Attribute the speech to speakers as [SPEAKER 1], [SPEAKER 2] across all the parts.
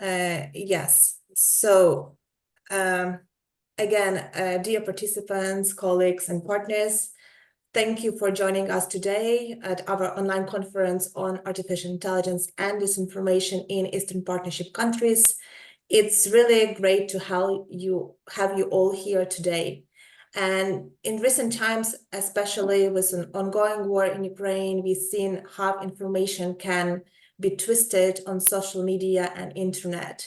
[SPEAKER 1] Yes. So, again, dear participants, colleagues, and partners, thank you for joining us today at our online conference on artificial intelligence and disinformation in Eastern Partnership countries. It's really great to have you all here today. And in recent times, especially with an ongoing war in Ukraine, we've seen how information can be twisted on social media and internet.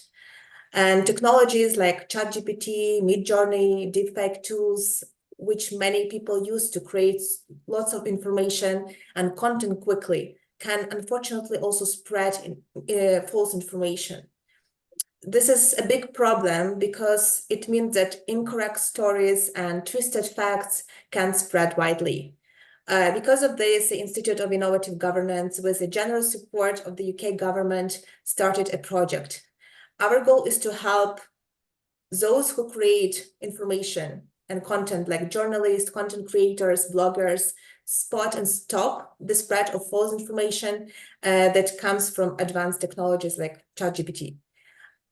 [SPEAKER 1] And technologies like ChatGPT, Midjourney, deepfake tools, which many people use to create lots of information and content quickly, can unfortunately also spread false information. This is a big problem because it means that incorrect stories and twisted facts can spread widely. Because of this, the Institute of Innovative Governance, with the generous support of the UK government, started a project. Our goal is to help those who create information and content, like journalists, content creators, bloggers, spot and stop the spread of false information that comes from advanced technologies like ChatGPT.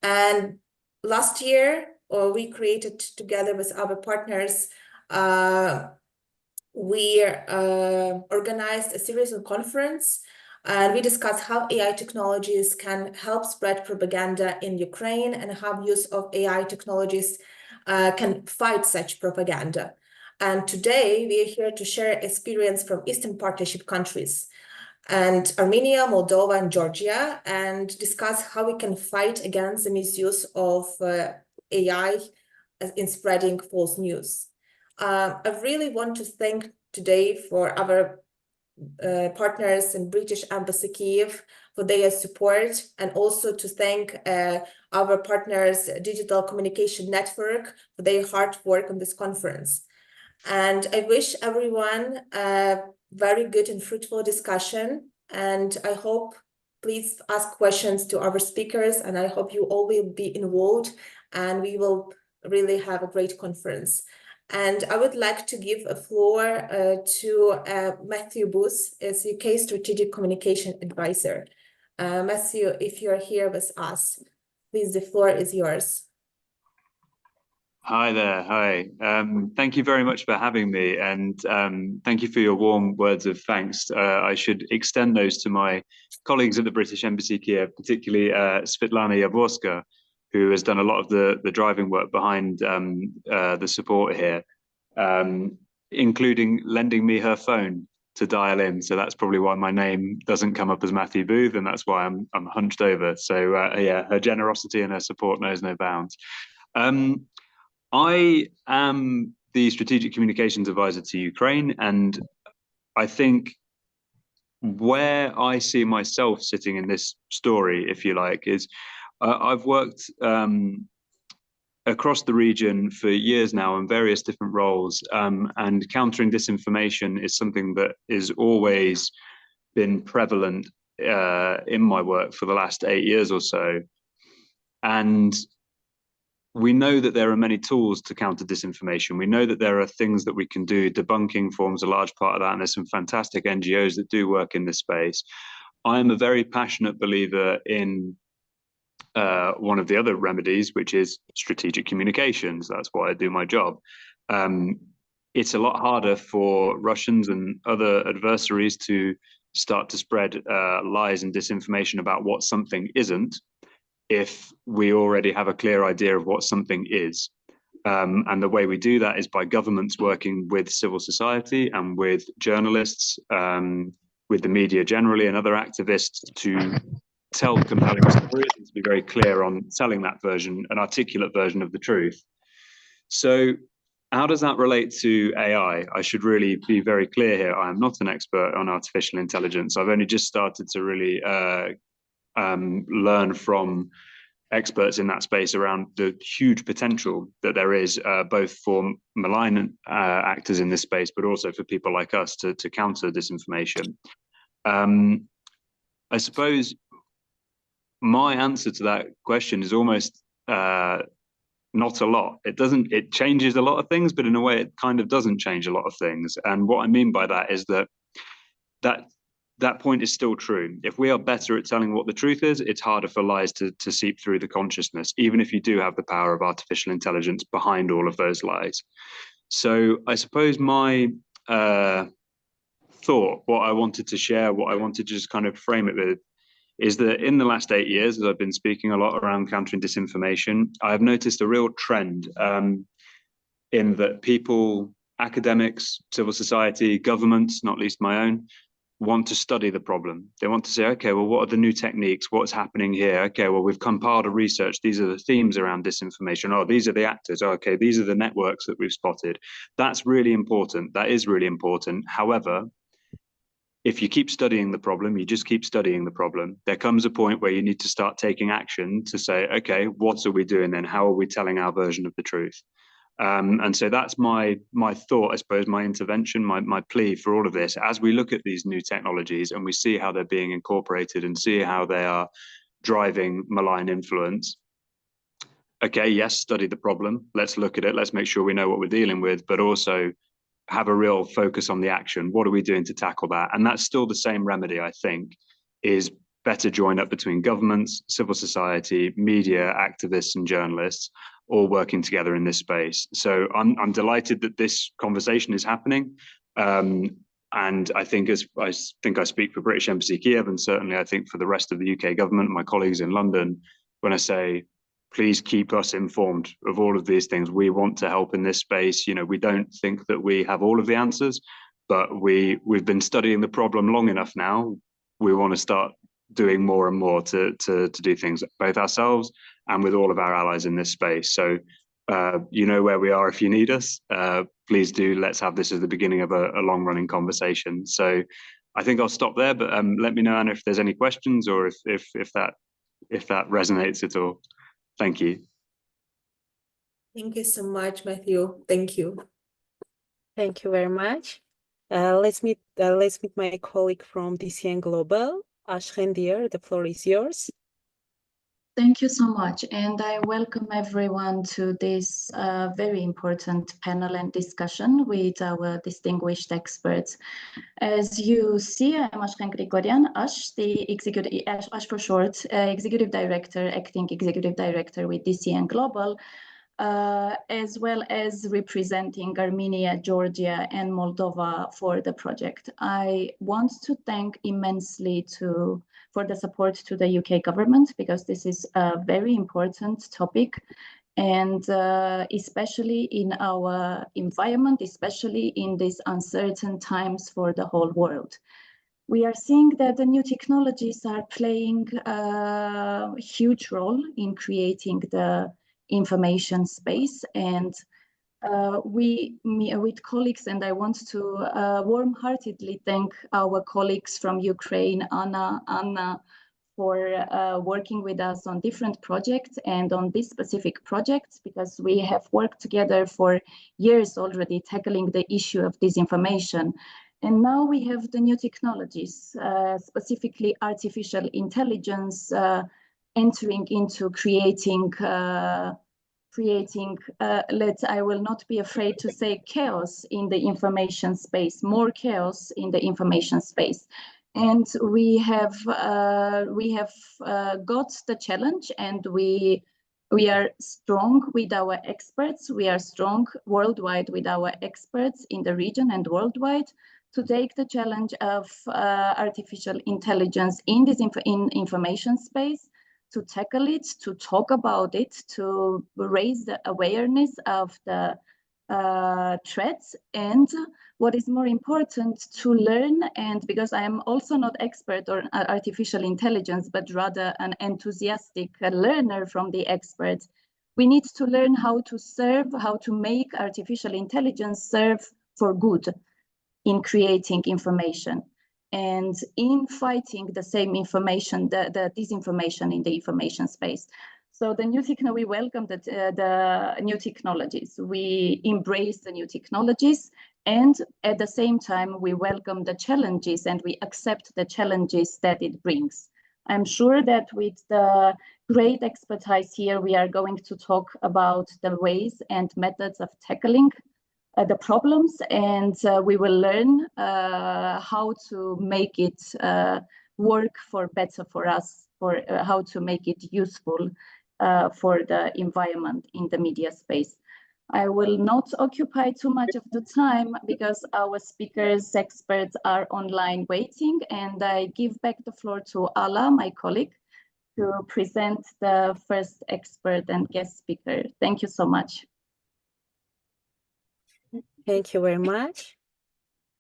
[SPEAKER 1] And last year, we created together with our partners, we organized a series of conference, and we discussed how AI technologies can help spread propaganda in Ukraine and how use of AI technologies can fight such propaganda. And today we are here to share experience from Eastern Partnership countries and Armenia, Moldova, and Georgia, and discuss how we can fight against the misuse of AI in spreading false news. I really want to thank today for our partners in British Embassy Kyiv for their support, and also to thank our partners, Digital Communication Network, for their hard work on this conference. And I wish everyone a very good and fruitful discussion. And I hope, please ask questions to our speakers, and I hope you all will be involved, and we will really have a great conference. And I would like to give a floor to Matthew Booth, as UK Strategic Communication Advisor. Matthew, if you're here with us, please, the floor is yours.
[SPEAKER 2] Hi there. Hi. Thank you very much for having me, and thank you for your warm words of thanks. I should extend those to my colleagues at the British Embassy Kiev, particularly Svetlana Yavorska, who has done a lot of the driving work behind the support here, including lending me her phone to dial in. So that's probably why my name doesn't come up as Matthew Booth, and that's why I'm hunched over. So yeah, her generosity and her support knows no bounds. I am the Strategic Communications Advisor to Ukraine, and I think where I see myself sitting in this story, if you like, is I've worked across the region for years now in various different roles, and countering disinformation is something that has always been prevalent in my work for the last 8 years or so. And we know that there are many tools to counter disinformation. We know that there are things that we can do. Debunking forms a large part of that, and there's some fantastic NGOs that do work in this space. I am a very passionate believer in one of the other remedies, which is strategic communications. That's why I do my job. It's a lot harder for Russians and other adversaries to start to spread lies and disinformation about what something isn't, if we already have a clear idea of what something is. And the way we do that is by governments working with civil society and with journalists, with the media generally, and other activists to tell compelling stories and to be very clear on telling that version, an articulate version of the truth. So how does that relate to AI? I should really be very clear here. I am not an expert on artificial intelligence. I've only just started to really learn from experts in that space around the huge potential that there is, both for malign actors in this space, but also for people like us to counter disinformation. I suppose my answer to that question is almost not a lot. It changes a lot of things, but in a way it kind of doesn't change a lot of things. And what I mean by that is that that point is still true. If we are better at telling what the truth is, it's harder for lies to seep through the consciousness, even if you do have the power of artificial intelligence behind all of those lies. So I suppose my thought, what I wanted to share, what I wanted to just kind of frame it with, is that in the last 8 years, as I've been speaking a lot around countering disinformation, I've noticed a real trend in that people, academics, civil society, governments, not least my own, want to study the problem. They want to say, okay, well, what are the new techniques? What's happening here? Okay, well, we've compiled a research. These are the themes around disinformation. Oh, these are the actors. Oh, okay, these are the networks that we've spotted. That's really important. That is really important. However, if you keep studying the problem, you just keep studying the problem. There comes a point where you need to start taking action to say, okay, what are we doing then? How are we telling our version of the truth? And so that's my thought, I suppose, my intervention, my plea for all of this. As we look at these new technologies and we see how they're being incorporated and see how they are driving malign influence, okay, yes, study the problem. Let's look at it. Let's make sure we know what we're dealing with, but also have a real focus on the action. What are we doing to tackle that? And that's still the same remedy, I think, is better join up between governments, civil society, media, activists, and journalists, all working together in this space. So I'm delighted that this conversation is happening. And I think I speak for British Embassy Kiev, and certainly I think for the rest of the UK government and my colleagues in London, when I say, please keep us informed of all of these things. We want to help in this space. You know, we don't think that we have all of the answers, but we've been studying the problem long enough now. We want to start doing more and more to do things both ourselves and with all of our allies in this space. So you know where we are if you need us. Please do. Let's have this as the beginning of a long-running conversation. So I think I'll stop there, but let me know, Anna, if there's any questions or if that resonates at all. Thank you.
[SPEAKER 1] Thank you so much, Matthew. Thank you.
[SPEAKER 3] Thank you very much. Let's meet my colleague from DCN Global, Ash Rendier. The floor is yours.
[SPEAKER 4] Thank you so much, and I welcome everyone to this very important panel and discussion with our distinguished experts. As you see, I'm Ashken Grigorian, Ash, the executive, Ash for short, executive director, acting executive director with DCN Global, as well as representing Armenia, Georgia, and Moldova for the project. I want to thank immensely for the support to the UK government, because this is a very important topic, and especially in our environment, especially in these uncertain times for the whole world. We are seeing that the new technologies are playing a huge role in creating the information space, and with colleagues, and I want to warm-heartedly thank our colleagues from Ukraine, Anna, for working with us on different projects and on this specific project, because we have worked together for years already tackling the issue of disinformation. And now we have the new technologies, specifically artificial intelligence, entering into creating, I will not be afraid to say, chaos in the information space, more chaos in the information space. And we have got the challenge, and we are strong with our experts. We are strong worldwide with our experts in the region and worldwide to take the challenge of artificial intelligence in this information space, to tackle it, to talk about it, to raise the awareness of the threats, and what is more important, to learn. And because I am also not expert on artificial intelligence, but rather an enthusiastic learner from the experts, we need to learn how to make artificial intelligence serve for good in creating information and in fighting the same information, the disinformation in the information space. So the new we welcome the new technologies. We embrace the new technologies, and at the same time, we welcome the challenges and we accept the challenges that it brings. I'm sure that with the great expertise here, we are going to talk about the ways and methods of tackling the problems, and we will learn how to make it work for better for us, for how to make it useful for the environment in the media space. I will not occupy too much of the time because our speakers, experts are online waiting, and I give back the floor to Ala, my colleague, to present the first expert and guest speaker. Thank you so much.
[SPEAKER 3] Thank you very much.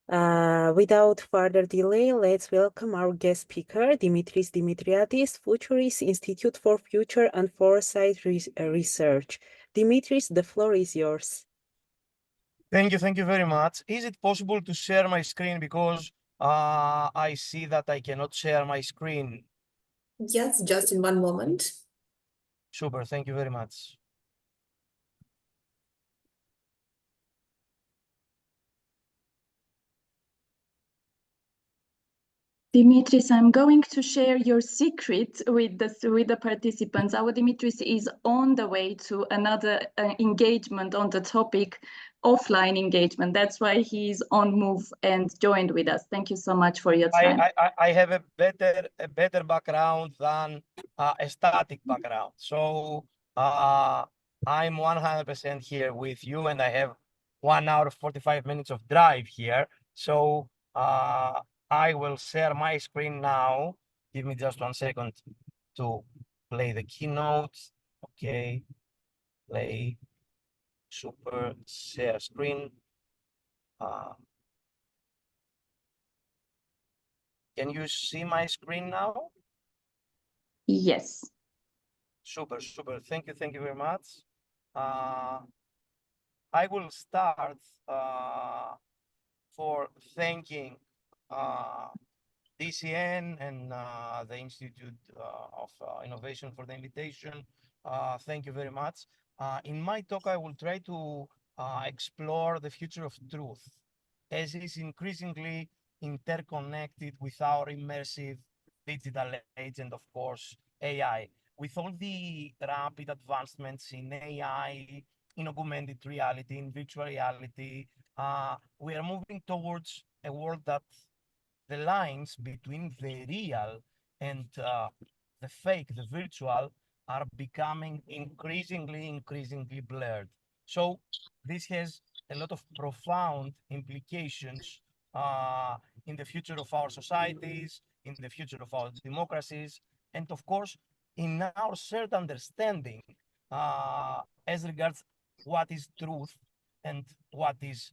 [SPEAKER 3] Without further delay, let's welcome our guest speaker, Dimitris Dimitriadis, Futurist Institute for Future and Foresight Research. Dimitris, the floor is yours.
[SPEAKER 5] Thank you very much. Is it possible to share my screen, because I see that I cannot share my screen?
[SPEAKER 1] Yes, just in one moment.
[SPEAKER 5] Super, thank you very much.
[SPEAKER 4] Dimitris, I'm going to share your secret with the participants. Our Dimitris is on the way to another engagement on the topic, offline engagement. That's why he's on move and joined with us. Thank you so much for your time.
[SPEAKER 5] I have a better background than a static background. So I'm 100% here with you, and I have 1 hour 45 minutes of drive here. So I will share my screen now. Give me just 1 second to play the keynote. Okay, play, super, share screen. Can you see my screen now?
[SPEAKER 4] Yes.
[SPEAKER 5] Super. Thank you very much. I will start for thanking DCN and the Institute of Innovation for the invitation. Thank you very much. In my talk, I will try to explore the future of truth, as it is increasingly interconnected with our immersive digital age and, of course, AI. With all the rapid advancements in AI, in augmented reality, in virtual reality, we are moving towards a world that the lines between the real and the fake, the virtual, are becoming increasingly blurred. So this has a lot of profound implications in the future of our societies, in the future of our democracies, and of course, in our shared understanding as regards what is truth and what is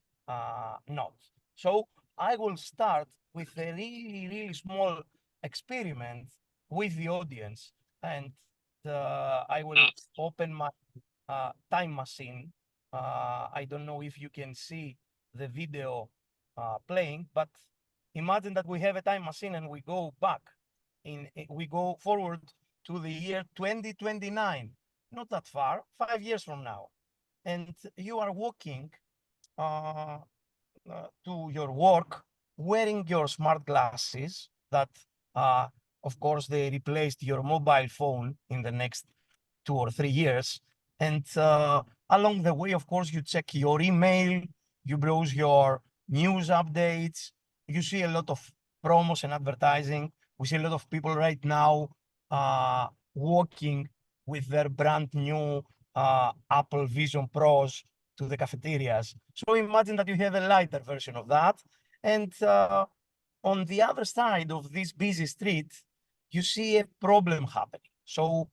[SPEAKER 5] not. So I will start with a really small experiment with the audience, and I will open my time machine. I don't know if you can see the video playing, but imagine that we have a time machine and we go back, we go forward to the year 2029, not that far, 5 years from now, and you are walking to your work wearing your smart glasses that, of course, they replaced your mobile phone in the next 2 or 3 years. And along the way, of course, you check your email, you browse your news updates, you see a lot of promos and advertising. We see a lot of people right now walking with their brand new Apple Vision Pros to the cafeterias. So imagine that you have a lighter version of that. And on the other side of this busy street, you see a problem happening. So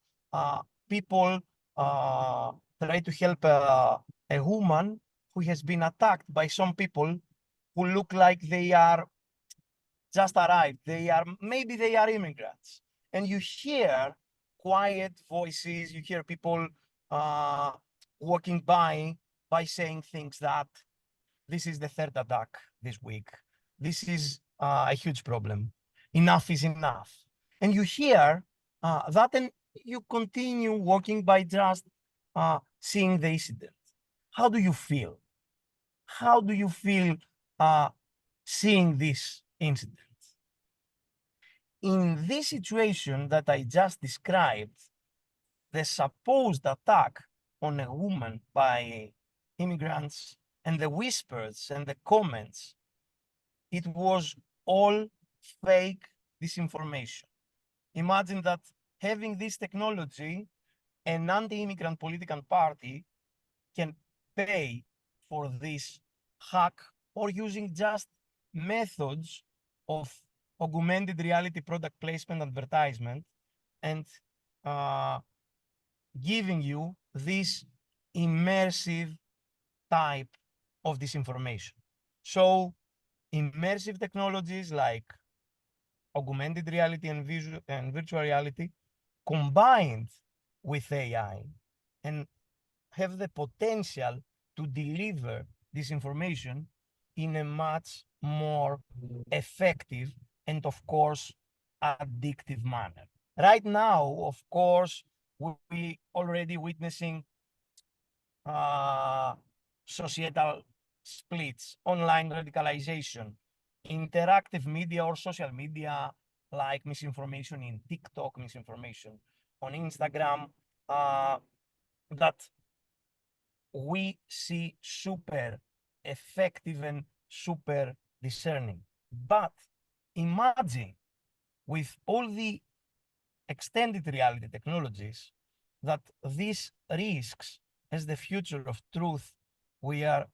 [SPEAKER 5] people try to help a woman who has been attacked by some people who look like they are just arrived. Maybe they are immigrants. And you hear quiet voices, you hear people walking by saying things that this is the third attack this week. This is a huge problem. Enough is enough. And you hear that, and you continue walking by just seeing the incident. How do you feel? How do you feel seeing this incident? In this situation that I just described, the supposed attack on a woman by immigrants and the whispers and the comments, it was all fake disinformation. Imagine that having this technology, an anti-immigrant political party can pay for this hack, or using just methods of augmented reality product placement advertisement and giving you this immersive type of disinformation. So immersive technologies like augmented reality and virtual reality combined with AI and have the potential to deliver this information in a much more effective and, of course, addictive manner. Right now, of course, we already witnessing societal splits, online radicalization, interactive media or social media like misinformation in TikTok, misinformation on Instagram, that we see super effective and super discerning. But imagine with all the extended reality technologies that these risks as the future of truth, we are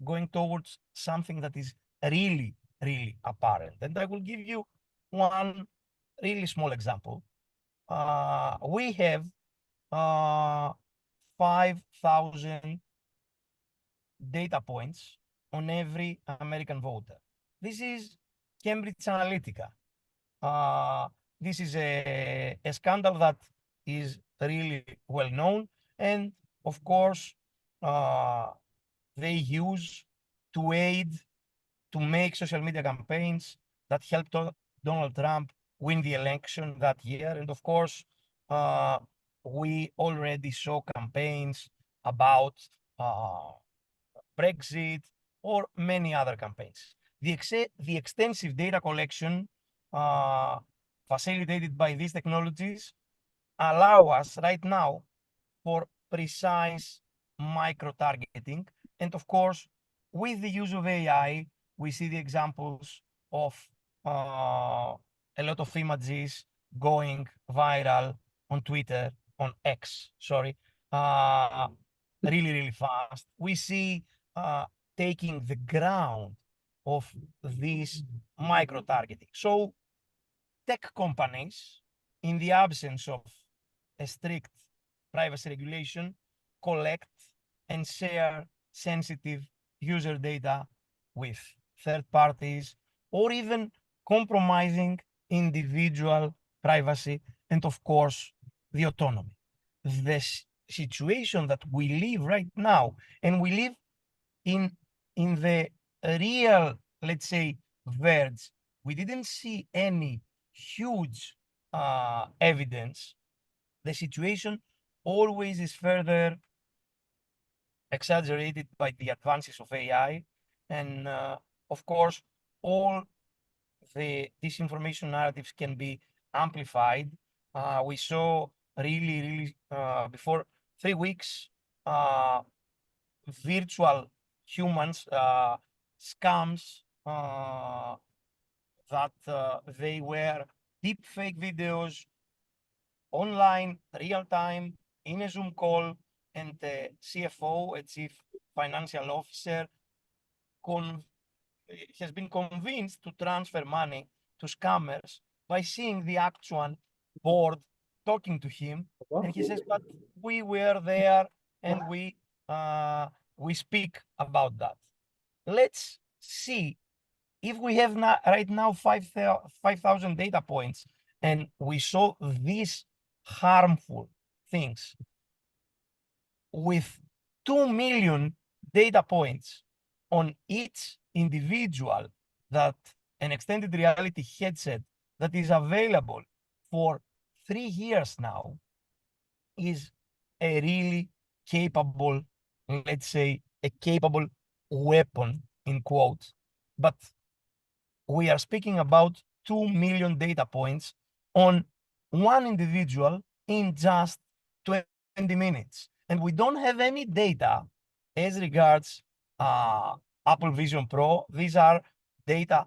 [SPEAKER 5] going towards something that is really, really apparent. And I will give you one really small example. We have 5,000 data points on every American voter. This is Cambridge Analytica. This is a scandal that is really well known, and of course, they use to aid to make social media campaigns that helped Donald Trump win the election that year. And of course, we already saw campaigns about Brexit or many other campaigns. The extensive data collection facilitated by these technologies allow us right now for precise micro-targeting. And of course, with the use of AI, we see the examples of a lot of images going viral on Twitter, on X, sorry, really, really fast. We see taking the ground of this micro-targeting. So tech companies, in the absence of a strict privacy regulation, collect and share sensitive user data with third parties, or even compromising individual privacy and, of course, the autonomy. The situation that we live right now, and we live in the real, let's say, verge, we didn't see any huge evidence. The situation always is further exaggerated by the advances of AI. And of course, all the disinformation narratives can be amplified. We saw really, before 3 weeks, virtual humans, scams, that they were deep fake videos online, real time, in a Zoom call, and the CFO, a chief financial officer, has been convinced to transfer money to scammers by seeing the actual board talking to him. And he says, but we were there and we speak about that. Let's see if we have right now 5,000 data points and we saw these harmful things with 2 million data points on each individual, that an extended reality headset that is available for 3 years now is a really capable, let's say, a capable weapon in quotes. But we are speaking about 2 million data points on one individual in just 20 minutes. And we don't have any data as regards Apple Vision Pro. These are data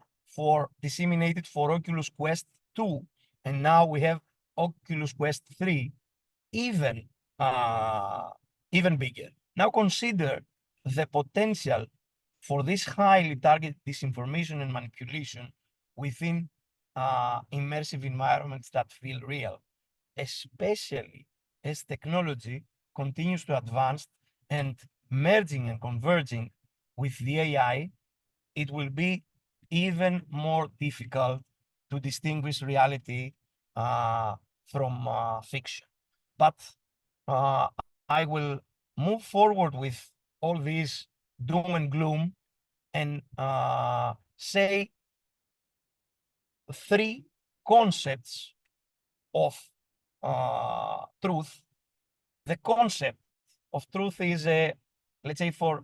[SPEAKER 5] disseminated for Oculus Quest 2, and now we have Oculus Quest 3, even bigger. Now consider the potential for this highly targeted disinformation and manipulation within immersive environments that feel real, especially as technology continues to advance and merging and converging with the AI. It will be even more difficult to distinguish reality from fiction. But I will move forward with all this doom and gloom and say three concepts of truth. The concept of truth is, let's say, for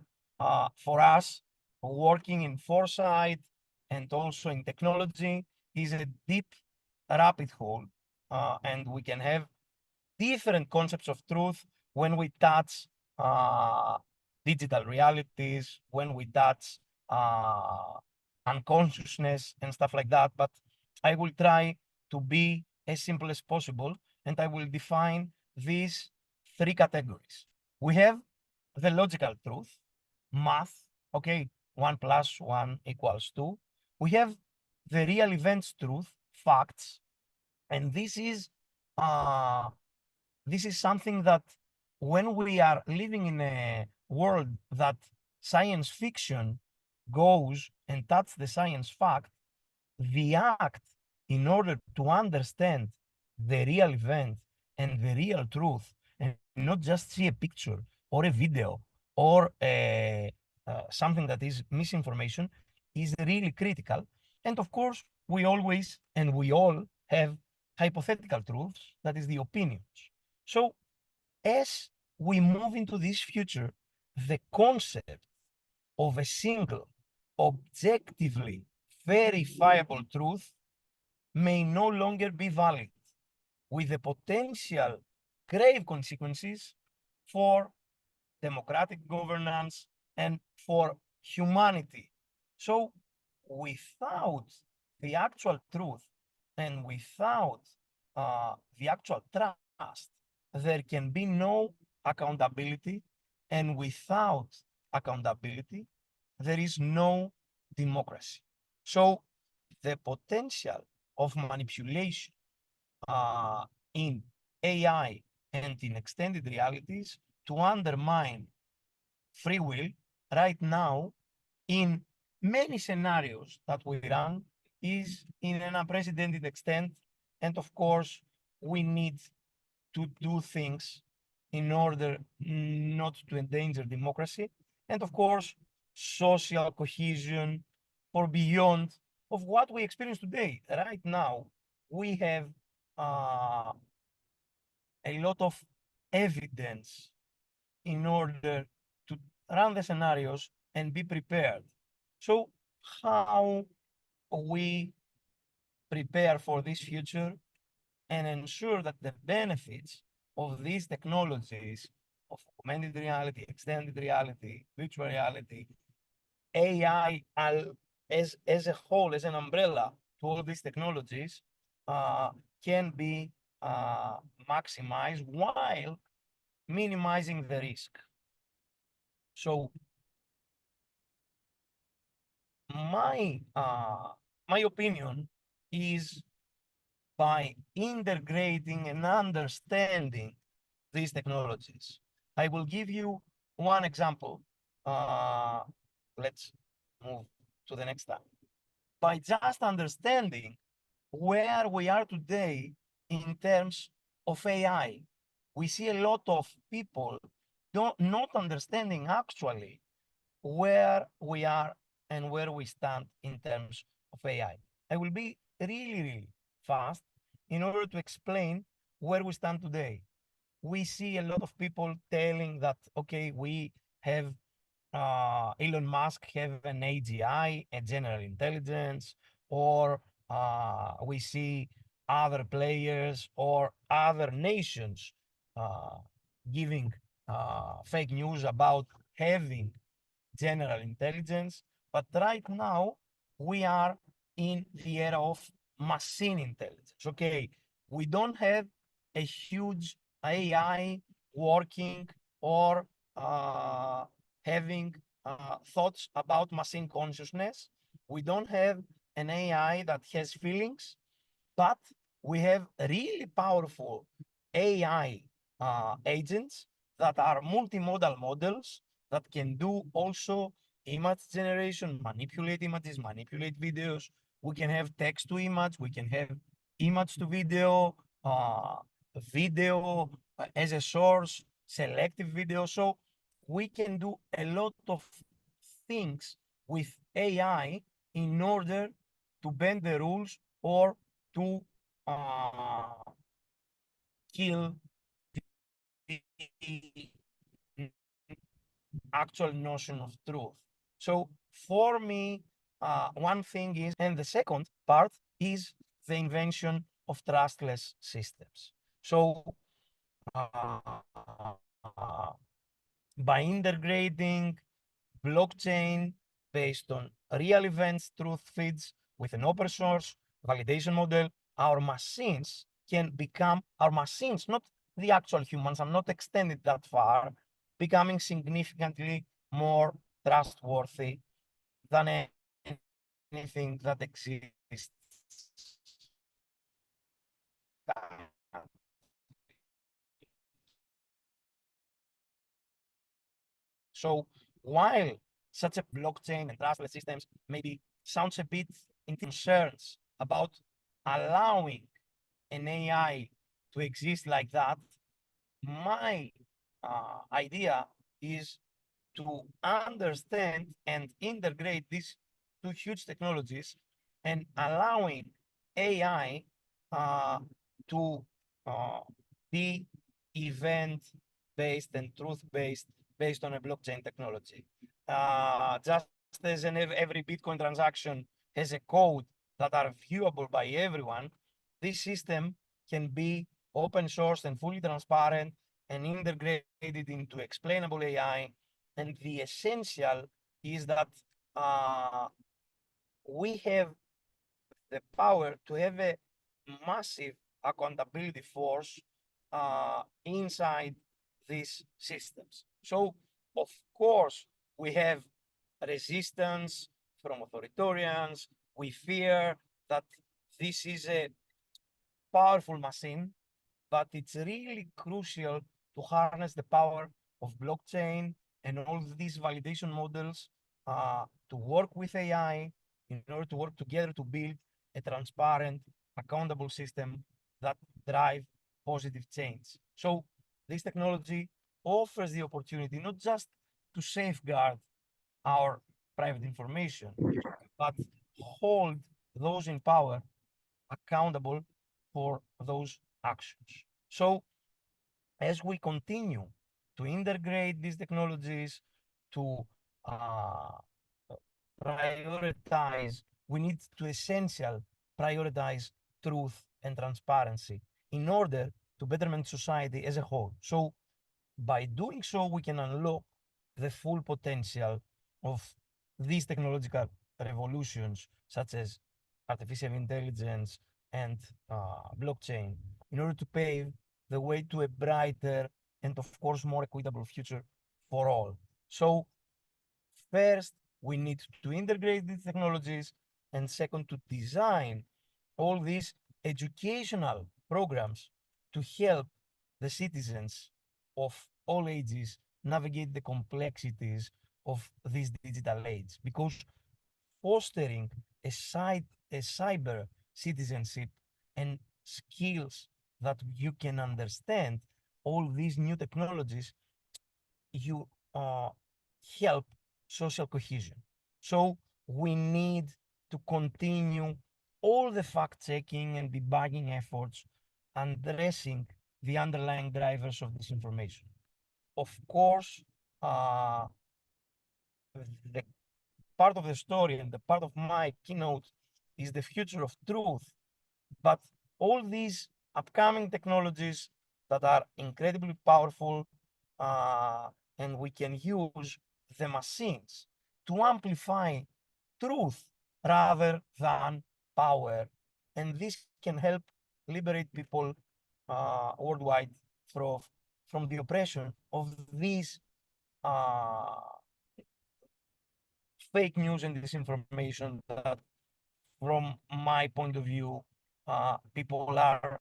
[SPEAKER 5] us working in foresight and also in technology, is a deep rabbit hole, and we can have different concepts of truth when we touch digital realities, when we touch unconsciousness and stuff like that. But I will try to be as simple as possible, and I will define these three categories. We have the logical truth, math, okay, 1 + 1 = 2. We have the real events truth, facts, and this is something that when we are living in a world that science fiction goes and touch the science fact, the act in order to understand the real event and the real truth, and not just see a picture or a video or something that is misinformation, is really critical. And of course, we all have hypothetical truths, that is the opinions. So as we move into this future, the concept of a single, objectively verifiable truth may no longer be valid, with the potential grave consequences for democratic governance and for humanity. So without the actual truth and without the actual trust, there can be no accountability, and without accountability, there is no democracy. So the potential of manipulation in AI and in extended realities to undermine free will right now in many scenarios that we run is in an unprecedented extent. And of course, we need to do things in order not to endanger democracy. And of course, social cohesion for beyond of what we experience today. Right now, we have a lot of evidence in order to run the scenarios and be prepared. So how we prepare for this future and ensure that the benefits of these technologies of augmented reality, extended reality, virtual reality, AI as a whole, as an umbrella to all these technologies, can be maximized while minimizing the risk. So my opinion is, by integrating and understanding these technologies. I will give you one example. Let's move to the next slide. By just understanding where we are today in terms of AI, we see a lot of people not understanding actually where we are and where we stand in terms of AI. I will be really fast in order to explain where we stand today. We see a lot of people telling that, okay, we have Elon Musk have an AGI, a general intelligence, or we see other players or other nations giving fake news about having general intelligence. But right now, we are in the era of machine intelligence. Okay, we don't have a huge AI working or having thoughts about machine consciousness. We don't have an AI that has feelings, but we have really powerful AI agents that are multimodal models that can do also image generation, manipulate images, manipulate videos. We can have text to image, we can have image to video, video as a source, selective video. So we can do a lot of things with AI in order to bend the rules or to kill the actual notion of truth. So for me, one thing is, and the second part is the invention of trustless systems. So by integrating blockchain based on real events, truth feeds with an open source validation model, our machines can become our machines, not the actual humans. I'm not extended that far, becoming significantly more trustworthy than anything that exists. So while such a blockchain and trustless systems maybe sounds a bit in concerns about allowing an AI to exist like that, my idea is to understand and integrate these two huge technologies and allowing AI to be event-based and truth-based based on a blockchain technology. Just as every Bitcoin transaction has a code that are viewable by everyone, this system can be open source and fully transparent and integrated into explainable AI. And the essential is that we have the power to have a massive accountability force inside these systems. So, of course, we have resistance from authoritarians. We fear that this is a powerful machine, but it's really crucial to harness the power of blockchain and all these validation models to work with AI in order to work together to build a transparent, accountable system that drive positive change. So this technology offers the opportunity not just to safeguard our private information, but hold those in power accountable for those actions. So as we continue to integrate these technologies, to prioritize, we need to essentially prioritize truth and transparency in order to betterment society as a whole. So by doing so, we can unlock the full potential of these technological revolutions, such as artificial intelligence and blockchain, in order to pave the way to a brighter and, of course, more equitable future for all. So first, we need to integrate these technologies, and second, to design all these educational programs to help the citizens of all ages navigate the complexities of this digital age. Because fostering a cyber citizenship and skills that you can understand all these new technologies, you help social cohesion. So we need to continue all the fact-checking and debugging efforts addressing the underlying drivers of disinformation. Of course, the part of the story and the part of my keynote is the future of truth. But all these upcoming technologies that are incredibly powerful and we can use the machines to amplify truth rather than power. And this can help liberate people worldwide from the oppression of these fake news and disinformation that, from my point of view, people are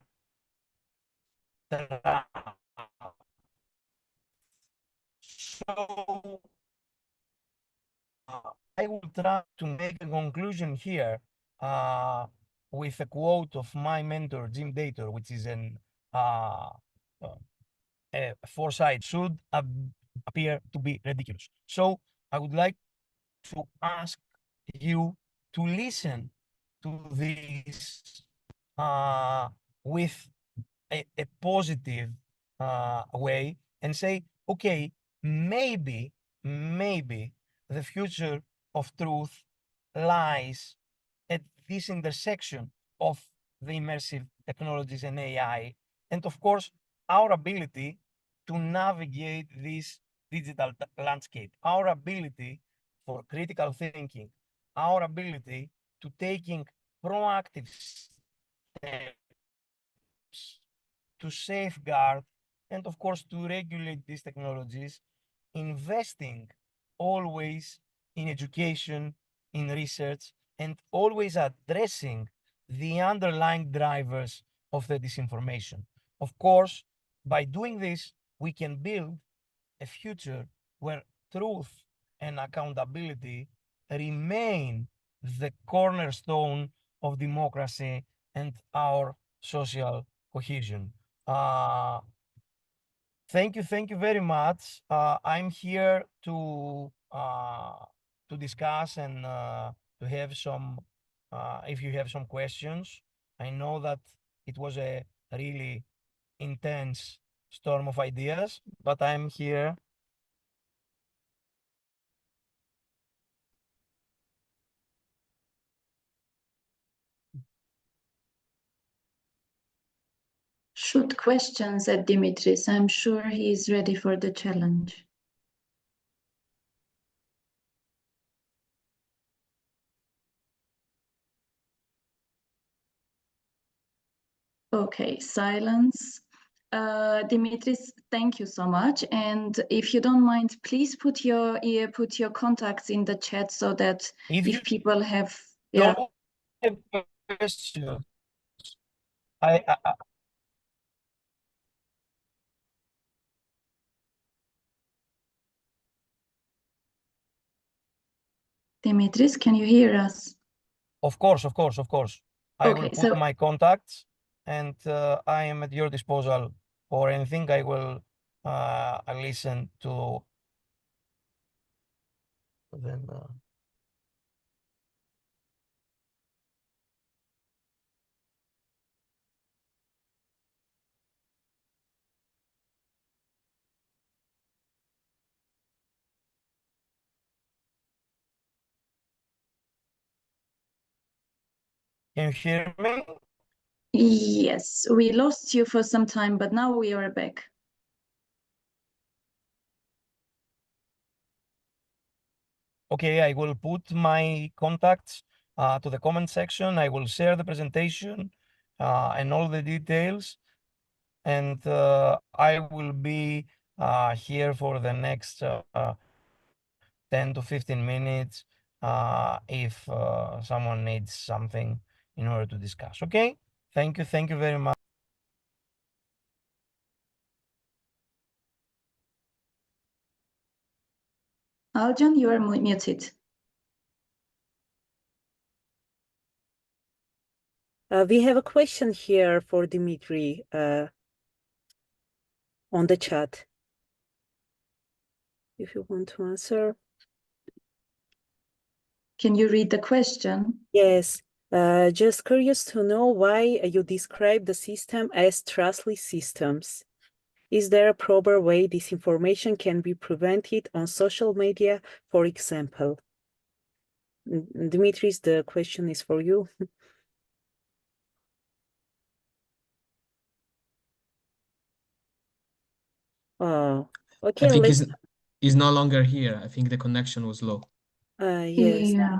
[SPEAKER 5] so I will try to make a conclusion here with a quote of my mentor, Jim Dator, which is an a foresight should appear to be ridiculous. So I would like to ask you to listen to this with a positive way and say, okay, maybe the future of truth lies at this intersection of the immersive technologies and AI, and of course, our ability to navigate this digital landscape, our ability for critical thinking, our ability to taking proactive steps to safeguard and of course to regulate these technologies, investing always in education, in research, and always addressing the underlying drivers of the disinformation. Of course, by doing this, we can build a future where truth and accountability remain the cornerstone of democracy and our social cohesion. Thank you very much. I'm here to discuss and to have some, if you have some questions. I know that it was a really intense storm of ideas, but I'm here.
[SPEAKER 4] Shoot questions at Dimitris. I'm sure he is ready for the challenge. Okay, silence. Dimitris, thank you so much. And if you don't mind, please put your contacts in the chat so that if people have, yeah.
[SPEAKER 5] Don't have questions,
[SPEAKER 4] Dimitris, can you hear us?
[SPEAKER 5] Of course. I will
[SPEAKER 4] Okay,
[SPEAKER 5] put my contacts and I am at your disposal for anything. I will listen to them. Can you hear me?
[SPEAKER 4] Yes, we lost you for some time, but now we are back.
[SPEAKER 5] Okay, I will put my contacts to the comment section. I will share the presentation and all the details. And I will be here for the next 10 to 15 minutes if someone needs something in order to discuss. Okay, thank you very much.
[SPEAKER 4] Aljan, you are muted.
[SPEAKER 3] We have a question here for Dimitri on the chat. If you want to answer.
[SPEAKER 4] Can you read the question?
[SPEAKER 3] Yes, just curious to know why you describe the system as trustless systems. Is there a proper way disinformation can be prevented on social media, for example? Dimitris, the question is for you. Oh, okay,
[SPEAKER 6] is no longer here. I think the connection was low.
[SPEAKER 3] Yes.
[SPEAKER 4] Yeah.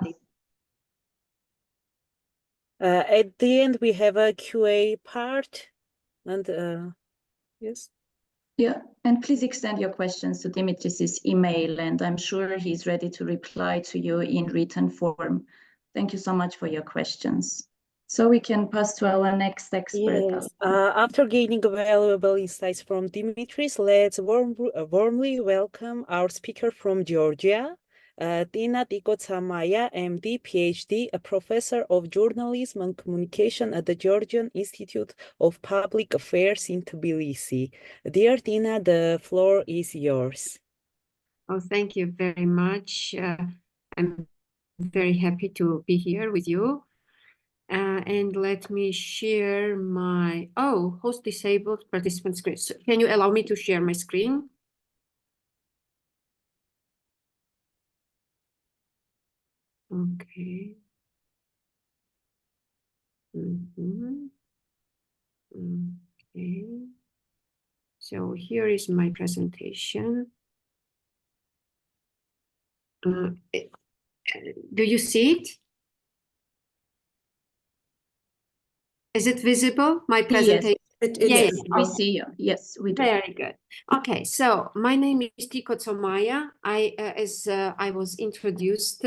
[SPEAKER 3] At the end, we have a QA part, and yes.
[SPEAKER 4] Yeah, and please extend your questions to Dimitris's email, and I'm sure he's ready to reply to you in written form. Thank you so much for your questions. So we can pass to our next expert.
[SPEAKER 3] Yes. After gaining valuable insights from Dimitris, let's warmly welcome our speaker from Georgia, Tina Tikotsamaya, MD, PhD, a professor of journalism and communication at the Georgian Institute of Public Affairs in Tbilisi. Dear Tina, the floor is yours.
[SPEAKER 7] Oh, thank you very much. I'm very happy to be here with you. And let me share my, host disabled participant screen. So can you allow me to share my screen? Okay. Okay. So here is my presentation. Do you see it? Is it visible, my presentation?
[SPEAKER 4] Yes,
[SPEAKER 1] Yes.
[SPEAKER 4] we see you. Yes, we do.
[SPEAKER 7] Very good. Okay, so my name is Tikotsamaya. As I was introduced,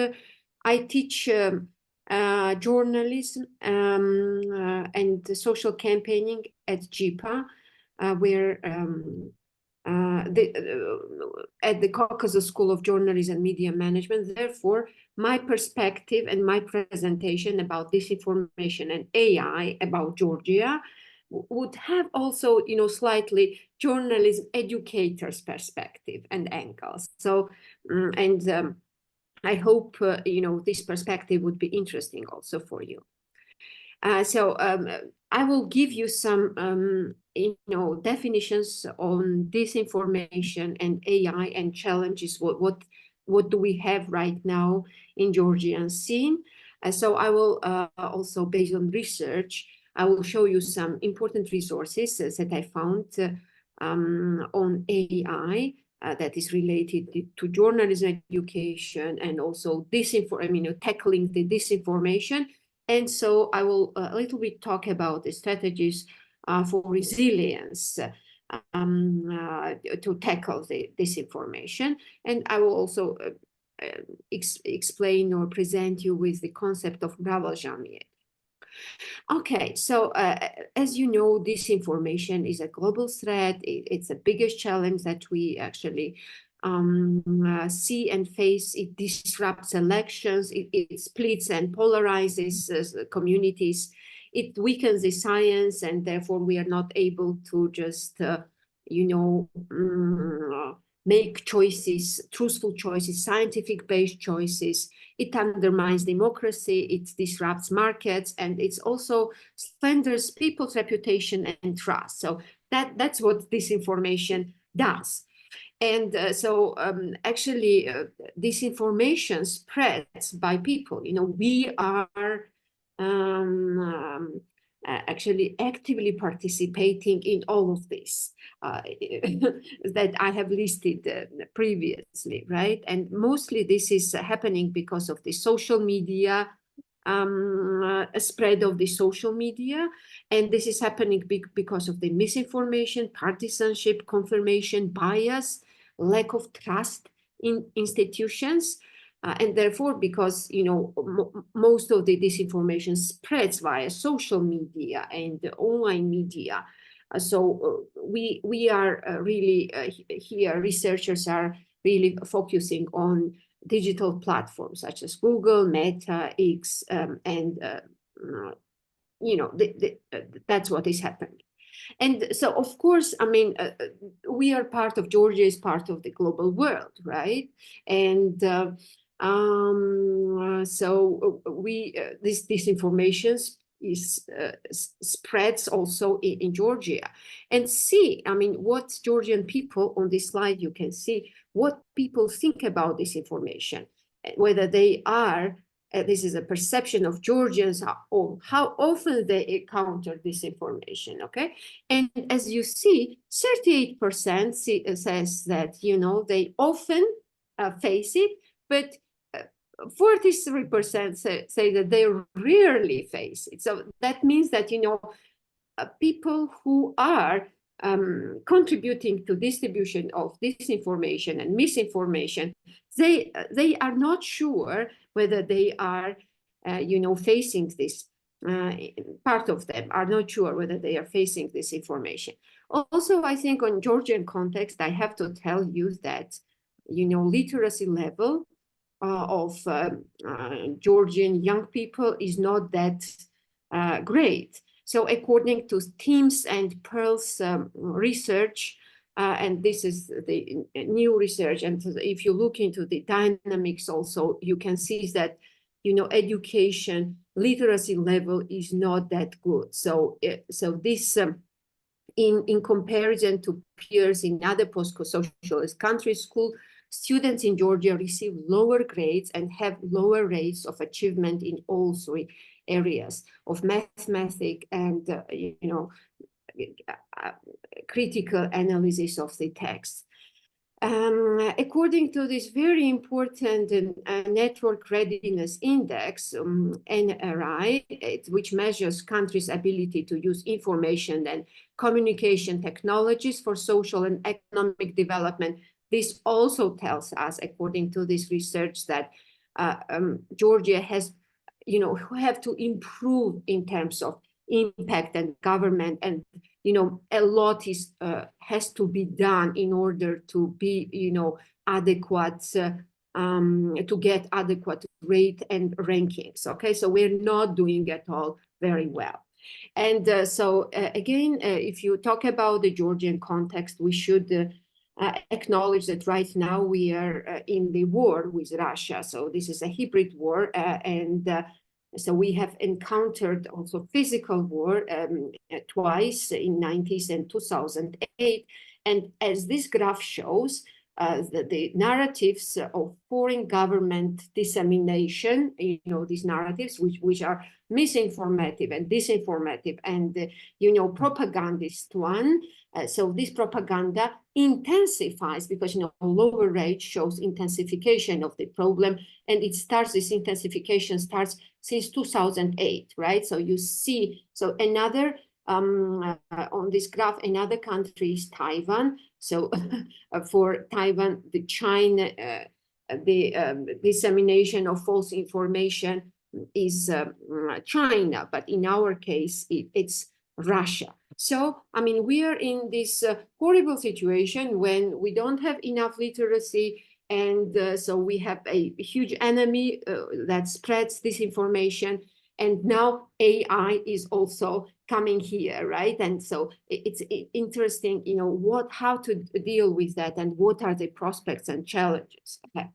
[SPEAKER 7] I teach journalism and social campaigning at GIPA, where at the Caucasus School of Journalism and Media Management. Therefore, my perspective and my presentation about disinformation and AI about Georgia would have also, slightly journalism educators' perspective and angles. So, I hope, this perspective would be interesting also for you. So I will give you some, definitions on disinformation and AI and challenges. What do we have right now in Georgian scene? So I will also, based on research, I will show you some important resources that I found on AI that is related to journalism education and also tackling the disinformation. And so I will a little bit talk about the strategies for resilience to tackle the disinformation. And I will also explain or present you with the concept of Bravo Jamia. Okay, so as you know, disinformation is a global threat. It's the biggest challenge that we actually see and face. It disrupts elections, it splits and polarizes communities. It weakens the science, and therefore we are not able to just, make choices, truthful choices, scientific-based choices. It undermines democracy, it disrupts markets, and it's also slanders people's reputation and trust. So that's what disinformation does. And so actually disinformation spreads by people. We are actually actively participating in all of this that I have listed previously, right? And mostly this is happening because of the social media, spread of the social media. And this is happening because of the misinformation, partisanship, confirmation bias, lack of trust in institutions. And therefore, because most of the disinformation spreads via social media and online media, so we are really here. Researchers are really focusing on digital platforms such as Google, Meta, X, and that's what is happening. And so, of course, we are part of, Georgia is part of the global world, right? And so this disinformation spreads also in Georgia. And see, what Georgian people on this slide, you can see what people think about disinformation, whether they are this is a perception of Georgians, how often they encounter disinformation, okay? And as you see, 38% says that, you know, they often face it, but 43% say that they rarely face it. So that means that, you know, people who are contributing to distribution of disinformation and misinformation, they are not sure whether they are, you know, facing this. Part of them are not sure whether they are facing this information. Also, I think on Georgian context, I have to tell you that, you know, literacy level of Georgian young people is not that great. So according to Tim's and Pearl's research, and this is the new research, and if you look into the dynamics also, you can see that, you know, education literacy level is not that good. So, this, in comparison to peers in other post-socialist countries, school students in Georgia receive lower grades and have lower rates of achievement in all three areas of mathematics and, you know, critical analysis of the text. According to this very important network readiness index, NRI, which measures countries' ability to use information and communication technologies for social and economic development, this also tells us, according to this research, that Georgia has, you know, have to improve in terms of impact and government, and, you know, a lot is has to be done in order to be, you know, adequate, to get adequate rate and rankings. Okay, so we're not doing at all very well. And again, if you talk about the Georgian context, we should acknowledge that right now we are in the war with Russia. So this is a hybrid war, so we have encountered also physical war twice in 90s and 2008. And as this graph shows, the narratives of foreign government dissemination, you know, these narratives which are misinformative and disinformative and, you know, propagandist one. So this propaganda intensifies because, you know, lower rate shows intensification of the problem, and it starts, this intensification starts since 2008, right? So you see, so another, on this graph, another country is Taiwan. So for Taiwan, the China, the dissemination of false information is China, but in our case, it's Russia. So, I mean, we are in this horrible situation when we don't have enough literacy, and so we have a huge enemy that spreads disinformation. And now AI is also coming here, right? And so it's interesting, you know, how to deal with that and what are the prospects and challenges. Okay.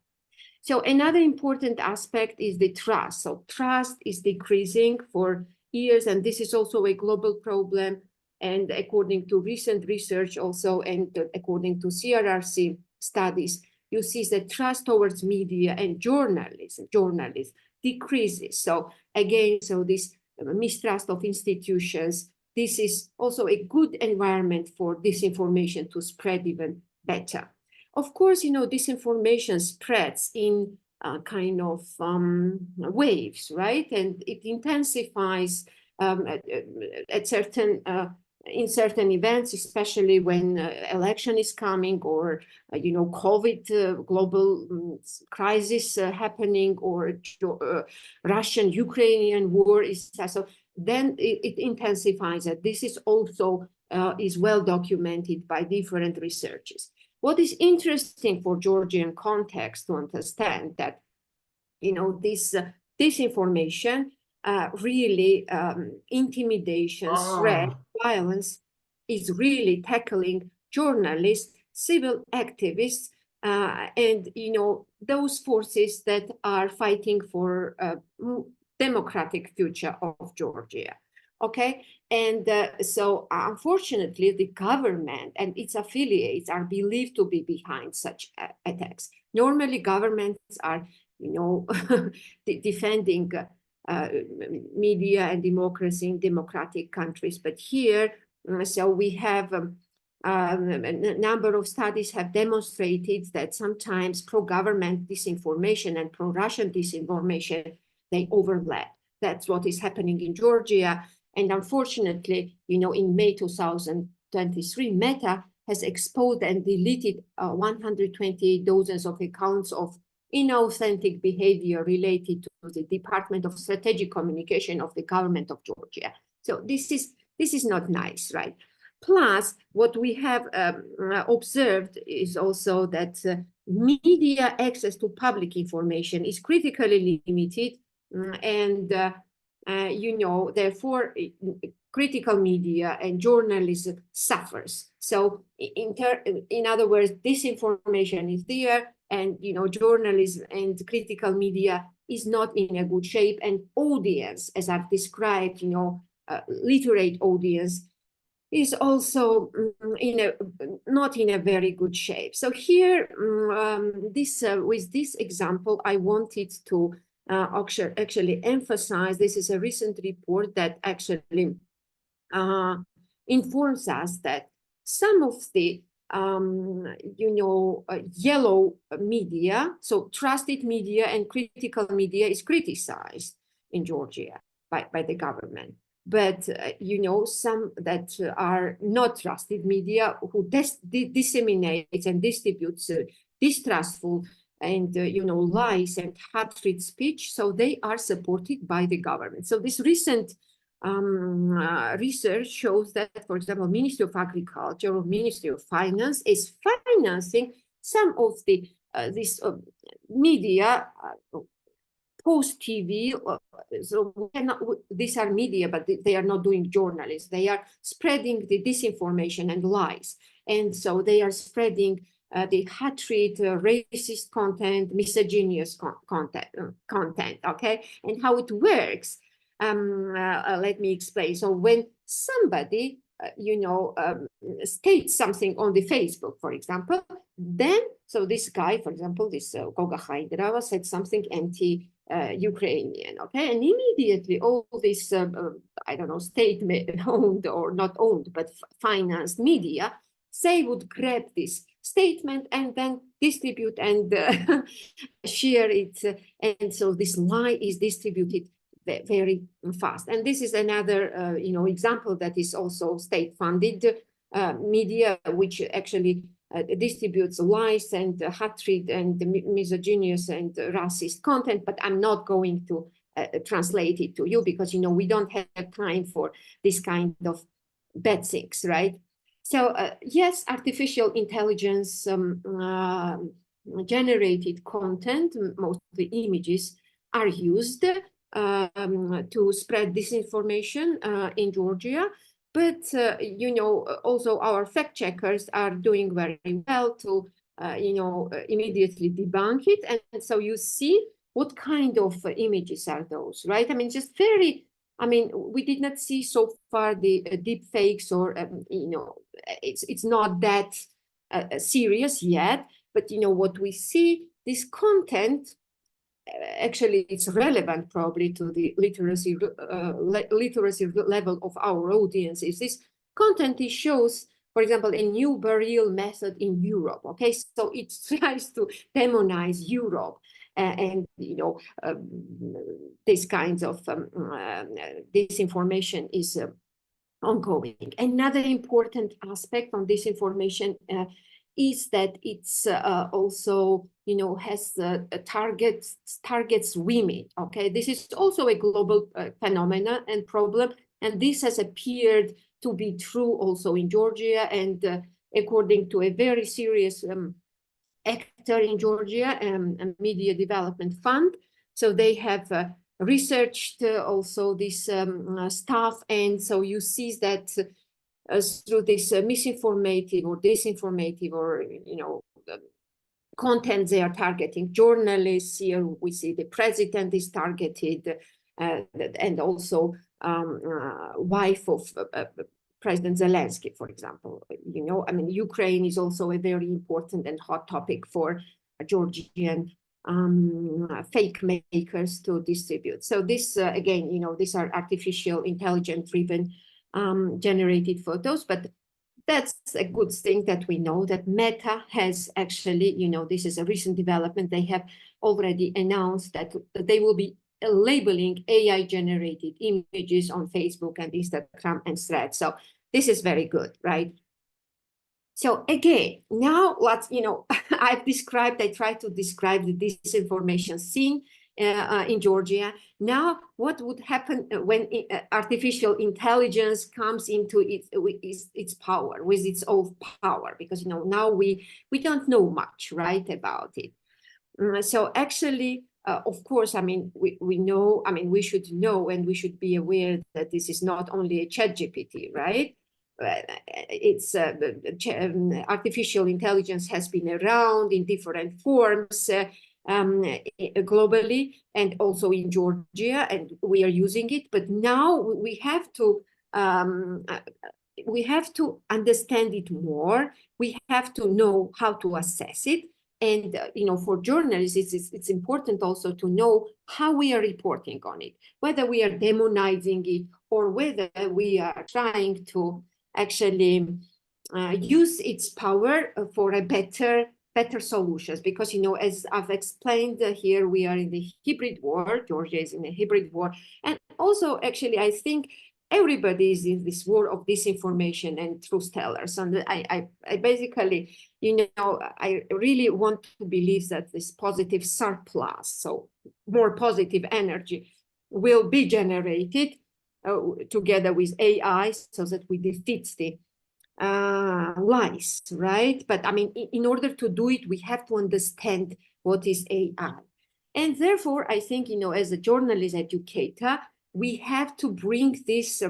[SPEAKER 7] So another important aspect is the trust. So trust is decreasing for years, and this is also a global problem. And according to recent research also, and according to CRRC studies, you see that trust towards media and journalists decreases. So again, so this mistrust of institutions, this is also a good environment for disinformation to spread even better. Of course, you know, disinformation spreads in kind of waves, right? And it intensifies at certain in certain events, especially when election is coming, or you know, COVID global crisis happening, or Russian-Ukrainian war is so. Then it intensifies. That this is also is well documented by different researchers. What is interesting for Georgian context to understand that, you know, this disinformation, really intimidation, threat, violence is really tackling journalists, civil activists, and, you know, those forces that are fighting for a democratic future of Georgia. Okay, and so unfortunately, the government and its affiliates are believed to be behind such attacks. Normally, governments are defending media and democracy in democratic countries. But here, so we have a number of studies have demonstrated that sometimes pro-government disinformation and pro-Russian disinformation, they overlap. That's what is happening in Georgia. And unfortunately, in May 2023, Meta has exposed and deleted 128 dozens of accounts of inauthentic behavior related to the Department of Strategic Communication of the government of Georgia. So this is not nice, right? Plus, what we have observed is also that media access to public information is critically limited, and therefore, critical media and journalism suffers. So, in other words, disinformation is there, and journalism and critical media is not in a good shape, and audience, as I've described, literate audience, is also not in a very good shape. So here, with this example, I wanted to actually emphasize, this is a recent report that actually informs us that some of the yellow media, so trusted media and critical media, is criticized in Georgia by the government. But some that are not trusted media, who disseminates and distributes distrustful and lies and hatred speech, so they are supported by the government. So this recent research shows that, for example, Ministry of Agriculture or Ministry of Finance is financing some of the media, post TV. So these are media, but they are not doing journalism. They are spreading the disinformation and lies, and so they are spreading the hatred, racist content, misogynist content. Okay, and how it works. Let me explain. So when somebody, states something on the Facebook, for example, then, so this guy, for example, this Goga Haidrava said something anti-Ukrainian, okay? And immediately all this, I don't know, state-owned or not owned, but financed media, they would grab this statement and then distribute and share it. And so this lie is distributed very fast. And this is another, example that is also state-funded media, which actually distributes lies and hatred and misogynist and racist content. But I'm not going to translate it to you because, we don't have time for this kind of bad things, right? So yes, artificial intelligence generated content, mostly images, are used to spread disinformation in Georgia. But, also our fact checkers are doing very well to, immediately debunk it. And so you see what kind of images are those, right? I mean, just very, we did not see so far the deep fakes or, it's not that serious yet. But, what we see, this content, actually, it's relevant probably to the literacy level of our audience. Is this content? It shows, for example, a new burial method in Europe. Okay, so it tries to demonize Europe, and this kinds of disinformation is ongoing. Another important aspect on disinformation is that it's also, has targets women. Okay, this is also a global phenomenon and problem, and this has appeared to be true also in Georgia. And according to a very serious actor in Georgia, a media development fund, so they have researched also this stuff, and so you see that through this misinformative or disinformative or content, they are targeting journalists. Here we see the president is targeted, and also wife of President Zelensky, for example. Ukraine is also a very important and hot topic for Georgian fake makers to distribute. So this, again, these are artificial intelligence driven generated photos, but that's a good thing that we know that Meta has actually, this is a recent development. They have already announced that they will be labeling AI generated images on Facebook and Instagram and Threads. So this is very good, right? So again, now let's, I try to describe the disinformation scene in Georgia. Now, what would happen when artificial intelligence comes into its power, with its own power? Because, now we don't know much, right, about it. So actually, of course, I mean, we know, I mean, we should know and we should be aware that this is not only a ChatGPT, right? It's artificial intelligence has been around in different forms globally and also in Georgia, and we are using it. But now we have to understand it more. We have to know how to assess it. And, for journalists, it's important also to know how we are reporting on it, whether we are demonizing it or whether we are trying to actually use its power for a better solutions. Because, as I've explained here, we are in the hybrid war. Georgia is in a hybrid war. And also, actually, I think everybody is in this war of disinformation and truth tellers. And I basically, I really want to believe that this positive surplus, so more positive energy, will be generated together with AI so that we defeat the lies, right? But I mean, in order to do it, we have to understand what is AI. And therefore, I think, as a journalist educator, we have to bring this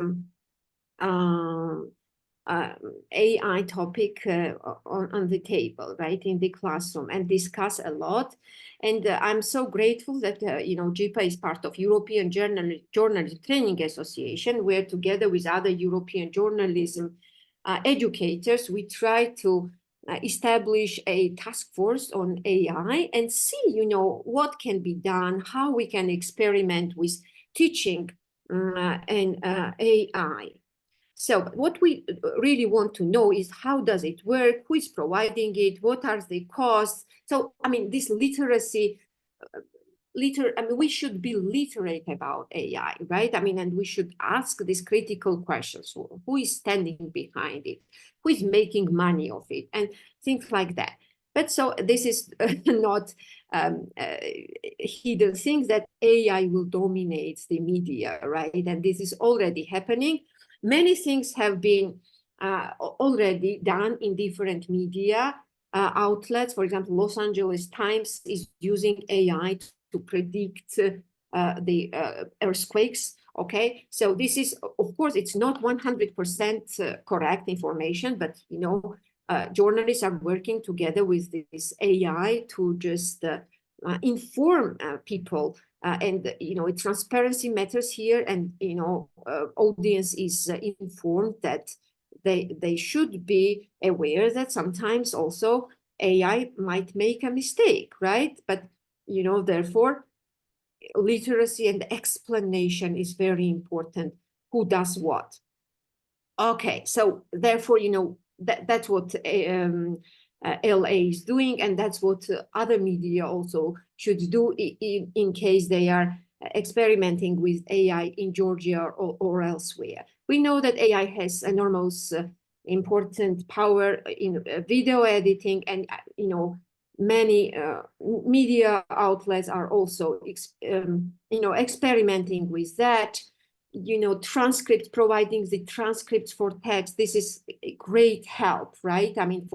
[SPEAKER 7] AI topic on the table, right, in the classroom, and discuss a lot. And I'm so grateful that, JIPA is part of European Journalism Training Association, where together with other European journalism educators, we try to establish a task force on AI and see, what can be done, how we can experiment with teaching and AI. So what we really want to know is how does it work, who is providing it, what are the costs. So, I mean, this literacy, we should be literate about AI, right? I mean, and we should ask these critical questions. Who is standing behind it? Who is making money of it? And things like that. But so this is not hidden things that AI will dominate the media, right? And this is already happening. Many things have been already done in different media outlets. For example, Los Angeles Times is using AI to predict the earthquakes. Okay, so this is, of course, it's not 100% correct information, but journalists are working together with this AI to just inform people, and transparency matters here, and audience is informed that they should be aware that sometimes also AI might make a mistake, right? But therefore, literacy and explanation is very important. Who does what? Okay, so therefore, that's what LA is doing, and that's what other media also should do in case they are experimenting with AI in Georgia or elsewhere. We know that AI has enormous important power in video editing, and many media outlets are also experimenting with that. Providing the transcripts for text, this is a great help, right? I mean,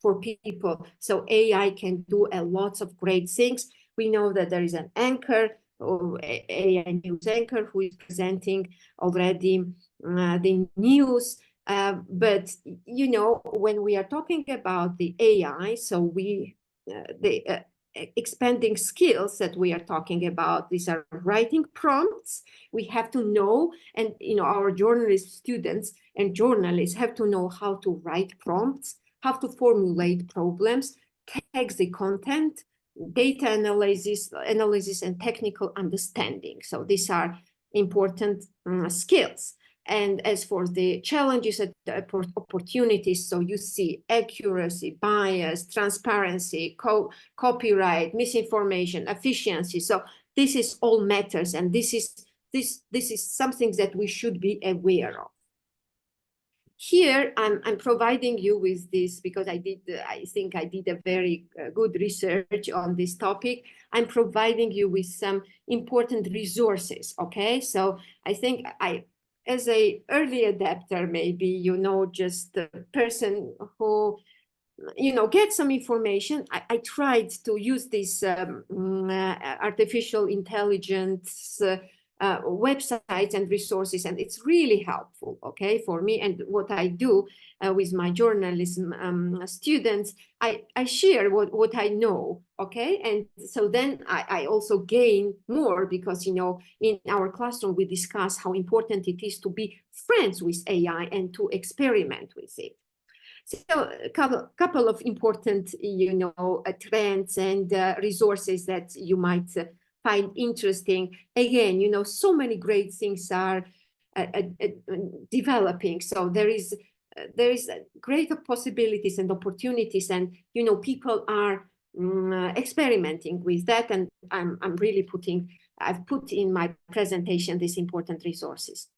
[SPEAKER 7] for people. So AI can do a lot of great things. We know that there is an anchor, or AI news anchor, who is presenting already the news. But when we are talking about the AI, so the expanding skills that we are talking about, these are writing prompts. We have to know, and our journalist students and journalists have to know how to write prompts, how to formulate problems, text the content, data analysis and technical understanding. So these are important skills. And as for the challenges and opportunities, so you see accuracy, bias, transparency, copyright, misinformation, efficiency. So this is all matters, and this is something that we should be aware of. Here, I'm providing you with this because I think I did a very good research on this topic. I'm providing you with some important resources, okay? So I think as a early adapter, maybe, you know, just the person who, you know, get some information. I tried to use this artificial intelligence websites and resources, and it's really helpful, okay, for me. And what I do with my journalism students, I share what I know, okay, and so then I also gain more, because, you know, in our classroom we discuss how important it is to be friends with AI and to experiment with it. So a couple of important, you know, trends and resources that you might find interesting. Again, you know, so many great things are developing. So there is greater possibilities and opportunities, and, you know, people are experimenting with that. And I've put in my presentation these important resources.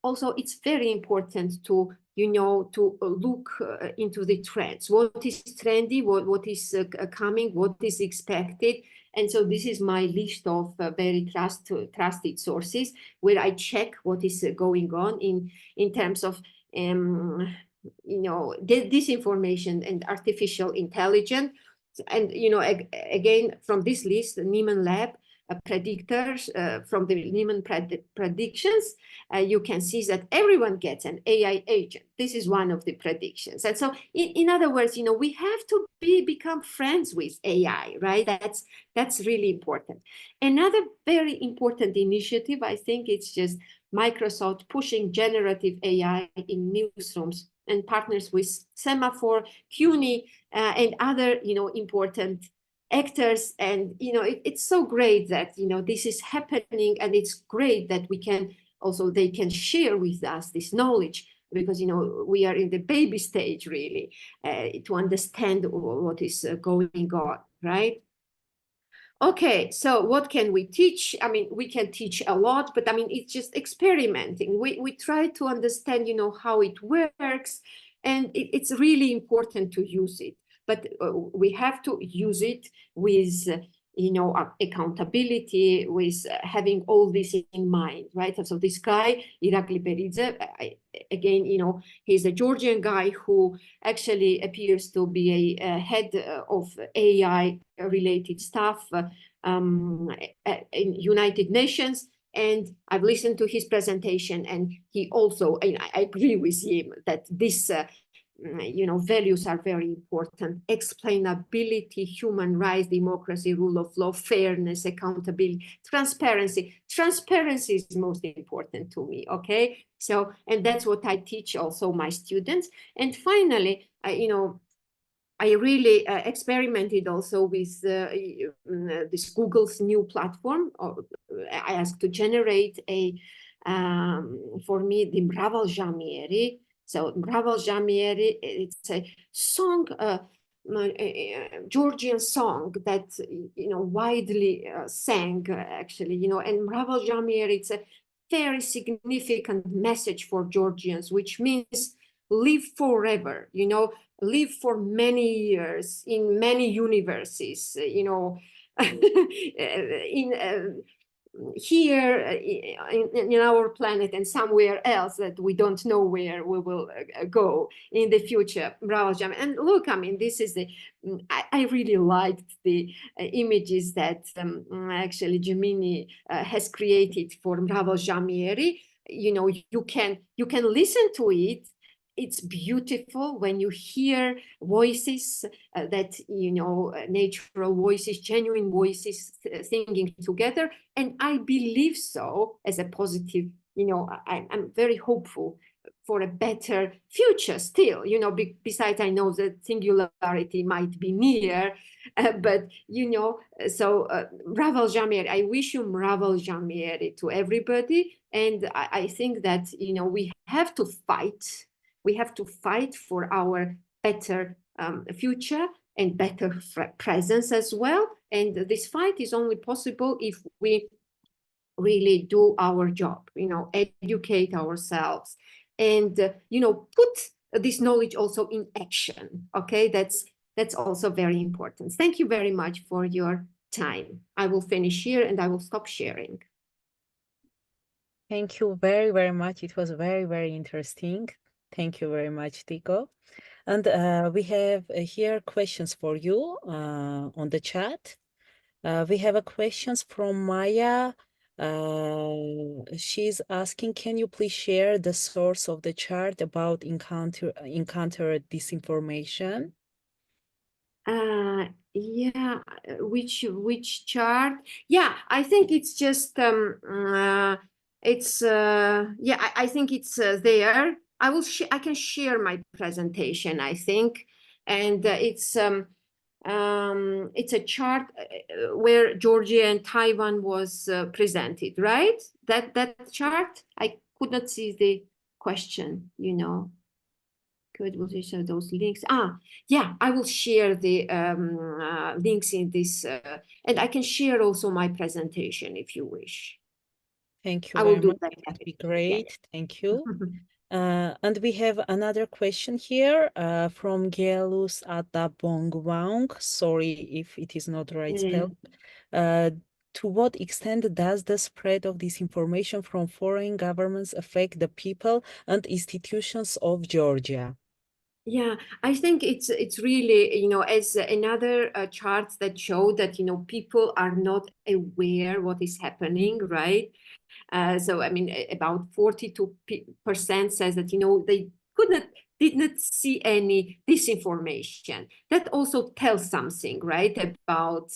[SPEAKER 7] Also, it's very important to, you know, to look into the trends. What is trendy? What is coming? What is expected? And so this is my list of very trusted sources where I check what is going on in terms of, you know, disinformation and artificial intelligence. And, you know, again, from this list, the Nieman Lab predictors, from the Nieman predictions, you can see that everyone gets an AI agent. This is one of the predictions. And so in other words, you know, we have to become friends with AI, right? That's really important. Another very important initiative, I think, it's just Microsoft pushing generative AI in newsrooms, and partners with Semaphore, CUNY, and other, you know, important actors. And, you know, it's so great that, you know, this is happening, and it's great that they can share with us this knowledge, because, you know, we are in the baby stage, really, to understand what is going on, right? Okay, so what can we teach? I mean, we can teach a lot, but I mean, it's just experimenting. We try to understand, you know, how it works, and it's really important to use it. But we have to use it with, you know, accountability, with having all this in mind, right? So this guy, Irakli Beridze, again, you know, he's a Georgian guy who actually appears to be a head of AI-related stuff in United Nations. And I've listened to his presentation, and he also, and I agree with him that this you know, values are very important: explainability, human rights, democracy, rule of law, fairness, accountability, transparency. Transparency is most important to me, okay? So, and that's what I teach also my students. And finally, you know, I really experimented also with this Google's new platform. I asked to generate for me, the Mraval Jamieri. So Mraval Jamieri, it's a song, Georgian song that, you know, widely sang, actually, you know, and Mraval Jamieri, it's a very significant message for Georgians, which means live forever, you know, live for many years in many universes, you know, here in our planet and somewhere else that we don't know where we will go in the future. And look, I mean, this is I really liked the images that actually Gemini has created for Mraval Jamieri. You know, you can listen to it. It's beautiful when you hear voices that, you know, natural voices, genuine voices singing together. And I believe so as a positive, you know, I'm very hopeful for a better future still, you know, besides I know that singularity might be near, but, you know, so Mravel Jamir, I wish you Mravel Jamir to everybody. And I think that, you know, we have to fight. We have to fight for our better future and better presence as well. And this fight is only possible if we really do our job, you know, educate ourselves and, you know, put this knowledge also in action. Okay, that's also very important. Thank you very much for your time. I will finish here and I will stop sharing.
[SPEAKER 3] Thank you very, very much. It was very, very interesting. Thank you very much, Tiko. And we have here questions for you on the chat. We have a questions from Maya. She's asking, can you please share the source of the chart about encounter disinformation?
[SPEAKER 7] Yeah, which chart? Yeah, I think it's just yeah, I think it's there. I can share my presentation, I think, and it's a chart where Georgia and Taiwan was presented, right? That chart. I could not see the question, you know. Good, will you share those links? Yeah, I will share the links in this, and I can share also my presentation if you wish.
[SPEAKER 3] Thank you
[SPEAKER 7] I will
[SPEAKER 3] very
[SPEAKER 7] do
[SPEAKER 3] much.
[SPEAKER 7] that.
[SPEAKER 3] That'd be great. Thank you. And we have another question here from Gelus Adabongwang. Sorry if it is not the right spell. To what extent does the spread of disinformation from foreign governments affect the people and institutions of Georgia?
[SPEAKER 7] Yeah, I think it's really, you know, as another charts that show that, you know, people are not aware what is happening, right? So, I mean, about 42% says that, you know, they did not see any disinformation. That also tells something, right, about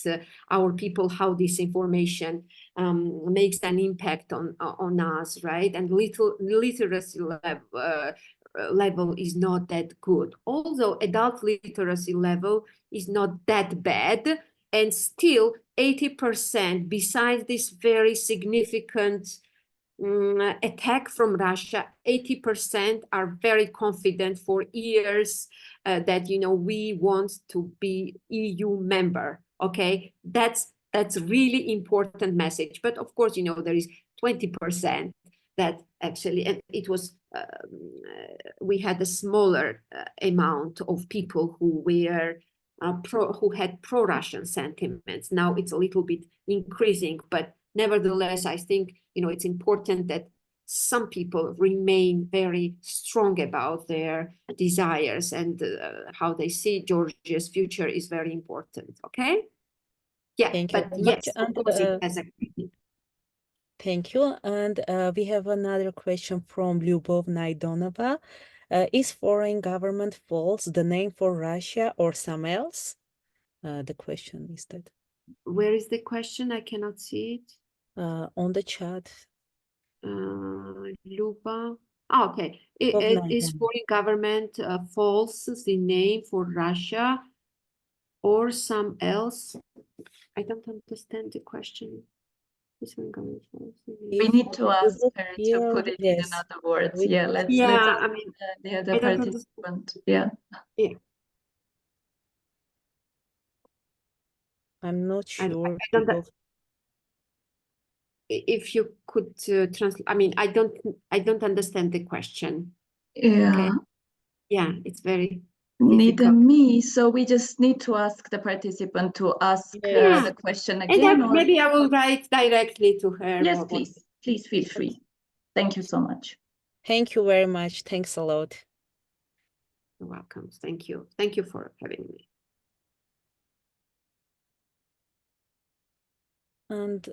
[SPEAKER 7] our people, how disinformation makes an impact on us, right? And literacy level is not that good. Although adult literacy level is not that bad, and still 80%, besides this very significant attack from Russia, 80% are very confident for years that, you know, we want to be EU member. Okay, that's really important message. But of course, you know, there is 20% that actually, and it was we had a smaller amount of people who were who had pro-Russian sentiments. Now it's a little bit increasing, but nevertheless, I think, you know, it's important that some people remain very strong about their desires, and how they see Georgia's future is very important. Okay. Yeah,
[SPEAKER 3] Thank you
[SPEAKER 7] but
[SPEAKER 3] very
[SPEAKER 7] yes,
[SPEAKER 3] much.
[SPEAKER 7] of course it has a
[SPEAKER 3] Thank you. And we have another question from Lyubov Naidonova. Is foreign government false the name for Russia or some else? The question is that.
[SPEAKER 7] Where is the question? I cannot see it.
[SPEAKER 3] On the chat.
[SPEAKER 7] Luba. Oh, okay. Is foreign government false the name for Russia or some else? I don't understand the question.
[SPEAKER 4] We need to ask her to put it in other words. Yeah, let's
[SPEAKER 7] I mean,
[SPEAKER 4] the other participant. Yeah.
[SPEAKER 3] I'm not sure.
[SPEAKER 7] If you could translate, I mean, I don't understand the question.
[SPEAKER 4] Yeah.
[SPEAKER 7] Okay. Yeah, it's very
[SPEAKER 4] Neither
[SPEAKER 7] difficult.
[SPEAKER 4] me, so we just need to ask the participant to ask the question again.
[SPEAKER 7] And maybe I will write directly to her.
[SPEAKER 4] Yes, please feel free. Thank you so much.
[SPEAKER 3] Thank you very much. Thanks a lot.
[SPEAKER 7] You're welcome. Thank you. Thank you for having me.
[SPEAKER 3] And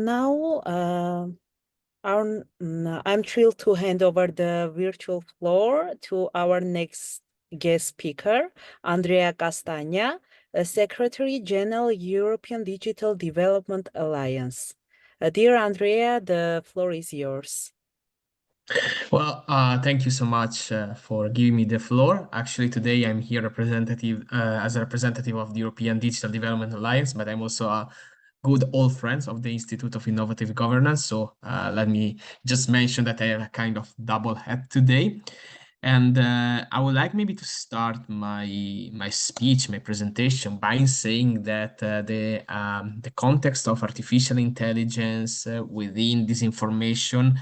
[SPEAKER 3] now I'm thrilled to hand over the virtual floor to our next guest speaker, Andrea Castagna, Secretary General, European Digital Development Alliance. Dear Andrea, the floor is yours.
[SPEAKER 6] Well, thank you so much for giving me the floor. Actually, today I'm here as a representative of the European Digital Development Alliance, but I'm also a good old friend of the Institute of Innovative Governance. So let me just mention that I have a kind of double hat today. And I would like maybe to start my speech, my presentation by saying that the context of artificial intelligence within disinformation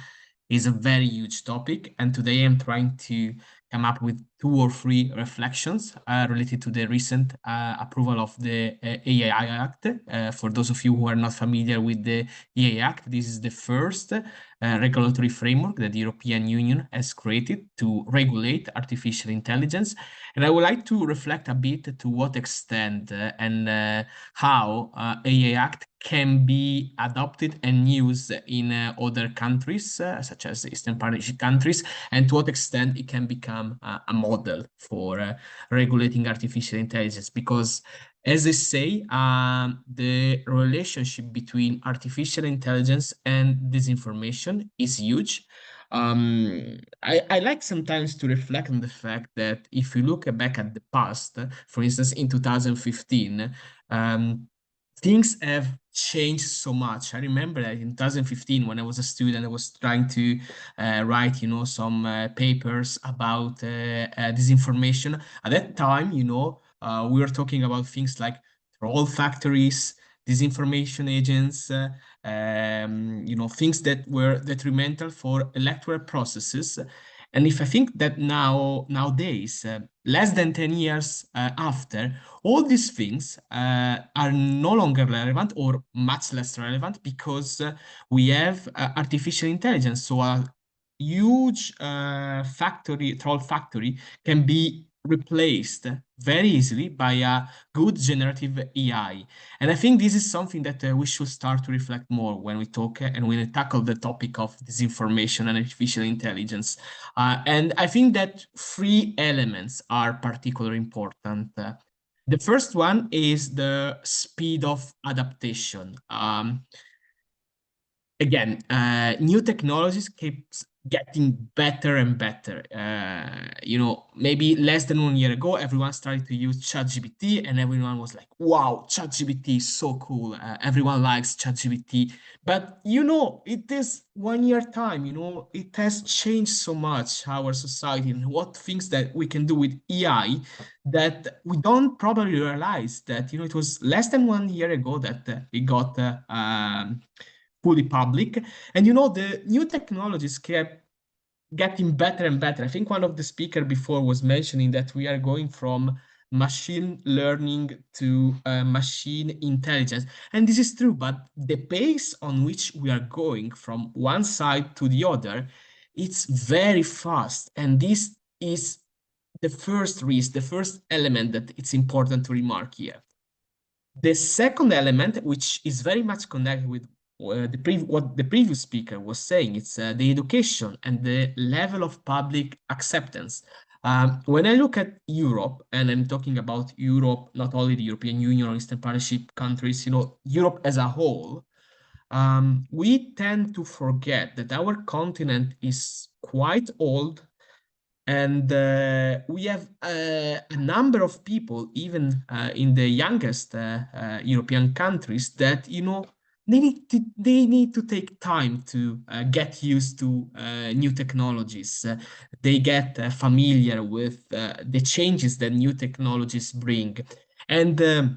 [SPEAKER 6] is a very huge topic. And today I'm trying to come up with 2 or 3 reflections related to the recent approval of the AI Act. For those of you who are not familiar with the AI Act, this is the first regulatory framework that the European Union has created to regulate artificial intelligence. And I would like to reflect a bit to what extent and how AI Act can be adopted and used in other countries, such as Eastern Partnership countries, and to what extent it can become a model for regulating artificial intelligence. Because, as I say, the relationship between artificial intelligence and disinformation is huge. I like sometimes to reflect on the fact that if you look back at the past, for instance, in 2015, things have changed so much. I remember that in 2015, when I was a student, I was trying to write, some papers about disinformation. At that time, we were talking about things like troll factories, disinformation agents, things that were detrimental for electoral processes. And if I think that nowadays, less than 10 years after, all these things are no longer relevant or much less relevant because we have artificial intelligence. So a huge troll factory can be replaced very easily by a good generative AI. And I think this is something that we should start to reflect more when we talk and when we tackle the topic of disinformation and artificial intelligence. And I think that 3 elements are particularly important. The first one is the speed of adaptation. Again, new technologies keeps getting better and better. Maybe less than 1 year ago, everyone started to use ChatGPT, and everyone was like, "Wow, ChatGPT is so cool! Everyone likes ChatGPT." But it is 1 year time. It has changed so much our society and what things that we can do with AI that we don't probably realize that it was less than 1 year ago that it got fully public. And the new technologies kept getting better and better. I think one of the speakers before was mentioning that we are going from machine learning to machine intelligence. And this is true, but the pace on which we are going from one side to the other, it's very fast. And this is the first risk, the first element that it's important to remark here. The second element, which is very much connected with what the previous speaker was saying, it's the education and the level of public acceptance. When I look at Europe, and I'm talking about Europe, not only the European Union or Eastern Partnership countries, Europe as a whole, we tend to forget that our continent is quite old, and we have a number of people, even in the youngest European countries, that they need to take time to get used to new technologies. They get familiar with the changes that new technologies bring, and a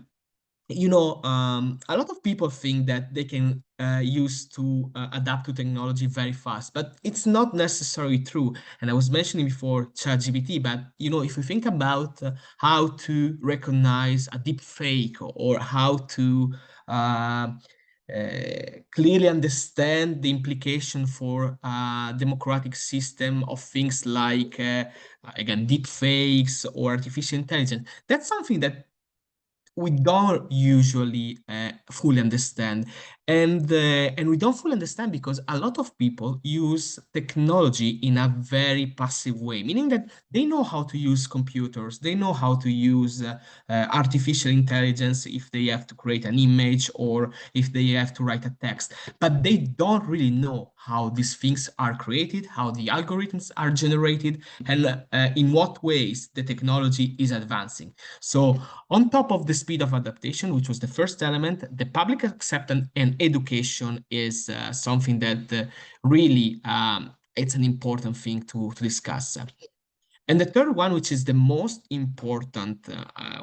[SPEAKER 6] lot of people think that they can use to adapt to technology very fast, but it's not necessarily true. And I was mentioning before ChatGPT, but if you think about how to recognize a deep fake or how to clearly understand the implication for a democratic system of things like, again, deep fakes or artificial intelligence, that's something that we don't usually fully understand. And we don't fully understand because a lot of people use technology in a very passive way, meaning that they know how to use computers, they know how to use artificial intelligence if they have to create an image or if they have to write a text, but they don't really know how these things are created, how the algorithms are generated, and in what ways the technology is advancing. So on top of the speed of adaptation, which was the first element, the public acceptance and education is something that really it's an important thing to discuss. And the third one, which is the most important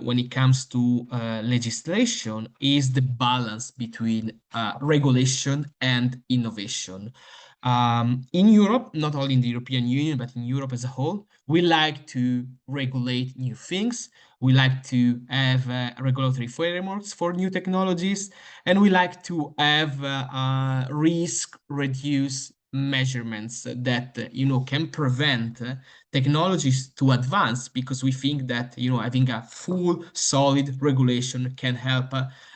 [SPEAKER 6] when it comes to legislation, is the balance between regulation and innovation. In Europe, not only in the European Union, but in Europe as a whole, we like to regulate new things. We like to have regulatory frameworks for new technologies, and we like to have risk-reduced measurements that can prevent technologies to advance, because we think that having a full solid regulation can help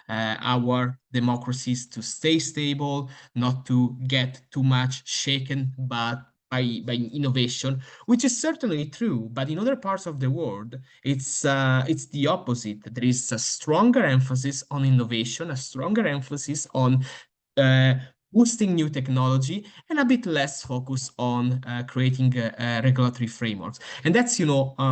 [SPEAKER 6] our democracies to stay stable, not to get too much shaken by innovation, which is certainly true. But in other parts of the world, it's the opposite. There is a stronger emphasis on innovation, a stronger emphasis on uh, boosting new technology, and a bit less focus on creating regulatory frameworks. And that's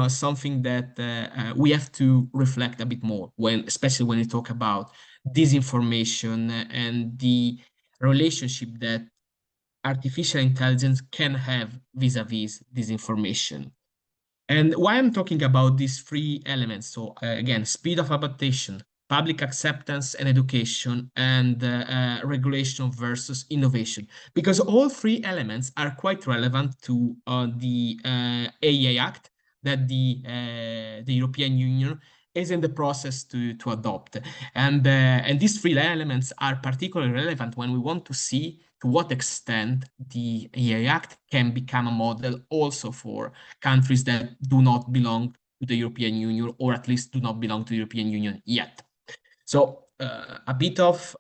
[SPEAKER 6] something that we have to reflect a bit more especially when we talk about disinformation and the relationship that artificial intelligence can have vis-a-vis disinformation. And why I'm talking about these three elements, so again, speed of adaptation, public acceptance and education, and regulation versus innovation, because all three elements are quite relevant to the AI Act that the European Union is in the process to adopt. And these three elements are particularly relevant when we want to see to what extent the AI Act can become a model also for countries that do not belong to the European Union, or at least do not belong to the European Union yet. So a bit of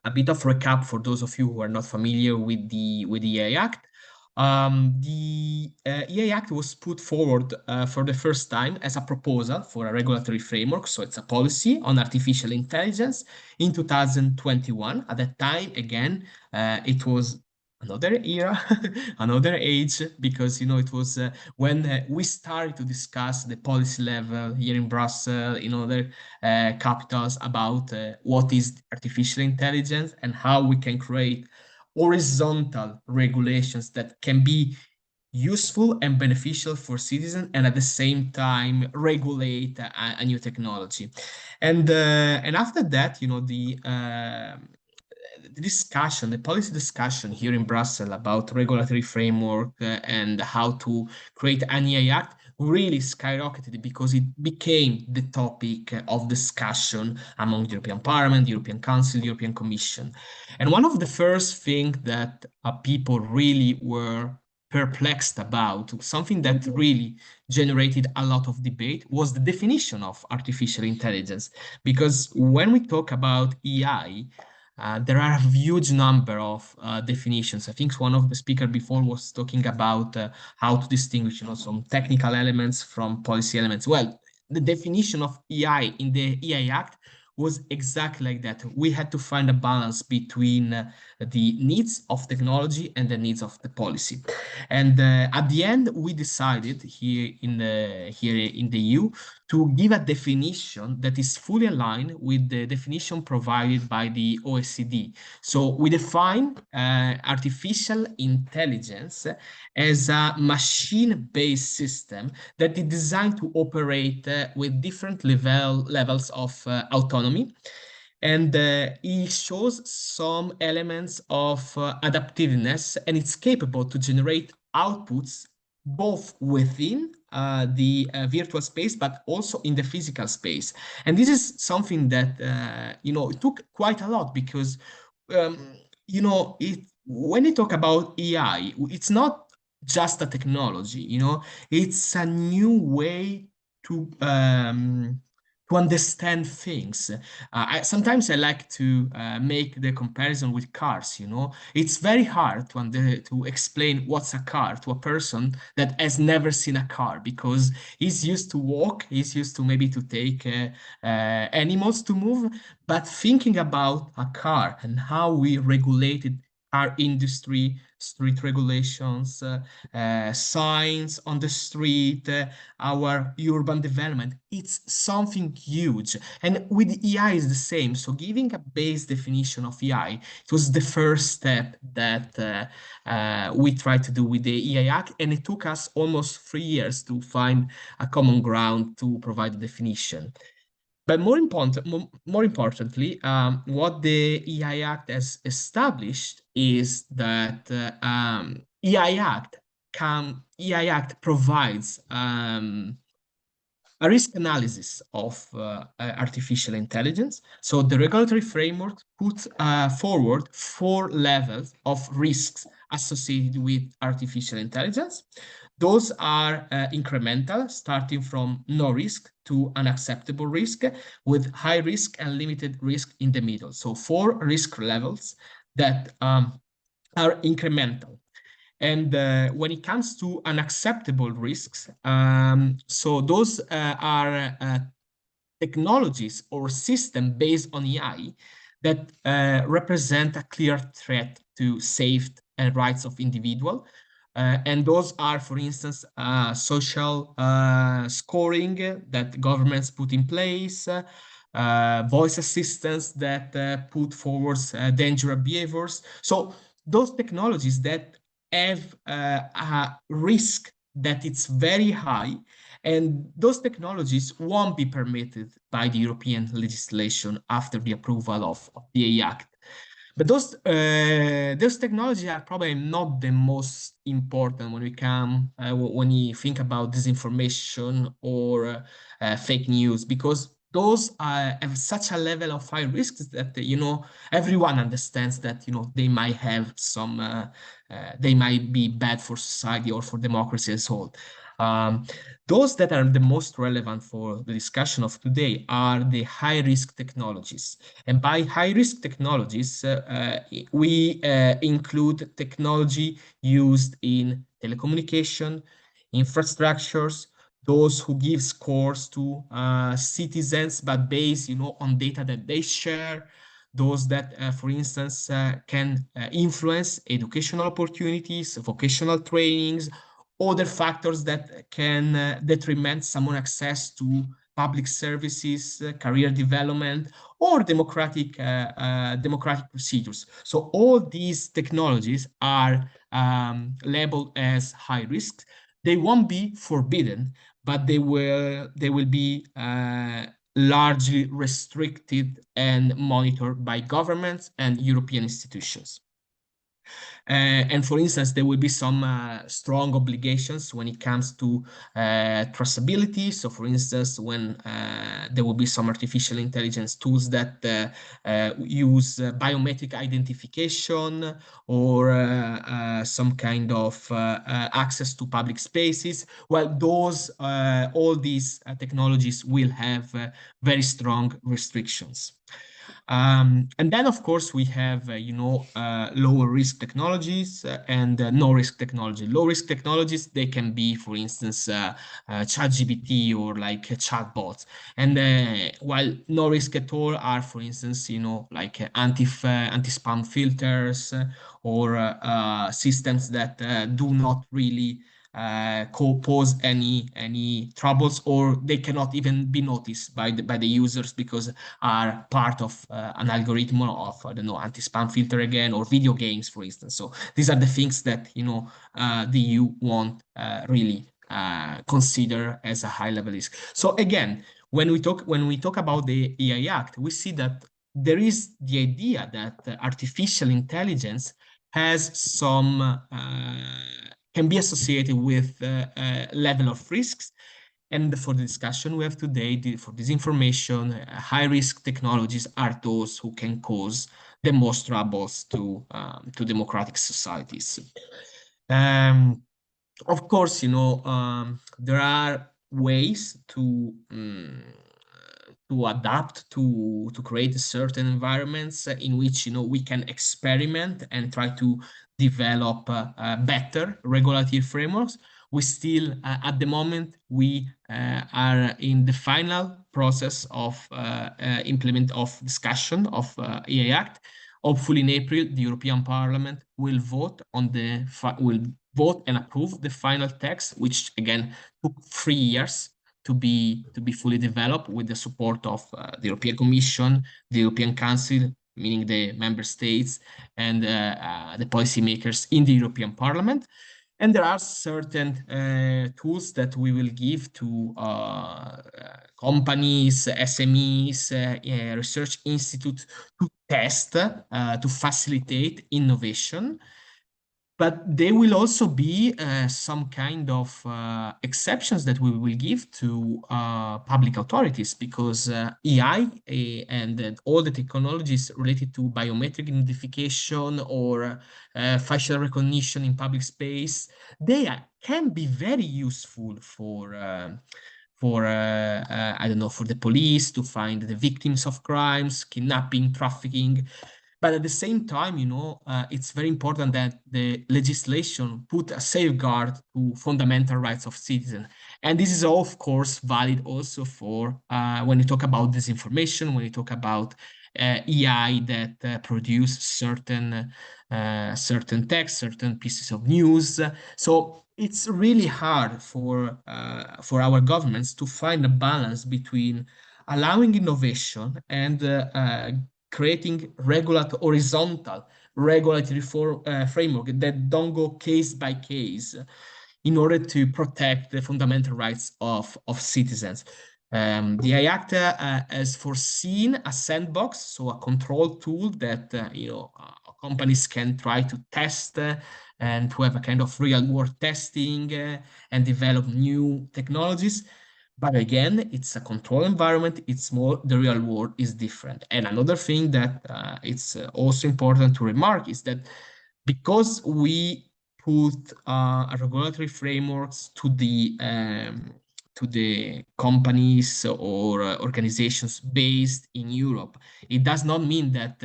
[SPEAKER 6] recap for those of you who are not familiar with the EA Act. The EA Act was put forward for the first time as a proposal for a regulatory framework, so it's a policy on artificial intelligence in 2021. At that time, again, it was another era, another age, because it was when we started to discuss the policy level here in Brussels, in other capitals, about what is artificial intelligence and how we can create horizontal regulations that can be useful and beneficial for citizens, and at the same time regulate a new technology. And after that, the policy discussion here in Brussels about regulatory framework and how to create an AI Act really skyrocketed, because it became the topic of discussion among the European Parliament, the European Council, the European Commission. And one of the first things that people really were perplexed about, something that really generated a lot of debate, was the definition of artificial intelligence. Because when we talk about AI, there are a huge number of definitions. I think one of the speakers before was talking about how to distinguish, some technical elements from policy elements. Well, the definition of AI in the AI Act was exactly like that. We had to find a balance between the needs of technology and the needs of the policy. And at the end, we decided here in the EU to give a definition that is fully aligned with the definition provided by the OECD. So we define artificial intelligence as a machine-based system that is designed to operate with different levels of autonomy. And it shows some elements of adaptiveness, and it's capable to generate outputs both within the virtual space, but also in the physical space. And this is something that it took quite a lot, because when you talk about AI, it's not just a technology. It's a new way to to understand things. Sometimes I like to make the comparison with cars. It's very hard to explain what's a car to a person that has never seen a car, because he's used to walk, he's used to maybe to take animals to move. But thinking about a car and how we regulated our industry, street regulations, signs on the street, our urban development, it's something huge. And with AI is the same. So giving a base definition of AI, it was the first step that we tried to do with the AI Act, and it took us almost 3 years to find a common ground to provide the definition. But more importantly, what the EI Act has established is that EI Act provides a risk analysis of artificial intelligence. So the regulatory framework puts forward 4 levels of risks associated with artificial intelligence. Those are incremental, starting from no risk to unacceptable risk, with high risk and limited risk in the middle. So 4 risk levels that are incremental. And when it comes to unacceptable risks, so those are technologies or systems based on AI that represent a clear threat to safety and rights of individual. And those are, for instance, social scoring that governments put in place, voice assistants that put forward dangerous behaviors. So those technologies that have a risk that it's very high, and those technologies won't be permitted by the European legislation after the approval of the AI Act. But those technologies are probably not the most important when you think about disinformation or fake news, because those have such a level of high risks that everyone understands that they might have they might be bad for society or for democracy as a whole. Those that are the most relevant for the discussion of today are the high-risk technologies. And by high-risk technologies, we include technology used in telecommunication, infrastructures, those who give scores to citizens, but based, on data that they share, those that, for instance, can influence educational opportunities, vocational trainings, other factors that can detriment someone access to public services, career development, or democratic procedures. So all these technologies are labeled as high risk. They won't be forbidden, but they will be largely restricted and monitored by governments and European institutions. And for instance, there will be some strong obligations when it comes to traceability. So for instance, when there will be some artificial intelligence tools that use biometric identification or some kind of access to public spaces, well, all these technologies will have very strong restrictions. And then, of course, we have, lower risk technologies and no risk technology. Low risk technologies, they can be, for instance, ChatGPT or like chatbots. And while no risk at all are, for instance, like anti-spam filters or systems that do not really cause any troubles, or they cannot even be noticed by the users because are part of an algorithm of, I don't know, anti-spam filter again, or video games, for instance. So these are the things that the EU won't really consider as a high-level risk. So again, when we talk about the AI Act, we see that there is the idea that artificial intelligence has some can be associated with a level of risks. And for the discussion we have today, for disinformation, high-risk technologies are those who can cause the most troubles to democratic societies. Of course, there are ways to to adapt to create certain environments in which we can experiment and try to develop better regulatory frameworks. We still at the moment we are in the final process of discussion of AI Act. Hopefully in April the European Parliament will vote on will vote and approve the final text, which again took 3 years to be fully developed with the support of the European Commission, the European Council, meaning the member states, and the policymakers in the European Parliament. And there are certain tools that we will give to companies, SMEs, research institutes to test, to facilitate innovation. But there will also be some kind of exceptions that we will give to public authorities, because AI and all the technologies related to biometric identification or facial recognition in public space, they can be very useful for I don't know, for the police to find the victims of crimes, kidnapping, trafficking. But at the same time, it's very important that the legislation put a safeguard to fundamental rights of citizens. And this is, of course, valid also for when you talk about disinformation, when you talk about AI that produce certain texts, certain pieces of news. So it's really hard for our governments to find a balance between allowing innovation and creating horizontal regulatory framework that don't go case by case in order to protect the fundamental rights of citizens. The AI Act has foreseen a sandbox, so a control tool that companies can try to test and to have a kind of real-world testing and develop new technologies. But again, it's a control environment. It's more, the real world is different. And another thing that it's also important to remark is that because we put regulatory frameworks to the companies or organizations based in Europe, it does not mean that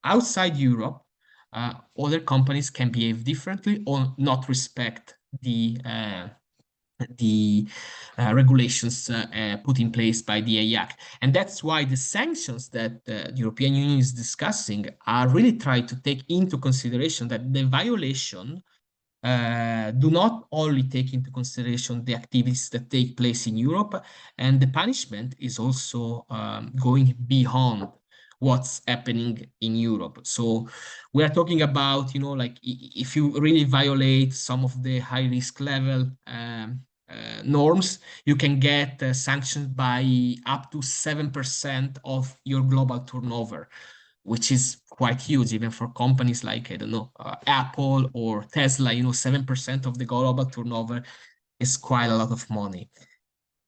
[SPEAKER 6] outside Europe, other companies can behave differently or not respect the regulations put in place by the AI Act. And that's why the sanctions that the European Union is discussing are really trying to take into consideration that the violation do not only take into consideration the activities that take place in Europe, and the punishment is also going beyond what's happening in Europe. So we are talking about, like if you really violate some of the high risk level norms, you can get sanctioned by up to 7% of your global turnover, which is quite huge, even for companies like, I don't know, Apple or Tesla. 7% of the global turnover is quite a lot of money.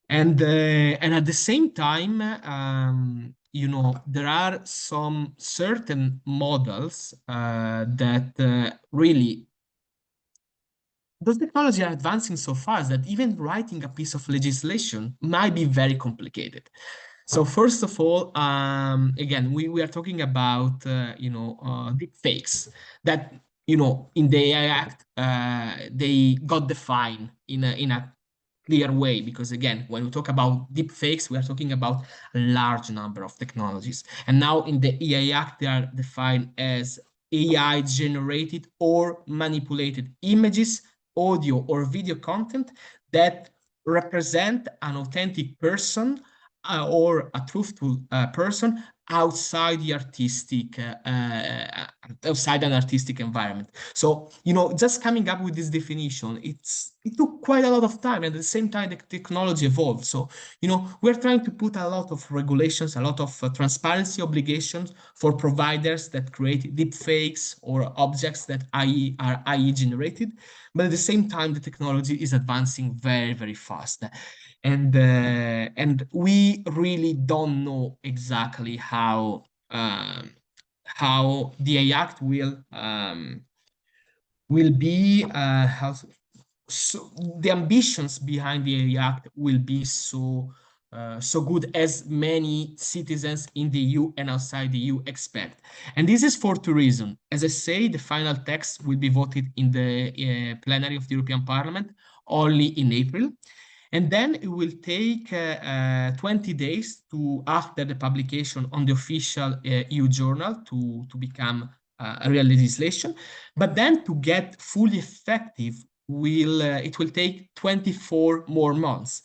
[SPEAKER 6] And at the same time, there are some certain models that really, those technologies are advancing so fast that even writing a piece of legislation might be very complicated. So first of all, again, we are talking about deep fakes that in the AI Act they got defined in a clear way, because again, when we talk about deep fakes, we are talking about a large number of technologies, and now in the AI Act they are defined as AI generated or manipulated images, audio or video content that represent an authentic person or a truthful person outside the artistic outside an artistic environment. So just coming up with this definition, it took quite a lot of time, and at the same time the technology evolved. So we're trying to put a lot of regulations, a lot of transparency obligations for providers that create deep fakes or objects that are AI generated, but at the same time the technology is advancing very, very fast. And we really don't know exactly how the AI Act will be so the ambitions behind the AI Act will be so so good as many citizens in the EU and outside the EU expect. And this is for two reasons. As I say, the final text will be voted in the plenary of the European Parliament only in April. And then it will take 20 days after the publication on the official EU journal to become a real legislation. But then to get fully effective, it will take 24 more months.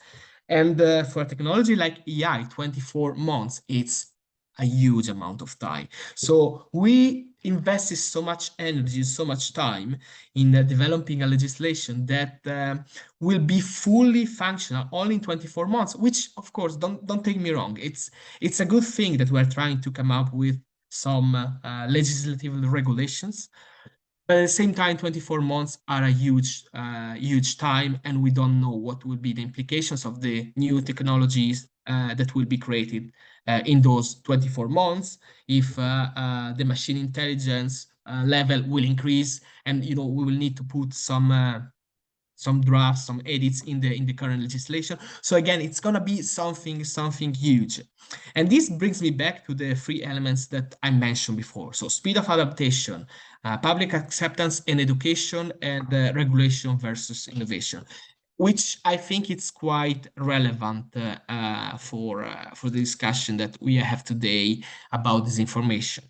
[SPEAKER 6] And for a technology like AI, 24 months, it's a huge amount of time. So we invested so much energy, so much time in developing a legislation that will be fully functional only in 24 months, which of course, don't take me wrong, it's a good thing that we're trying to come up with some legislative regulations. But at the same time, 24 months are a huge time, and we don't know what will be the implications of the new technologies that will be created in those 24 months. If the machine intelligence level will increase, and we will need to put some drafts, some edits in the current legislation. So again, it's gonna be something huge. And this brings me back to the three elements that I mentioned before. So speed of adaptation, public acceptance and education, and regulation versus innovation, which I think it's quite relevant for the discussion that we have today about disinformation.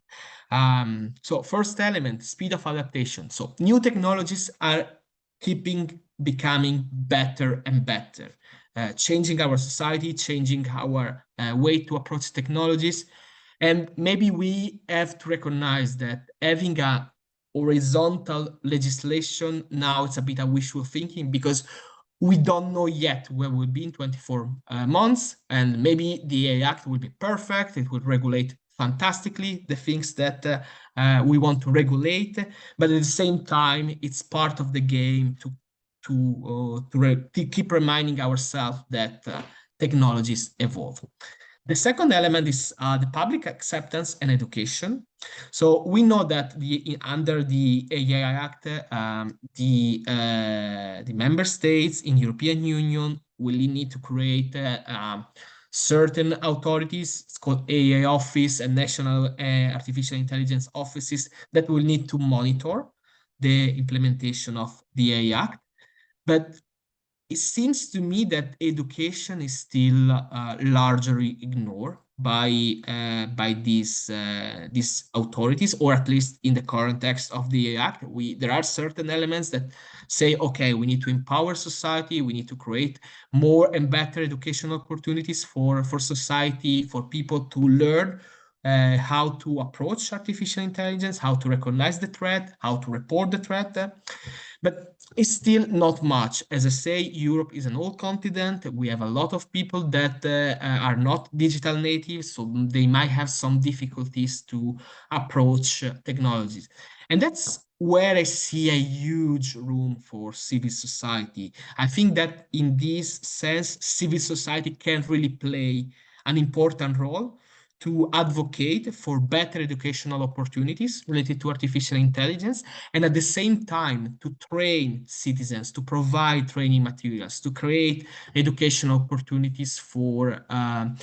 [SPEAKER 6] So first element, speed of adaptation. So new technologies are becoming better and better, changing our society, changing our way to approach technologies. And maybe we have to recognize that having a horizontal legislation now, it's a bit of wishful thinking, because we don't know yet where we'll be in 24 months, and maybe the AI Act will be perfect. It will regulate fantastically the things that we want to regulate, but at the same time, it's part of the game to keep reminding ourselves that technologies evolve. The second element is the public acceptance and education. So we know that under the AI Act, the member states in European Union will need to create certain authorities. It's called AI Office and National Artificial Intelligence Offices that will need to monitor the implementation of the AI Act. But it seems to me that education is still largely ignored by these authorities, or at least in the current text of the Act. There are certain elements that say, okay, we need to empower society, we need to create more and better educational opportunities for society, for people to learn how to approach artificial intelligence, how to recognize the threat, how to report the threat. But it's still not much. As I say, Europe is an old continent. We have a lot of people that are not digital natives, so they might have some difficulties to approach technologies. And that's where I see a huge room for civil society. I think that in this sense, civil society can really play an important role to advocate for better educational opportunities related to artificial intelligence, and at the same time to train citizens, to provide training materials, to create educational opportunities for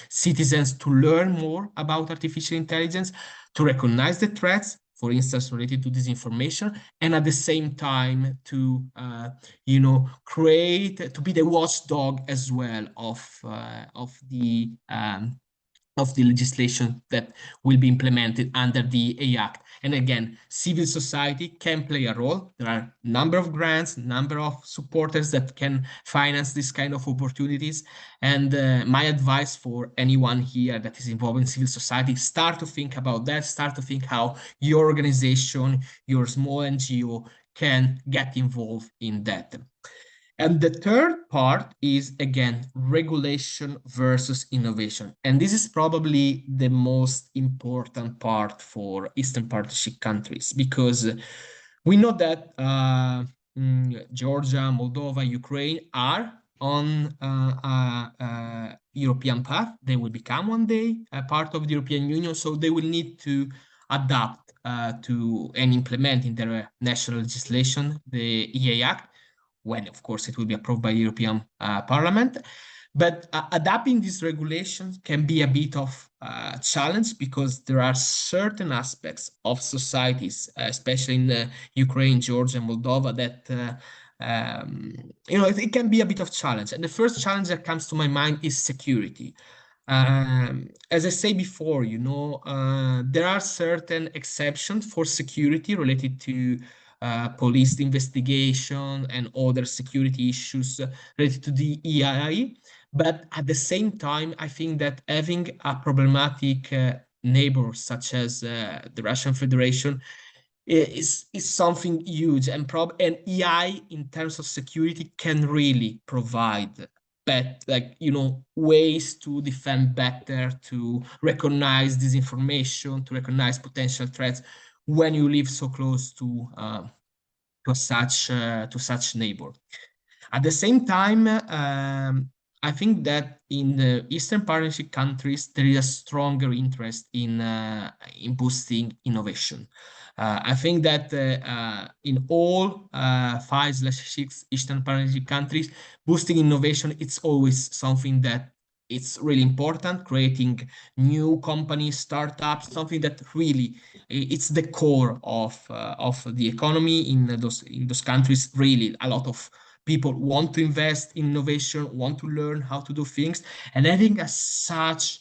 [SPEAKER 6] citizens to learn more about artificial intelligence, to recognize the threats, for instance, related to disinformation, and at the same time to, to be the watchdog as well of the legislation that will be implemented under the AI Act. And again, civil society can play a role. There are a number of grants, number of supporters that can finance this kind of opportunities. And my advice for anyone here that is involved in civil society, start to think about that, start to think how your organization, your small NGO can get involved in that. And the third part is, again, regulation versus innovation. And this is probably the most important part for Eastern Partnership countries, because we know that Georgia, Moldova, Ukraine are on a European path. They will become one day a part of the European Union, so they will need to adapt to and implement in their national legislation the EA Act, when, of course, it will be approved by the European Parliament. But adapting these regulations can be a bit of a challenge because there are certain aspects of societies, especially in Ukraine, Georgia, and Moldova, that it can be a bit of challenge. And the first challenge that comes to my mind is security. As I say before, there are certain exceptions for security related to police investigation and other security issues related to the AI. But at the same time, I think that having a problematic neighbor such as the Russian Federation is something huge, and AI in terms of security can really provide ways to defend better, to recognize disinformation, to recognize potential threats when you live so close to such neighbor. At the same time, I think that in the Eastern Partnership countries, there is a stronger interest in boosting innovation. I think that in all 5/6 Eastern Partnership countries, boosting innovation, it's always something that it's really important, creating new companies, startups, something that really it's the core of the economy in those countries. Really, a lot of people want to invest in innovation, want to learn how to do things, and having such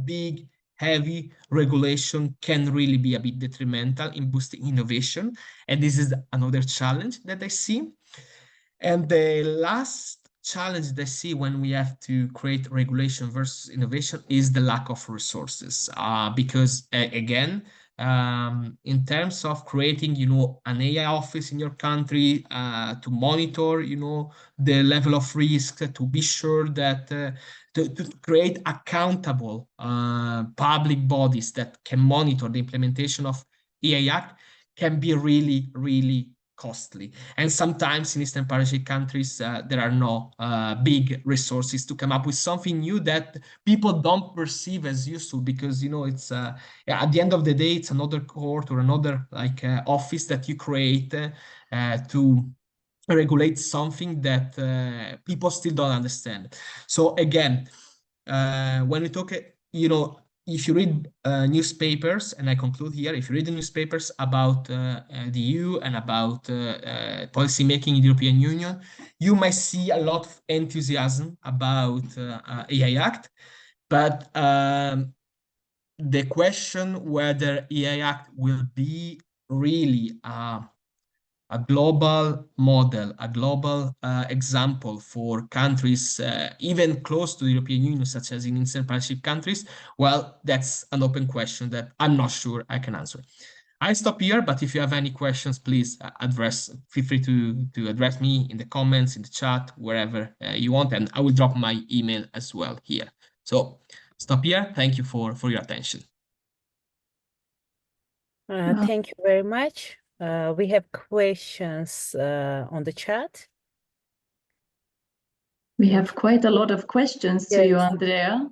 [SPEAKER 6] big, heavy regulation can really be a bit detrimental in boosting innovation. And this is another challenge that I see. And the last challenge that I see when we have to create regulation versus innovation is the lack of resources. Because again, in terms of creating, an AI office in your country to monitor, the level of risk, to be sure that to create accountable public bodies that can monitor the implementation of AI Act can be really, really costly. And sometimes in Eastern Partnership countries, there are no big resources to come up with something new that people don't perceive as useful, because it's at the end of the day, it's another court or another office that you create to regulate something that people still don't understand. So again, when we talk, if you read newspapers, and I conclude here, if you read the newspapers about the EU and about policy making in the European Union, you might see a lot of enthusiasm about AI Act, but the question whether AI Act will be really a global model, a global example for countries even close to the European Union, such as in Eastern Partnership countries, well, that's an open question that I'm not sure I can answer. I stop here, but if you have any questions, please feel free to address me in the comments, in the chat, wherever you want, and I will drop my email as well here. So stop here. Thank you for your attention.
[SPEAKER 3] Thank you very much. We have questions on the chat.
[SPEAKER 4] We have quite a lot of questions to you,
[SPEAKER 3] Yes.
[SPEAKER 4] Andrea.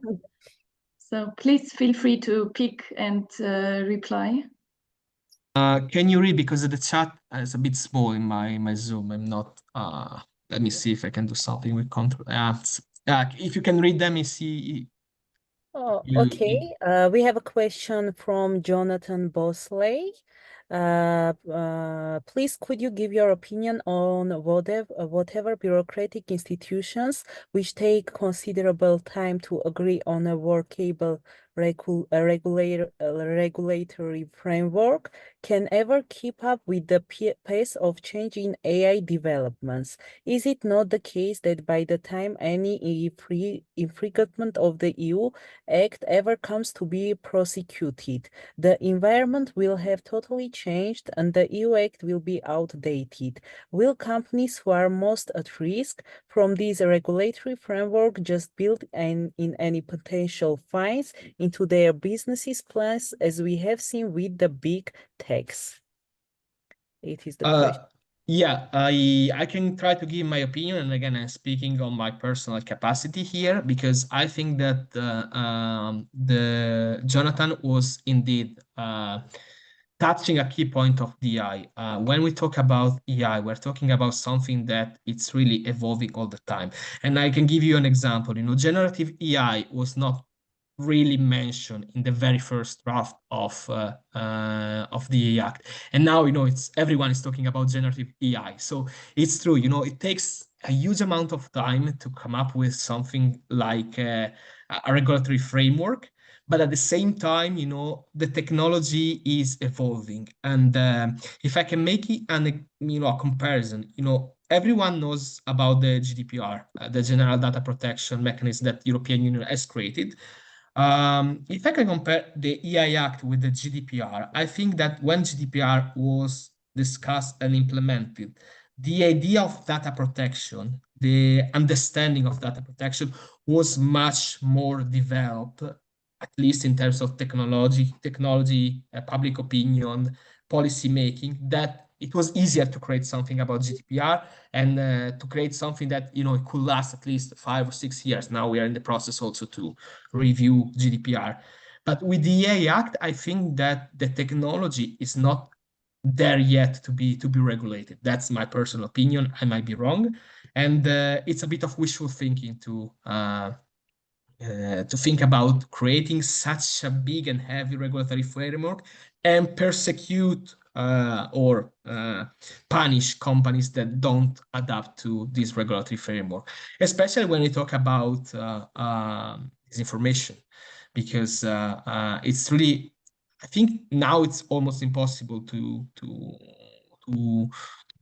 [SPEAKER 4] So please feel free to pick and reply.
[SPEAKER 6] Can you read, because the chat is a bit small in my Zoom. I'm not. Let me see if I can do something with control. If you can read them and see.
[SPEAKER 3] Oh, okay. We have a question from Jonathan Bosley. Please, could you give your opinion on whatever bureaucratic institutions which take considerable time to agree on a workable regulatory framework can ever keep up with the pace of change in AI developments? Is it not the case that by the time any infringement of the EU Act ever comes to be prosecuted, the environment will have totally changed and the EU Act will be outdated? Will companies who are most at risk from this regulatory framework just build in any potential fines into their businesses plans, as we have seen with the big techs? It is the question.
[SPEAKER 6] Yeah, I can try to give my opinion, and again, I'm speaking on my personal capacity here, because I think that the Jonathan was indeed touching a key point of DI. When we talk about AI, we're talking about something that it's really evolving all the time. And I can give you an example. Generative AI was not really mentioned in the very first draft of the AI Act, and now it's everyone is talking about generative AI. So it's true. It takes a huge amount of time to come up with something like a regulatory framework. But at the same time, the technology is evolving. And if I can make it a comparison, everyone knows about the GDPR, the General Data Protection Mechanism that European Union has created. If I can compare the AI Act with the GDPR, I think that when GDPR was discussed and implemented, the idea of data protection, the understanding of data protection was much more developed, at least in terms of technology, public opinion, policy making, that it was easier to create something about GDPR and to create something that it could last at least 5 or 6 years. Now we are in the process also to review GDPR. But with the AI Act, I think that the technology is not there yet to be regulated. That's my personal opinion. I might be wrong, and it's a bit of wishful thinking to think about creating such a big and heavy regulatory framework and persecute or punish companies that don't adapt to this regulatory framework, especially when we talk about disinformation, because it's really, I think now it's almost impossible to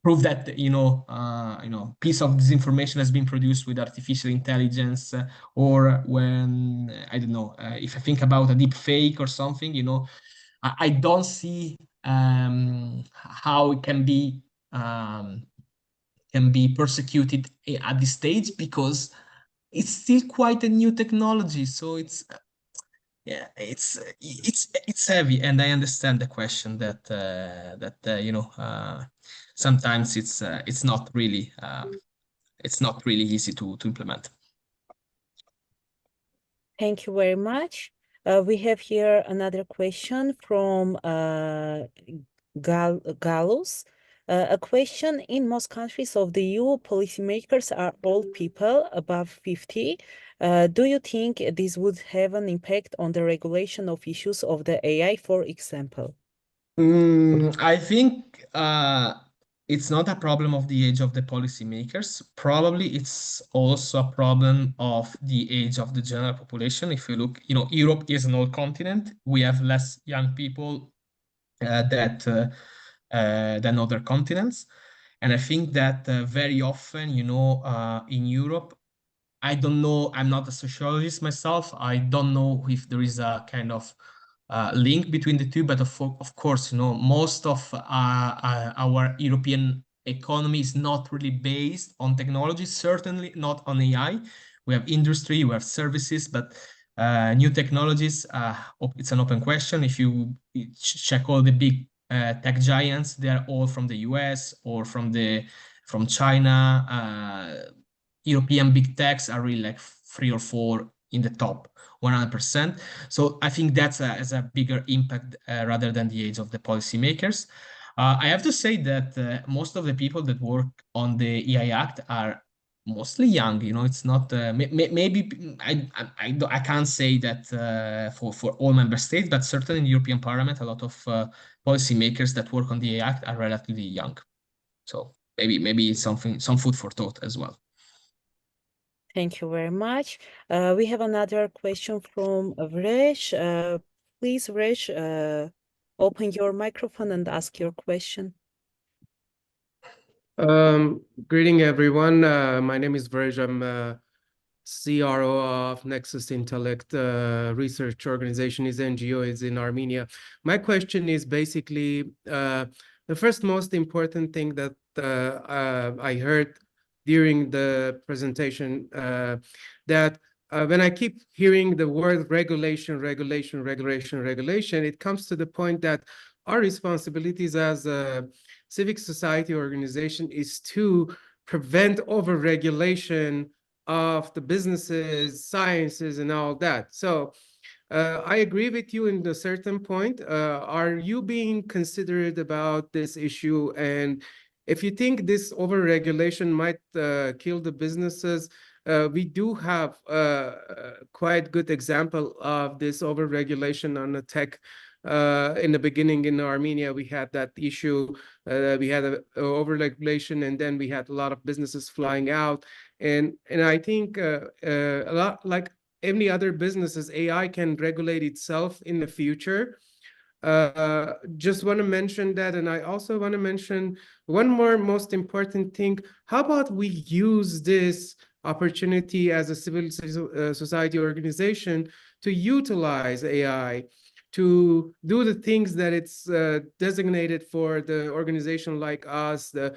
[SPEAKER 6] prove that piece of disinformation has been produced with artificial intelligence, or when I don't know, if I think about a deep fake or something, I don't see how it can be persecuted at this stage, because it's still quite a new technology. So it's heavy, and I understand the question that sometimes it's not really easy to implement.
[SPEAKER 3] Thank you very much. We have here another question from Galus. A question: in most countries of the EU, policymakers are old people above 50. Do you think this would have an impact on the regulation of issues of the AI, for example?
[SPEAKER 6] I think it's not a problem of the age of the policymakers. Probably it's also a problem of the age of the general population. If you look, Europe is an old continent. We have less young people than other continents. And I think that very often, in Europe, I don't know, I'm not a sociologist myself. I don't know if there is a kind of link between the two, but of course, most of our European economy is not really based on technology, certainly not on AI. We have industry, we have services, but new technologies, it's an open question. If you check all the big tech giants, they are all from the US or from China. European big techs are really like 3 or 4 in the top 100%. So I think that's has a bigger impact rather than the age of the policymakers. I have to say that most of the people that work on the AI Act are mostly young. It's not maybe I can't say that for all member states, but certainly in the European Parliament, a lot of policymakers that work on the AI Act are relatively young. So maybe some food for thought as well.
[SPEAKER 3] Thank you very much. We have another question from Vrej. Please, Vrej, open your microphone and ask your question.
[SPEAKER 8] Greeting everyone. My name is Vrej. I'm CRO of Nexus Intellect research organization. Is NGO is in Armenia. My question is basically the first most important thing that I heard during the presentation, that when I keep hearing the word regulation, it comes to the point that our responsibilities as a civic society organization is to prevent over-regulation of the businesses, sciences, and all that. So I agree with you in a certain point. Are you being considerate about this issue? And if you think this overregulation might kill the businesses, we do have quite good example of this overregulation on the tech. In the beginning in Armenia, we had that issue. We had a overregulation, and then we had a lot of businesses flying out. And I think a lot like any other businesses, AI can regulate itself in the future. Just want to mention that. And I also want to mention one more most important thing. How about we use this opportunity as a civil society organization to utilize AI to do the things that it's designated for the organization like us, the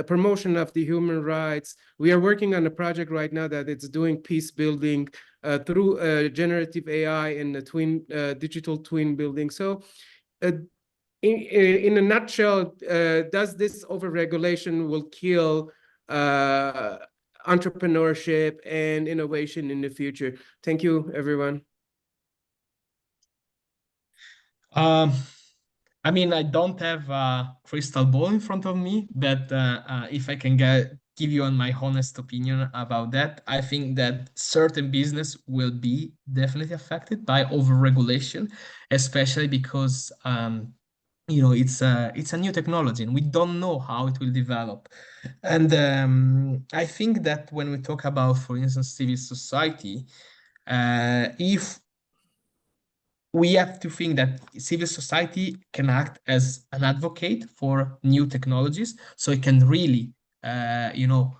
[SPEAKER 8] promotion of the human rights. We are working on a project right now that it's doing peace building through generative AI and the digital twin building. So in a nutshell, does this overregulation will kill entrepreneurship and innovation in the future? Thank you, everyone.
[SPEAKER 6] I mean, I don't have a crystal ball in front of me, but if I can give you on my honest opinion about that, I think that certain business will be definitely affected by overregulation, especially because you know, it's a new technology and we don't know how it will develop. And I think that when we talk about, for instance, civil society, if we have to think that civil society can act as an advocate for new technologies, so it can really, you know,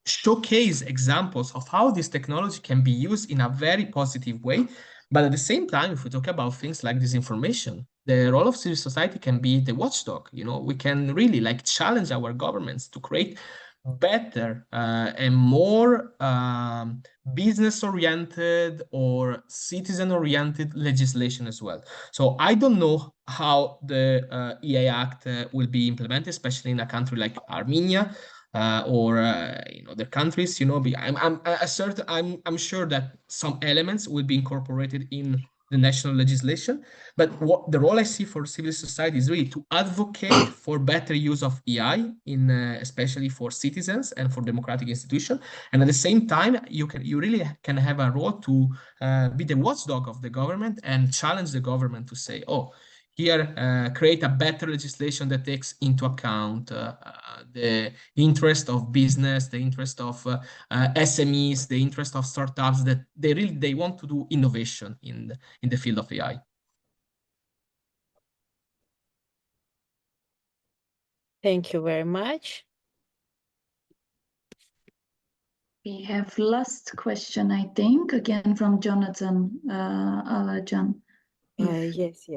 [SPEAKER 6] showcase examples of how this technology can be used in a very positive way. But at the same time, if we talk about things like disinformation, the role of civil society can be the watchdog. You know, we can really like challenge our governments to create better and more business-oriented or citizen-oriented legislation as well. So I don't know how the EA Act will be implemented, especially in a country like Armenia or in other countries. You know, I'm sure that some elements will be incorporated in the national legislation. But what the role I see for civil society is really to advocate for better use of AI, in especially for citizens and for democratic institutions. And at the same time, you really can have a role to be the watchdog of the government and challenge the government to say, oh, here create a better legislation that takes into account the interest of business, the interest of SMEs, the interest of startups, that they want to do innovation in the field of AI.
[SPEAKER 3] Thank you very much.
[SPEAKER 4] We have last question, I think, again from Jonathan Alajan.
[SPEAKER 3] Yes.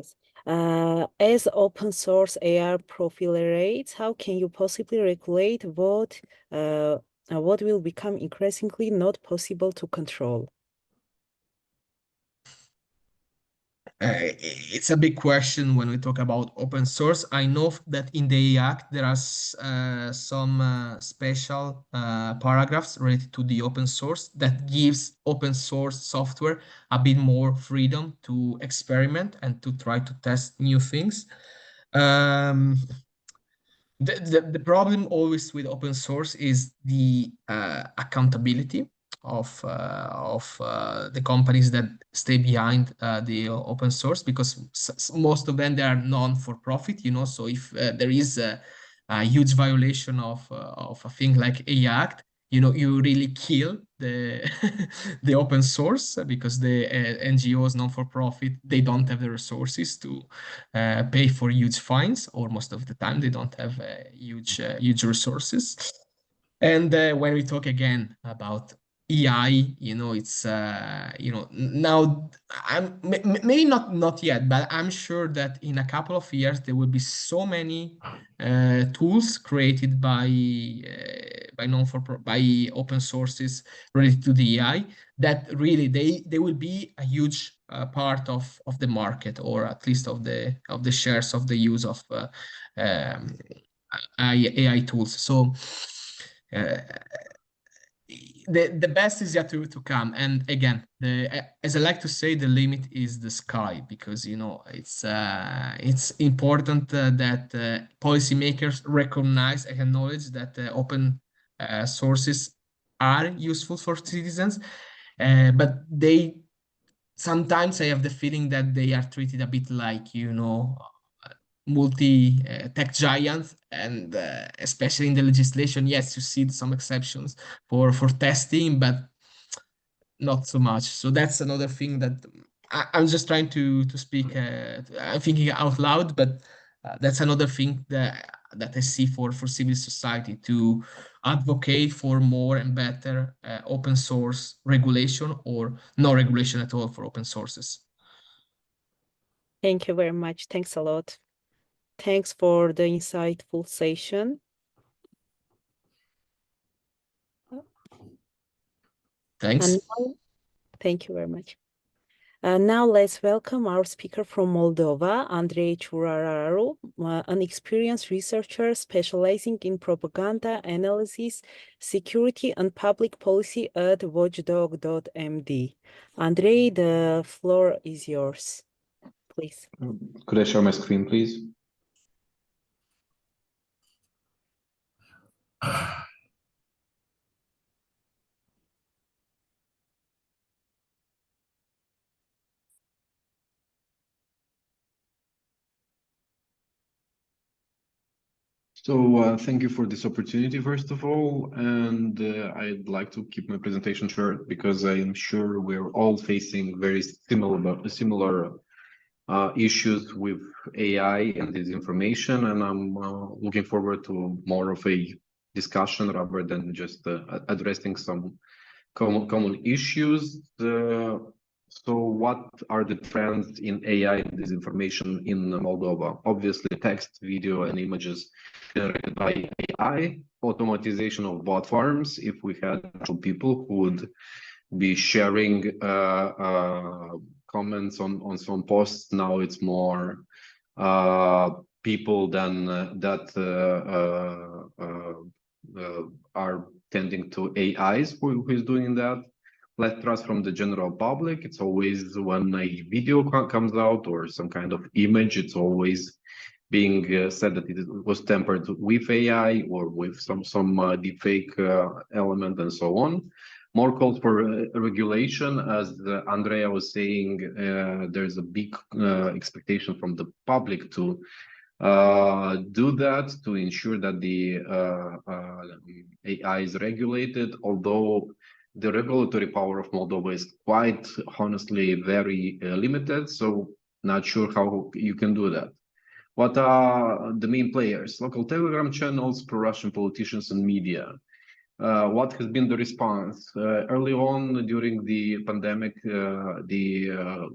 [SPEAKER 3] As open source AI proliferates, how can you possibly regulate what will become increasingly not possible to control?
[SPEAKER 6] It's a big question when we talk about open source. I know that in the Act there are some special paragraphs related to the open source that gives open source software a bit more freedom to experiment and to try to test new things. The problem always with open source is the accountability of the companies that stay behind the open source, because most of them, they are non-for-profit, you know. So if there is a huge violation of a thing like AI Act, you know, you really kill the the open source, because the NGOs, non-for-profit, they don't have the resources to pay for huge fines, or most of the time they don't have huge resources. And when we talk again about AI, you know, it's you know, now I'm maybe not yet, but I'm sure that in a couple of years there will be so many tools created by by open sources related to the AI, that really they will be a huge part of the market, or at least of the shares of the use of AI tools. So the best is yet to come. And again, as I like to say, the limit is the sky, because it's important that policymakers recognize and acknowledge that open sources are useful for citizens, but sometimes I have the feeling that they are treated a bit like, multi-tech giants, and especially in the legislation, yes, you see some exceptions for testing, but not so much. So that's another thing that I'm just trying to speak. I'm thinking out loud, but that's another thing that I see for civil society to advocate for more and better open source regulation, or no regulation at all for open sources.
[SPEAKER 3] Thank you very much. Thanks a lot. Thanks for the insightful session.
[SPEAKER 6] Thanks.
[SPEAKER 3] And thank you very much. Now let's welcome our speaker from Moldova, Andrei Ciurararu, an experienced researcher specializing in propaganda analysis, security and public policy at watchdog.md. Andrei, the floor is yours. Please.
[SPEAKER 9] Could I share my screen, please? So thank you for this opportunity, first of all, and I'd like to keep my presentation short because I am sure we're all facing very similar issues with AI and disinformation, and I'm looking forward to more of a discussion rather than just addressing some common issues. So what are the trends in AI and disinformation in Moldova? Obviously, text, video, and images generated by AI, automatization of bot farms. If we had actual people who would be sharing comments on some posts, now it's more people than that are tending to AIs who is doing that. Less trust from the general public. It's always when a video comes out or some kind of image, it's always being said that it was tampered with AI or with some deepfake element and so on. More calls for regulation, as Andrea was saying. There's a big expectation from the public to do that, to ensure that the AI is regulated, although the regulatory power of Moldova is quite honestly very limited, so not sure how you can do that. What are the main players? Local Telegram channels, pro-Russian politicians and media. What has been the response? Early on during the pandemic, the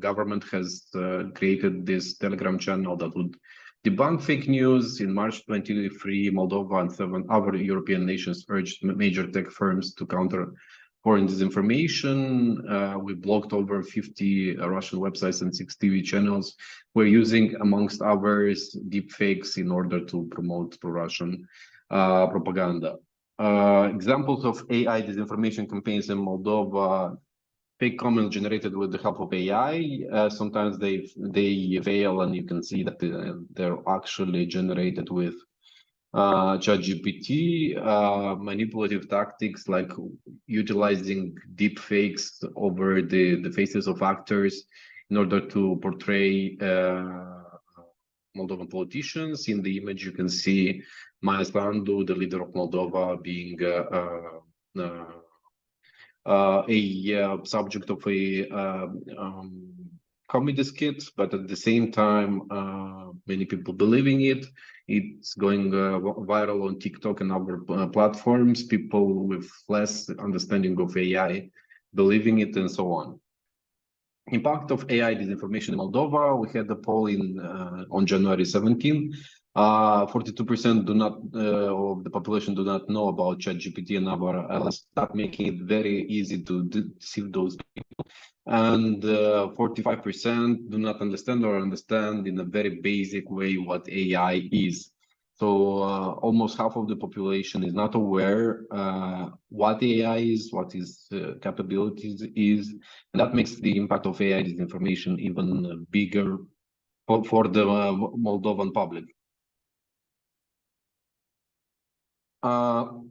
[SPEAKER 9] government has created this Telegram channel that would debunk fake news. In March 2023, Moldova and 7 other European nations urged major tech firms to counter foreign disinformation. We blocked over 50 Russian websites and 6 TV channels. We're using, amongst others, deepfakes in order to promote pro-Russian propaganda. Examples of AI disinformation campaigns in Moldova: fake comments generated with the help of AI. Sometimes they fail, and you can see that they're actually generated with ChatGPT. Manipulative tactics like utilizing deep fakes over the faces of actors in order to portray Moldovan politicians. In the image, you can see Maia Sandu, the leader of Moldova, being a subject of a comedy skit, but at the same time, many people believing it. It's going viral on TikTok and other platforms. People with less understanding of AI believing it, and so on. Impact of AI disinformation in Moldova. We had a poll on January 17. 42% do not of the population do not know about ChatGPT and other LLMs, that making it very easy to deceive those people. And 45% do not understand or understand in a very basic way what AI is. So almost half of the population is not aware what AI is, what its capabilities is, and that makes the impact of AI disinformation even bigger for the Moldovan public.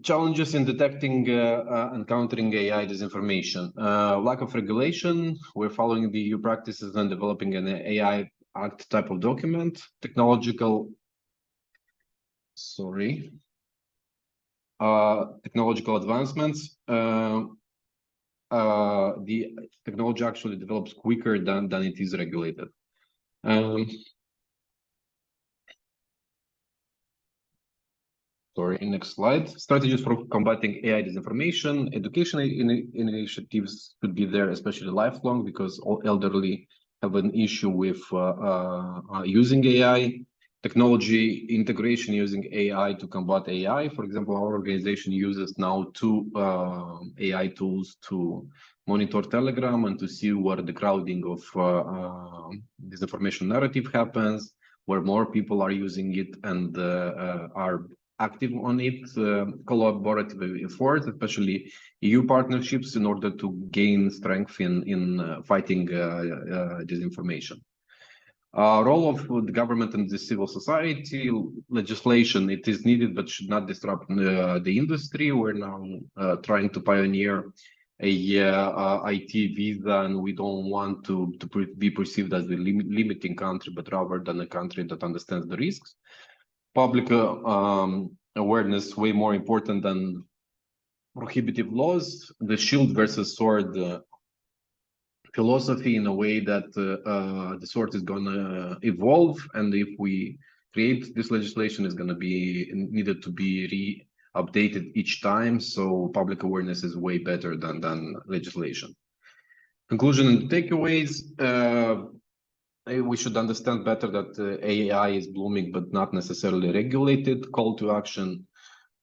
[SPEAKER 9] Challenges in detecting and countering AI disinformation. Lack of regulation. We're following the EU practices and developing an AI Act type of document. Technological advancements. The technology actually develops quicker than it is regulated. Next slide. Strategies for combating AI disinformation. Education initiatives could be there, especially lifelong, because all elderly have an issue with using AI. Technology integration using AI to combat AI. For example, our organization uses now 2 AI tools to monitor Telegram and to see where the crowding of disinformation narrative happens, where more people are using it and are active on it, collaborative efforts, especially EU partnerships, in order to gain strength in fighting disinformation. Role of the government and the civil society. Legislation, it is needed but should not disrupt the industry. We're now trying to pioneer a IT visa, and we don't want to be perceived as the limiting country, but rather than a country that understands the risks. Public awareness, way more important than prohibitive laws. The shield versus sword philosophy, in a way that the sword is going to evolve, and if we create this legislation, is going to be needed to be updated each time. So public awareness is way better than legislation. Conclusion and takeaways. We should understand better that AI is blooming but not necessarily regulated. Call to action: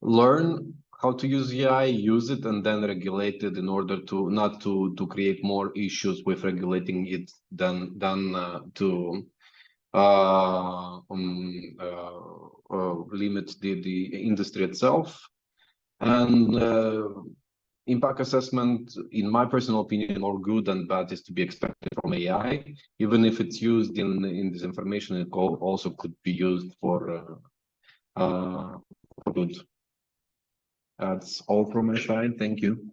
[SPEAKER 9] learn how to use AI, use it, and then regulate it, in order to not to create more issues with regulating it than to limit the industry itself. And impact assessment, in my personal opinion, more good and bad is to be expected from AI. Even if it's used in disinformation, it also could be used for good. That's all from my side. Thank you.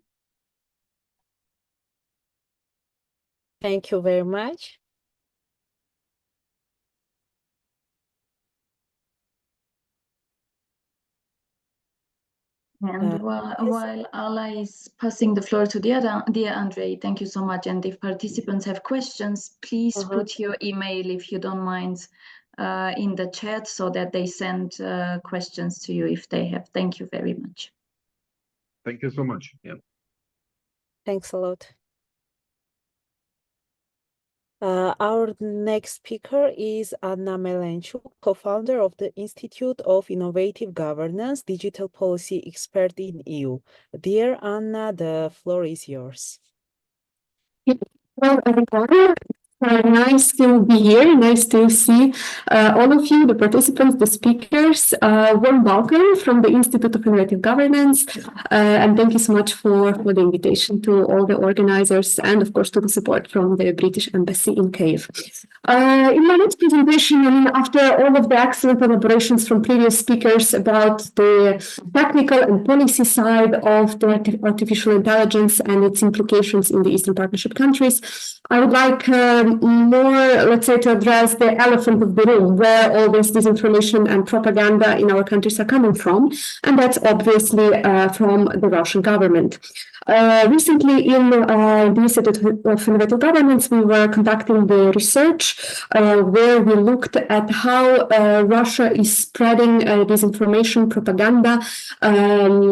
[SPEAKER 3] Thank you very much.
[SPEAKER 4] And while Ala is passing the floor to dear Andrei, thank you so much. And if participants have questions, please put your email, if you don't mind, in the chat, so that they send questions to you if they have. Thank you very much.
[SPEAKER 9] Thank you so much. Yeah.
[SPEAKER 3] Thanks a lot. Our next speaker is Anna Melenchuk, co-founder of the Institute of Innovative Governance, digital policy expert in EU. Dear Anna, the floor is yours.
[SPEAKER 10] Hello, everyone. Nice to be here. Nice to see all of you, the participants, the speakers. Warm welcome from the Institute of Innovative Governance. And thank you so much for the invitation, to all the organizers, and of course to the support from the British Embassy in Kyiv. In my next presentation, after all of the excellent collaborations from previous speakers about the technical and policy side of the artificial intelligence and its implications in the Eastern Partnership countries, I would like more, let's say, to address the elephant of the room, where all this disinformation and propaganda in our countries are coming from, and that's obviously from the Russian government. Recently, in the Institute of Innovative Governance, we were conducting the research where we looked at how Russia is spreading disinformation propaganda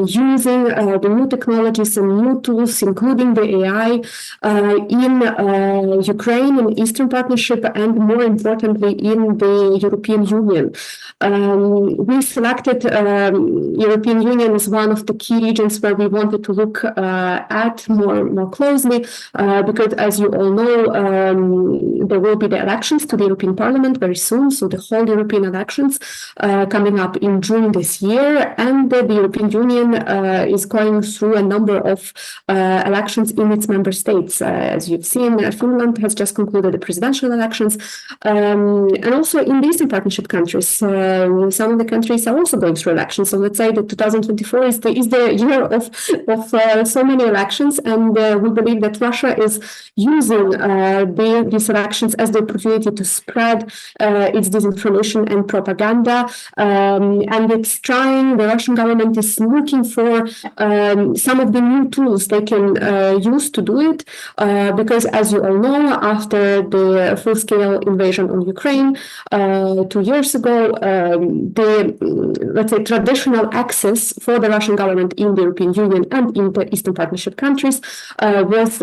[SPEAKER 10] using the new technologies and new tools, including the AI, in Ukraine, in the Eastern Partnership, and more importantly, in the European Union. We selected European Union as one of the key regions where we wanted to look at more closely, because as you all know, there will be the elections to the European Parliament very soon, so the whole European elections coming up in June this year, and the European Union is going through a number of elections in its member states. As you've seen, Finland has just concluded the presidential elections, and also in the Eastern Partnership countries, some of the countries are also going through elections. So let's say that 2024 is the year of so many elections, and we believe that Russia is using these elections as the opportunity to spread its disinformation and propaganda, and it's trying. The Russian government is looking for some of the new tools they can use to do it, because as you all know, after the full-scale invasion on Ukraine 2 years ago, the, let's say, traditional access for the Russian government in the European Union and in the Eastern Partnership countries was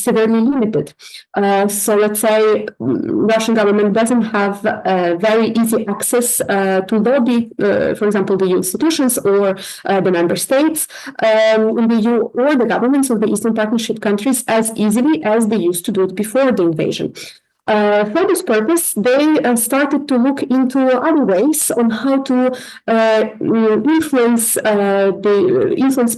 [SPEAKER 10] severely limited. So let's say Russian government doesn't have very easy access to lobby, for example, the EU institutions or the member states in the EU or the governments of the Eastern Partnership countries as easily as they used to do it before the invasion. For this purpose, they started to look into other ways on how to influence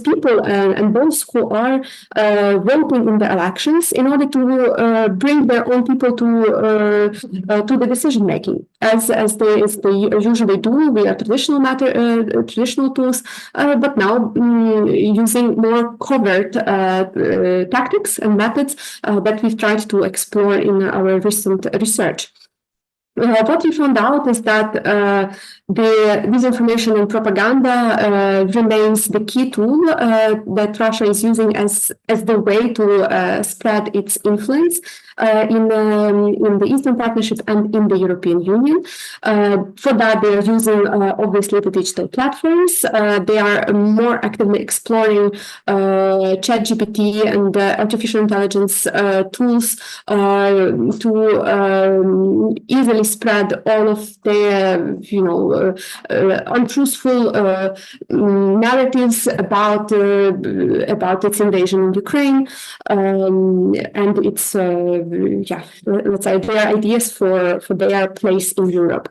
[SPEAKER 10] people and those who are voting in the elections in order to bring their own people to the decision making, as they usually do via traditional tools, but now using more covert tactics and methods that we've tried to explore in our recent research. What we found out is that the disinformation and propaganda remains the key tool that Russia is using as the way to spread its influence in the Eastern Partnership and in the European Union. For that, they are using obviously the digital platforms. They are more actively exploring ChatGPT and artificial intelligence tools to easily spread all of their, untruthful narratives about its invasion in Ukraine and its, let's say, their ideas for their place in Europe.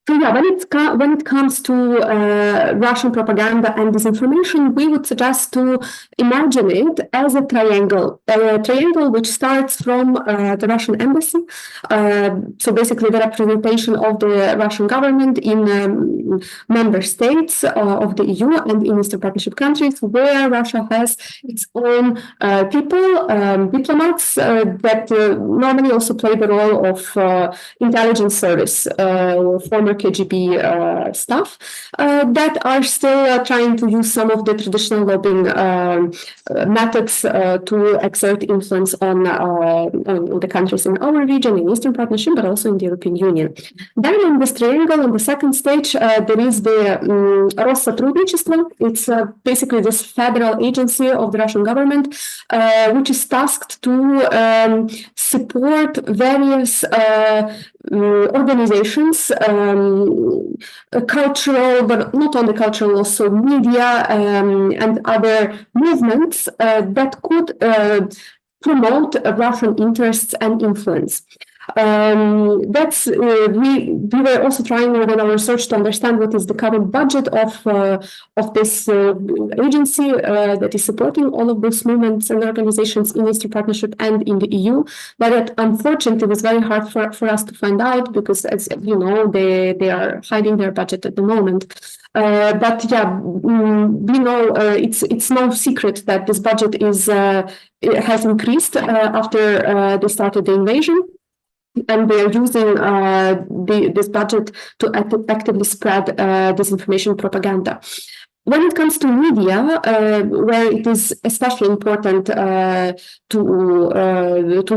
[SPEAKER 10] So yeah, when it comes to Russian propaganda and disinformation, we would suggest to imagine it as a triangle which starts from the Russian embassy. So basically, the representation of the Russian government in member states of the EU and in Eastern Partnership countries, where Russia has its own people, diplomats that normally also play the role of intelligence service, former KGB staff that are still trying to use some of the traditional lobbying methods to exert influence on the countries in our region, in Eastern Partnership, but also in the European Union. Then in this triangle, on the second stage, there is the Россотрудничество. It's basically this federal agency of the Russian government, which is tasked to support various organizations, cultural, but not only cultural, also media and other movements that could promote Russian interests and influence. That's we were also trying in our research to understand what is the current budget of this agency that is supporting all of those movements and organizations in Eastern Partnership and in the EU. But unfortunately, it was very hard for us to find out because, as you know, they are hiding their budget at the moment. But yeah, we know it's no secret that this budget has increased after they started the invasion. And they are using this budget to actively spread disinformation propaganda. When it comes to media, where it is especially important to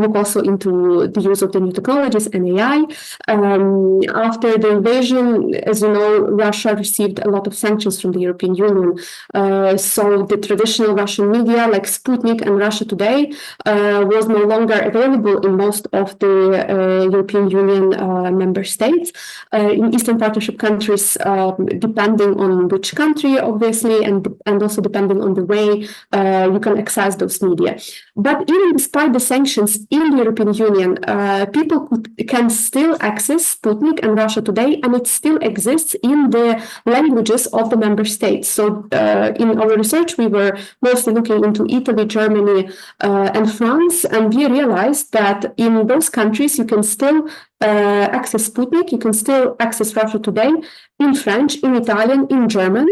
[SPEAKER 10] look also into the use of the new technologies and AI, after the invasion, as you know, Russia received a lot of sanctions from the European Union. So the traditional Russian media, like Sputnik and Russia Today, was no longer available in most of the European Union member states. In Eastern Partnership countries, depending on which country of obviously, and also depending on the way you can access those media. But even despite the sanctions in the European Union, people can still access Sputnik and Russia Today, and it still exists in the languages of the member states. So in our research, we were mostly looking into Italy, Germany, and France, and we realized that in those countries you can still access Sputnik, you can still access Russia Today in French, in Italian, in German.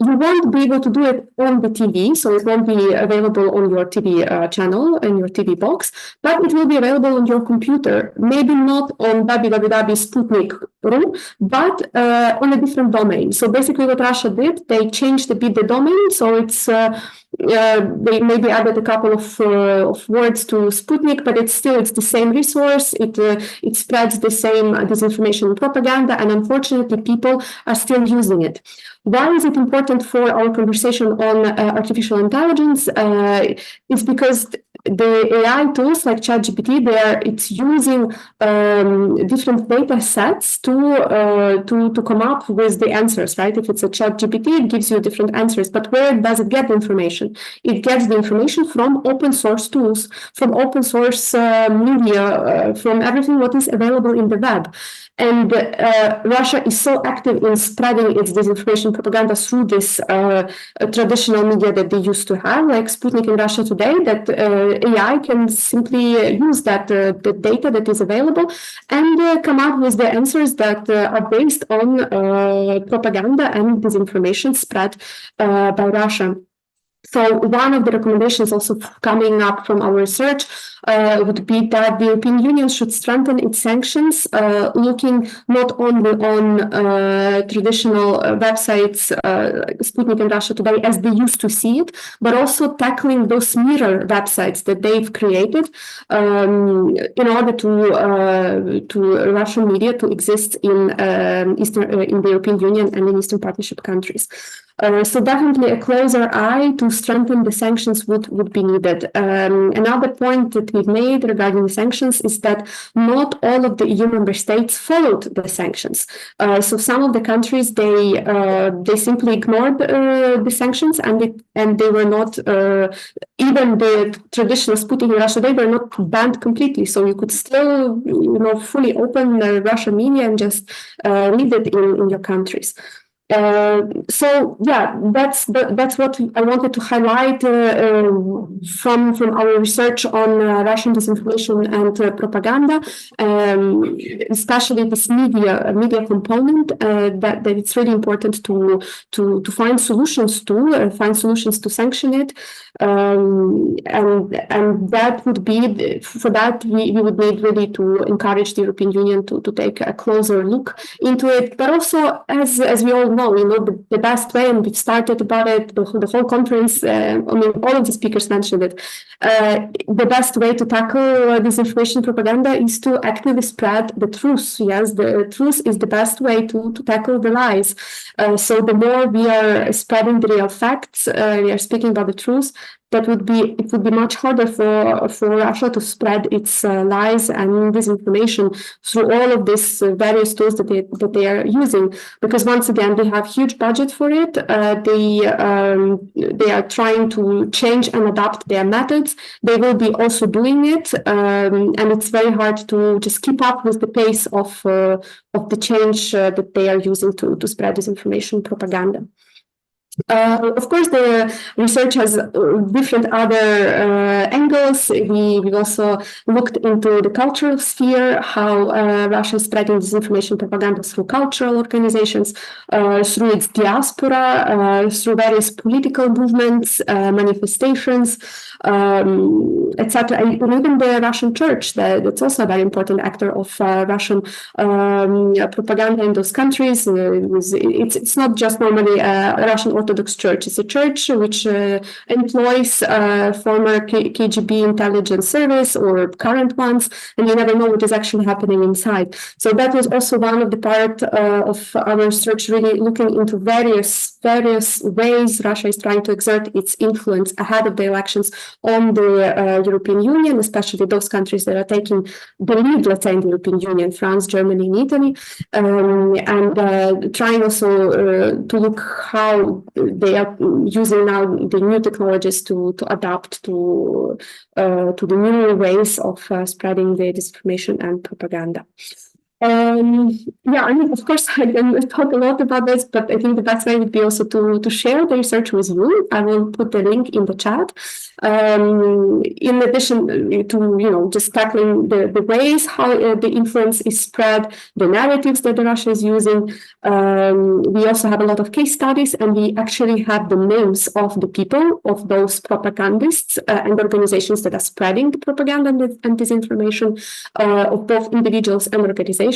[SPEAKER 10] You won't be able to do it on the TV, so it won't be available on your TV channel and your TV box, but it will be available on your computer. Maybe not on www.sputnik.ru, but on a different domain. So basically what Russia did, they changed a bit the domain, so it's they maybe added a couple of words to Sputnik, but it's the same resource. It spreads the same disinformation and propaganda, and unfortunately people are still using it. Why is it important for our conversation on artificial intelligence? It's because the AI tools like ChatGPT, it's using different data sets to come up with the answers, right? If it's a ChatGPT, it gives you different answers. But where does it get the information? It gets the information from open source tools, from open source media, from everything what is available in the web. And Russia is so active in spreading its disinformation propaganda through this traditional media that they used to have, like Sputnik in Russia Today, that AI can simply use that the data that is available and come up with the answers that are based on propaganda and disinformation spread by Russia. So one of the recommendations also coming up from our research would be that the European Union should strengthen its sanctions, looking not only on traditional websites, Sputnik and Russia Today, as they used to see it, but also tackling those mirror websites that they've created in order to Russian media to exist in the European Union and in Eastern Partnership countries. So definitely a closer eye to strengthen the sanctions would be needed. Another point that we've made regarding the sanctions is that not all of the EU member states followed the sanctions. So some of the countries, they simply ignored the sanctions, and they were not, even the traditional Sputnik in Russia, they were not banned completely. So you could still, fully open Russian media and just read it in your countries. So yeah, that's what I wanted to highlight from our research on Russian disinformation and propaganda, especially this media component. That it's really important to find solutions to sanction it, and that would be for that we would need really to encourage the European Union to take a closer look into it, but also as we all know, the best way, and we've started about it, the whole conference, all of the speakers mentioned it, the best way to tackle disinformation propaganda is to actively spread the truth. Yes, the truth is the best way to tackle the lies. So the more we are spreading the real facts, we are speaking about the truth, it would be much harder for Russia to spread its lies and disinformation through all of these various tools that they are using. Because once again, they have huge budget for it. They are trying to change and adapt their methods. They will be also doing it, and it's very hard to just keep up with the pace of the change that they are using to spread disinformation propaganda. Of course, the research has different other angles. We also looked into the cultural sphere, how Russia is spreading disinformation propaganda through cultural organizations, through its diaspora, through various political movements, manifestations, etc. And even the Russian church, that's also a very important actor of Russian propaganda in those countries. It's not just normally Russian Orthodox Church. It's a church which employs former KGB intelligence service or current ones, and you never know what is actually happening inside. So that was also one of the part of our research, really looking into various ways Russia is trying to exert its influence ahead of the elections on the European Union, especially those countries that are taking the lead, let's say, in the European Union, France, Germany, and Italy, and trying also to look how they are using now the new technologies to adapt to the new ways of spreading the disinformation and propaganda. Yeah, I mean, of course, I can talk a lot about this, but I think the best way would be also to share the research with you. I will put the link in the chat. In addition to, just tackling the ways how the influence is spread, the narratives that Russia is using, we also have a lot of case studies, and we actually have the names of the people, of those propagandists and organizations that are spreading the propaganda and disinformation, of both individuals and organizations.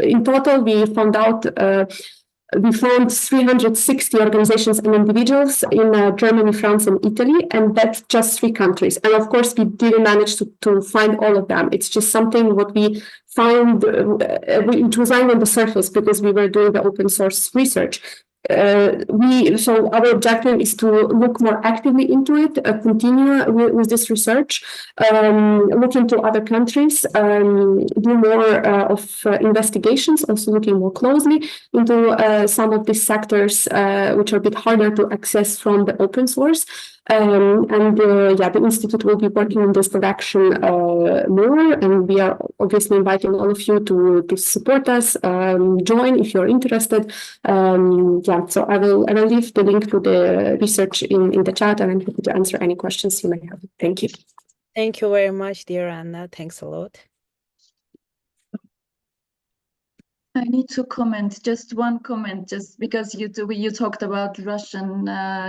[SPEAKER 10] In total, we found 360 organizations and individuals in Germany, France, and Italy, and that's just 3 countries. And of course, we didn't manage to find all of them. It's just something what we found, which was lying on the surface because we were doing the open source research. So our objective is to look more actively into it, continue with this research, look into other countries, do more of investigations, also looking more closely into some of these sectors which are a bit harder to access from the open source. The Institute will be working in this direction more, and we are obviously inviting all of you to support us, join if you're interested. So I will leave the link to the research in the chat, and I'm happy to answer any questions you may have. Thank you.
[SPEAKER 3] Thank you very much, dear Anna. Thanks a lot.
[SPEAKER 4] I need to comment, just one comment, just because you talked about Russian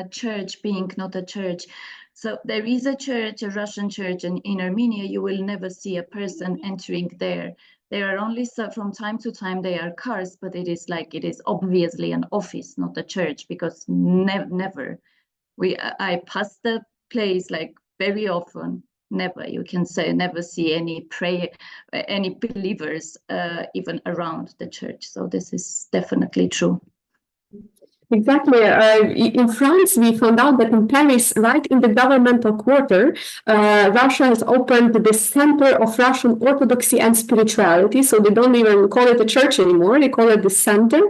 [SPEAKER 4] church being not a church. So there is a church, a Russian church, and in Armenia you will never see a person entering there. There are only from time to time there are cars, but it is obviously an office, not a church, because never. I pass the place like very often. Never, you can say, never see any believers even around the church. So this is definitely true.
[SPEAKER 10] Exactly. In France, we found out that in Paris, right in the governmental quarter, Russia has opened the Center of Russian Orthodoxy and Spirituality. So they don't even call it a church anymore. They call it the center.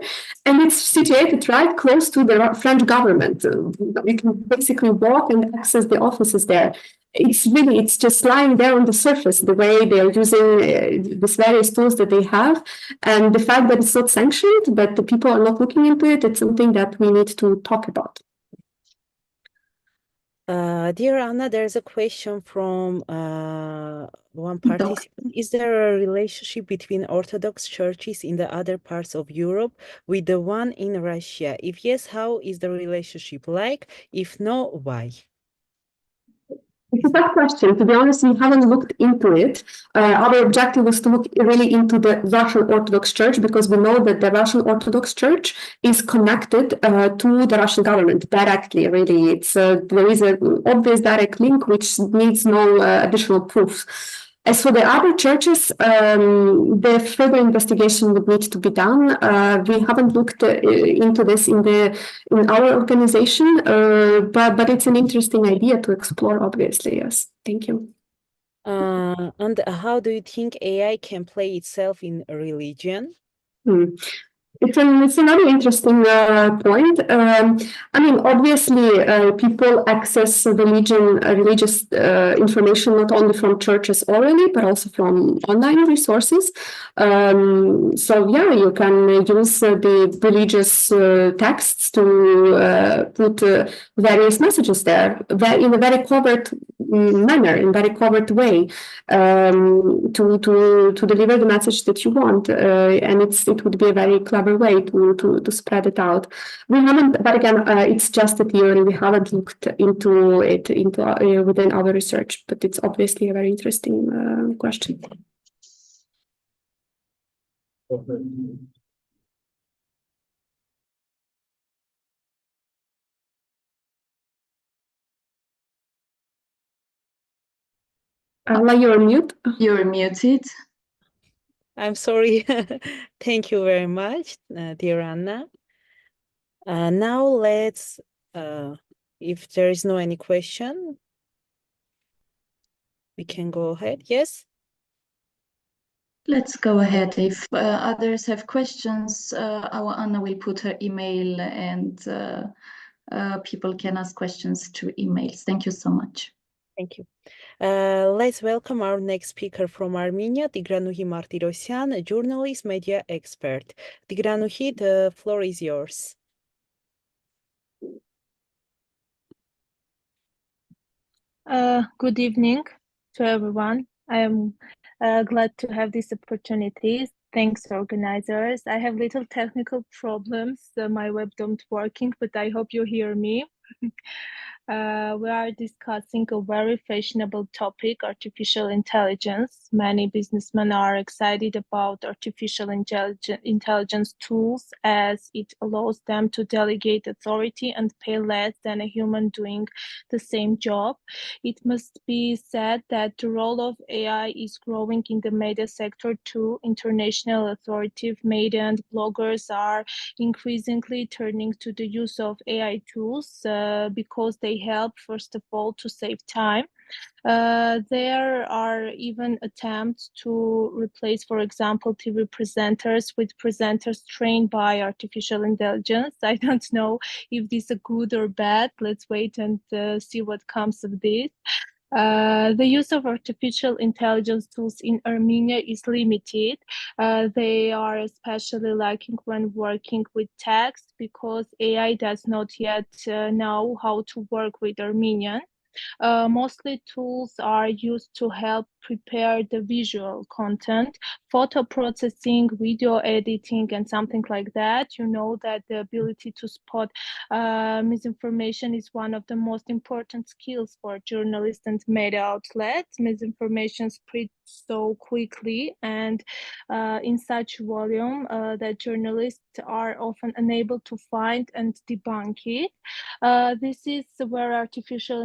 [SPEAKER 10] And it's situated right close to the French government. You can basically walk and access the offices there. It's just lying there on the surface, the way they're using these various tools that they have. And the fact that it's not sanctioned, that the people are not looking into it, it's something that we need to talk about.
[SPEAKER 3] Dear Anna, there's a question from one participant. Is there a relationship between Orthodox churches in the other parts of Europe with the one in Russia? If yes, how is the relationship like? If no, why?
[SPEAKER 10] It's a tough question. To be honest, we haven't looked into it. Our objective was to look really into the Russian Orthodox Church because we know that the Russian Orthodox Church is connected to the Russian government directly. Really, there is an obvious direct link which needs no additional proof. As for the other churches, the further investigation would need to be done. We haven't looked into this in our organization, but it's an interesting idea to explore, obviously, yes. Thank you.
[SPEAKER 3] And how do you think AI can play itself in religion?
[SPEAKER 10] It's another interesting point. I mean, obviously, people access religious information not only from churches orally, but also from online resources. So yeah, you can use the religious texts to put various messages there in a very covert manner, in a very covert way, to deliver the message that you want, and it would be a very clever way to spread it out. We haven't, but again, it's just a theory. We haven't looked into it within our research, but it's obviously a very interesting question. Anna, you're mute.
[SPEAKER 4] You're muted.
[SPEAKER 3] I'm sorry. Thank you very much, dear Anna. Now let's, if there is no any question, we can go ahead. Yes?
[SPEAKER 4] Let's go ahead. If others have questions, our Anna will put her email and people can ask questions through emails. Thank you so much.
[SPEAKER 3] Thank you. Let's welcome our next speaker from Armenia, Tigranuhi Martirosyan, a journalist, media expert. Tigranuhi, the floor is yours.
[SPEAKER 11] Good evening to everyone. I am glad to have this opportunity. Thanks, organizers. I have little technical problems. My web don't working, but I hope you hear me. We are discussing a very fashionable topic, artificial intelligence. Many businessmen are excited about artificial intelligence tools as it allows them to delegate authority and pay less than a human doing the same job. It must be said that the role of AI is growing in the media sector too. International authoritative media and bloggers are increasingly turning to the use of AI tools because they help, first of all, to save time. There are even attempts to replace, for example, TV presenters with presenters trained by artificial intelligence. I don't know if this is good or bad. Let's wait and see what comes of this. The use of artificial intelligence tools in Armenia is limited. They are especially lacking when working with text because AI does not yet know how to work with Armenian. Mostly tools are used to help prepare the visual content, photo processing, video editing, and something like that. You know that the ability to spot misinformation is one of the most important skills for journalists and media outlets. Misinformation spreads so quickly and in such volume that journalists are often unable to find and debunk it. This is where artificial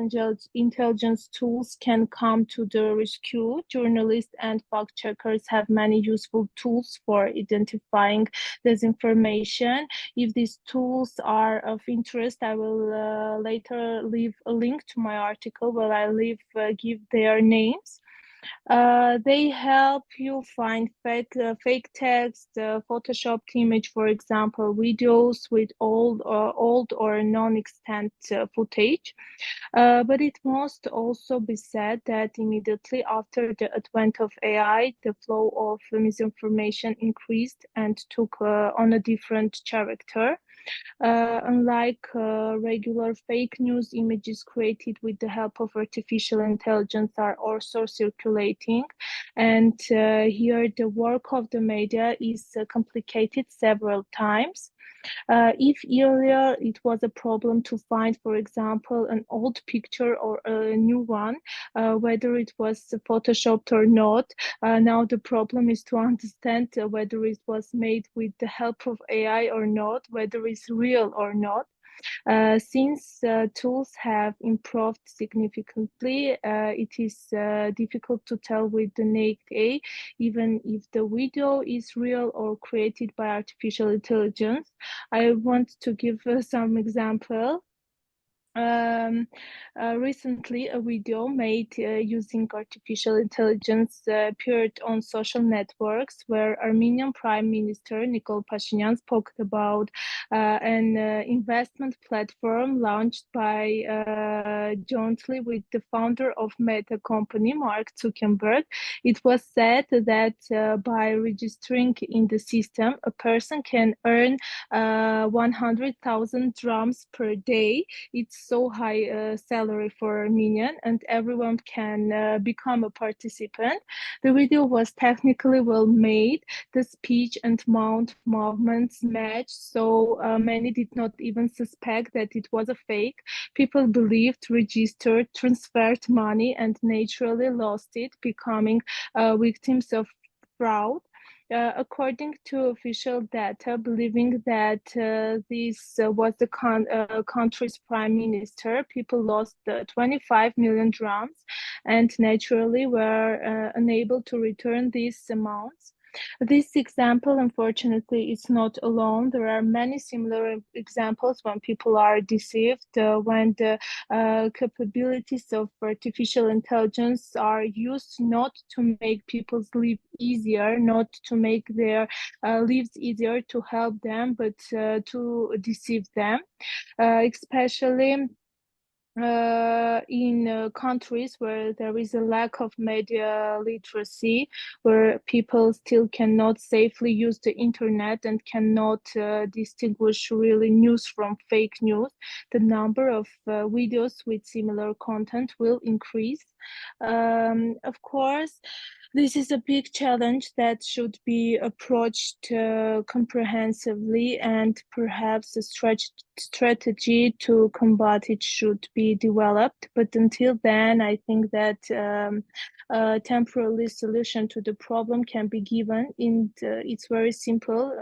[SPEAKER 11] intelligence tools can come to the rescue. Journalists and fact checkers have many useful tools for identifying disinformation. If these tools are of interest, I will later leave a link to my article where I give their names. They help you find fake text, photoshopped image, for example, videos with old or non-extant footage. But it must also be said that immediately after the advent of AI, the flow of misinformation increased and took on a different character. Unlike regular fake news, images created with the help of artificial intelligence are also circulating. And here the work of the media is complicated several times. If earlier it was a problem to find, for example, an old picture or a new one, whether it was photoshopped or not, now the problem is to understand whether it was made with the help of AI or not, whether it's real or not. Since tools have improved significantly, it is difficult to tell with the naked eye, even if the video is real or created by artificial intelligence. I want to give some example. Recently, a video made using artificial intelligence appeared on social networks where Armenian Prime Minister Nikol Pashinyan spoke about an investment platform launched by jointly with the founder of Meta company, Mark Zuckerberg. It was said that by registering in the system, a person can earn 100,000 drams per day. It's so high salary for Armenian, and everyone can become a participant. The video was technically well made. The speech and mouth movements matched, so many did not even suspect that it was a fake. People believed, registered, transferred money, and naturally lost it, becoming victims of fraud. According to official data, believing that this was the country's prime minister, people lost 25 million drams and naturally were unable to return these amounts. This example, unfortunately, is not alone. There are many similar examples when people are deceived, when the capabilities of artificial intelligence are used not to make people's life easier, not to make their lives easier, to help them, but to deceive them, especially in countries where there is a lack of media literacy, where people still cannot safely use the internet and cannot distinguish really news from fake news, the number of videos with similar content will increase. Of course, this is a big challenge that should be approached comprehensively, and perhaps a strategy to combat it should be developed. But until then, I think that a temporary solution to the problem can be given. It's very simple,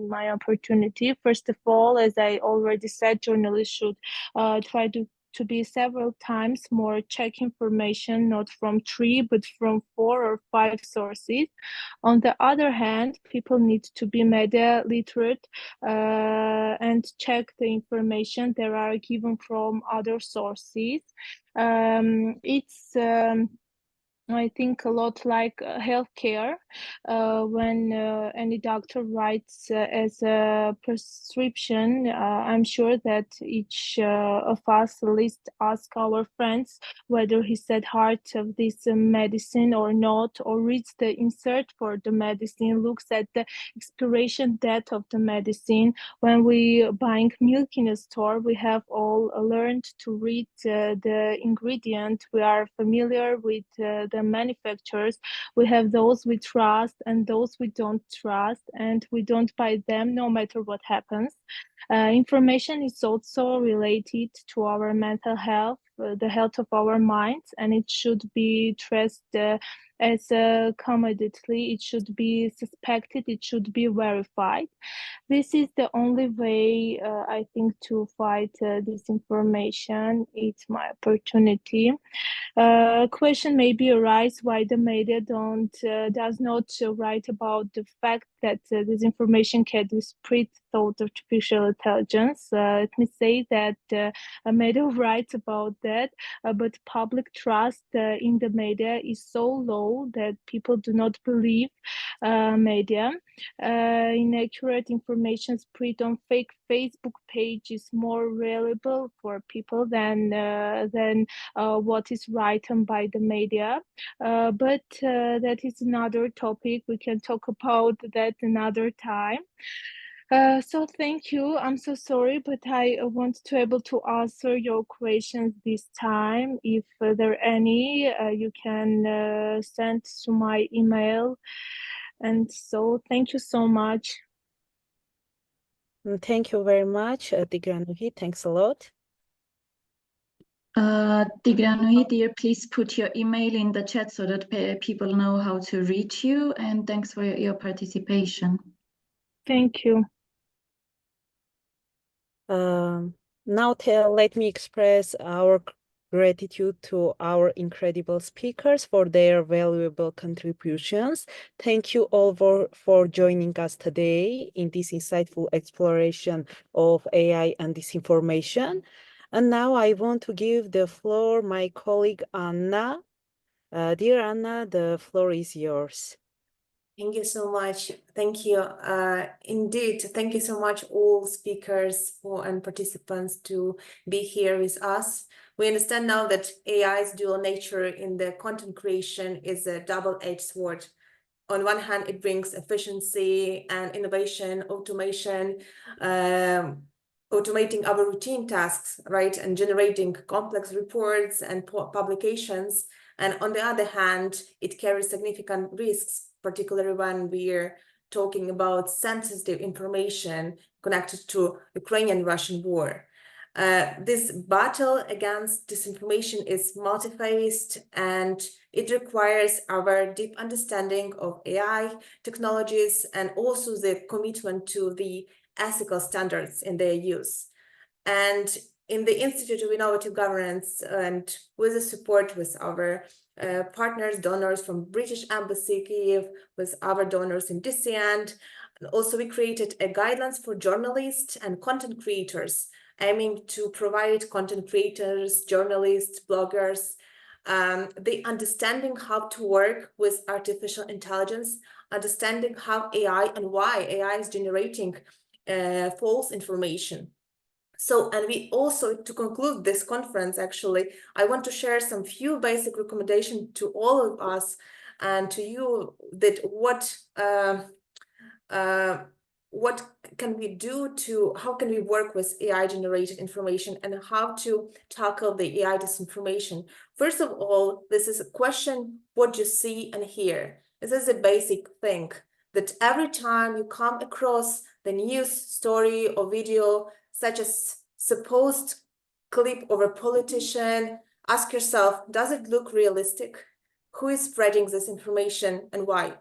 [SPEAKER 11] my opportunity. First of all, as I already said, journalists should try to be several times more check information, not from 3, but from 4 or 5 sources. On the other hand, people need to be media literate and check the information that are given from other sources. It's I think a lot like healthcare. When any doctor writes as a prescription, I'm sure that each of us at least ask our friends whether he said heart of this medicine or not, or reads the insert for the medicine, looks at the expiration date of the medicine. When we buying milk in a store, we have all learned to read the ingredient. We are familiar with the manufacturers. We have those we trust and those we don't trust, and we don't buy them no matter what happens. Information is also related to our mental health, the health of our minds, and it should be traced as a commodity. It should be suspected, it should be verified. This is the only way, I think, to fight disinformation. It's my opportunity. Question maybe arise why the media does not write about the fact that this information can be spread through artificial intelligence. Let me say that a media writes about that, but public trust in the media is so low that people do not believe media. Inaccurate information spread on fake Facebook page is more reliable for people than what is written by the media. But that is another topic. We can talk about that another time. So thank you. I'm so sorry, but I want to able to answer your questions this time. If there are any, you can send to my email. And so thank you so much.
[SPEAKER 3] Thank you very much, Tigranui. Thanks a lot.
[SPEAKER 4] Tigranui, dear, please put your email in the chat so that people know how to reach you. And thanks for your participation.
[SPEAKER 11] Thank you.
[SPEAKER 3] Now let me express our gratitude to our incredible speakers for their valuable contributions. Thank you all for joining us today in this insightful exploration of AI and disinformation. And now I want to give the floor my colleague Anna. Dear Anna, the floor is yours.
[SPEAKER 1] Thank you so much. Thank you. Indeed, thank you so much, all speakers and participants, to be here with us. We understand now that AI's dual nature in the content creation is a double-edged sword. On one hand, it brings efficiency and innovation, automation, automating our routine tasks, right, and generating complex reports and publications. And on the other hand, it carries significant risks, particularly when we're talking about sensitive information connected to Ukrainian-Russian war. This battle against disinformation is multi-faced, and it requires our deep understanding of AI technologies and also the commitment to the ethical standards in their use. And in the Institute of Innovative Governance and with the support with our partners, donors from British Embassy, Kyiv, with our donors in DCN. And also we created a guidelines for journalists and content creators, aiming to provide content creators, journalists, bloggers, the understanding how to work with artificial intelligence, understanding how AI and why AI is generating false information. So, and we also, to conclude this conference, actually, I want to share some few basic recommendations to all of us and to you that what can we do to, how can we work with AI generated information and how to tackle the AI disinformation. First of all, this is a question, what you see and hear. This is a basic thing that every time you come across the news story or video, such as supposed clip of a politician, ask yourself, does it look realistic? Who is spreading this information and why?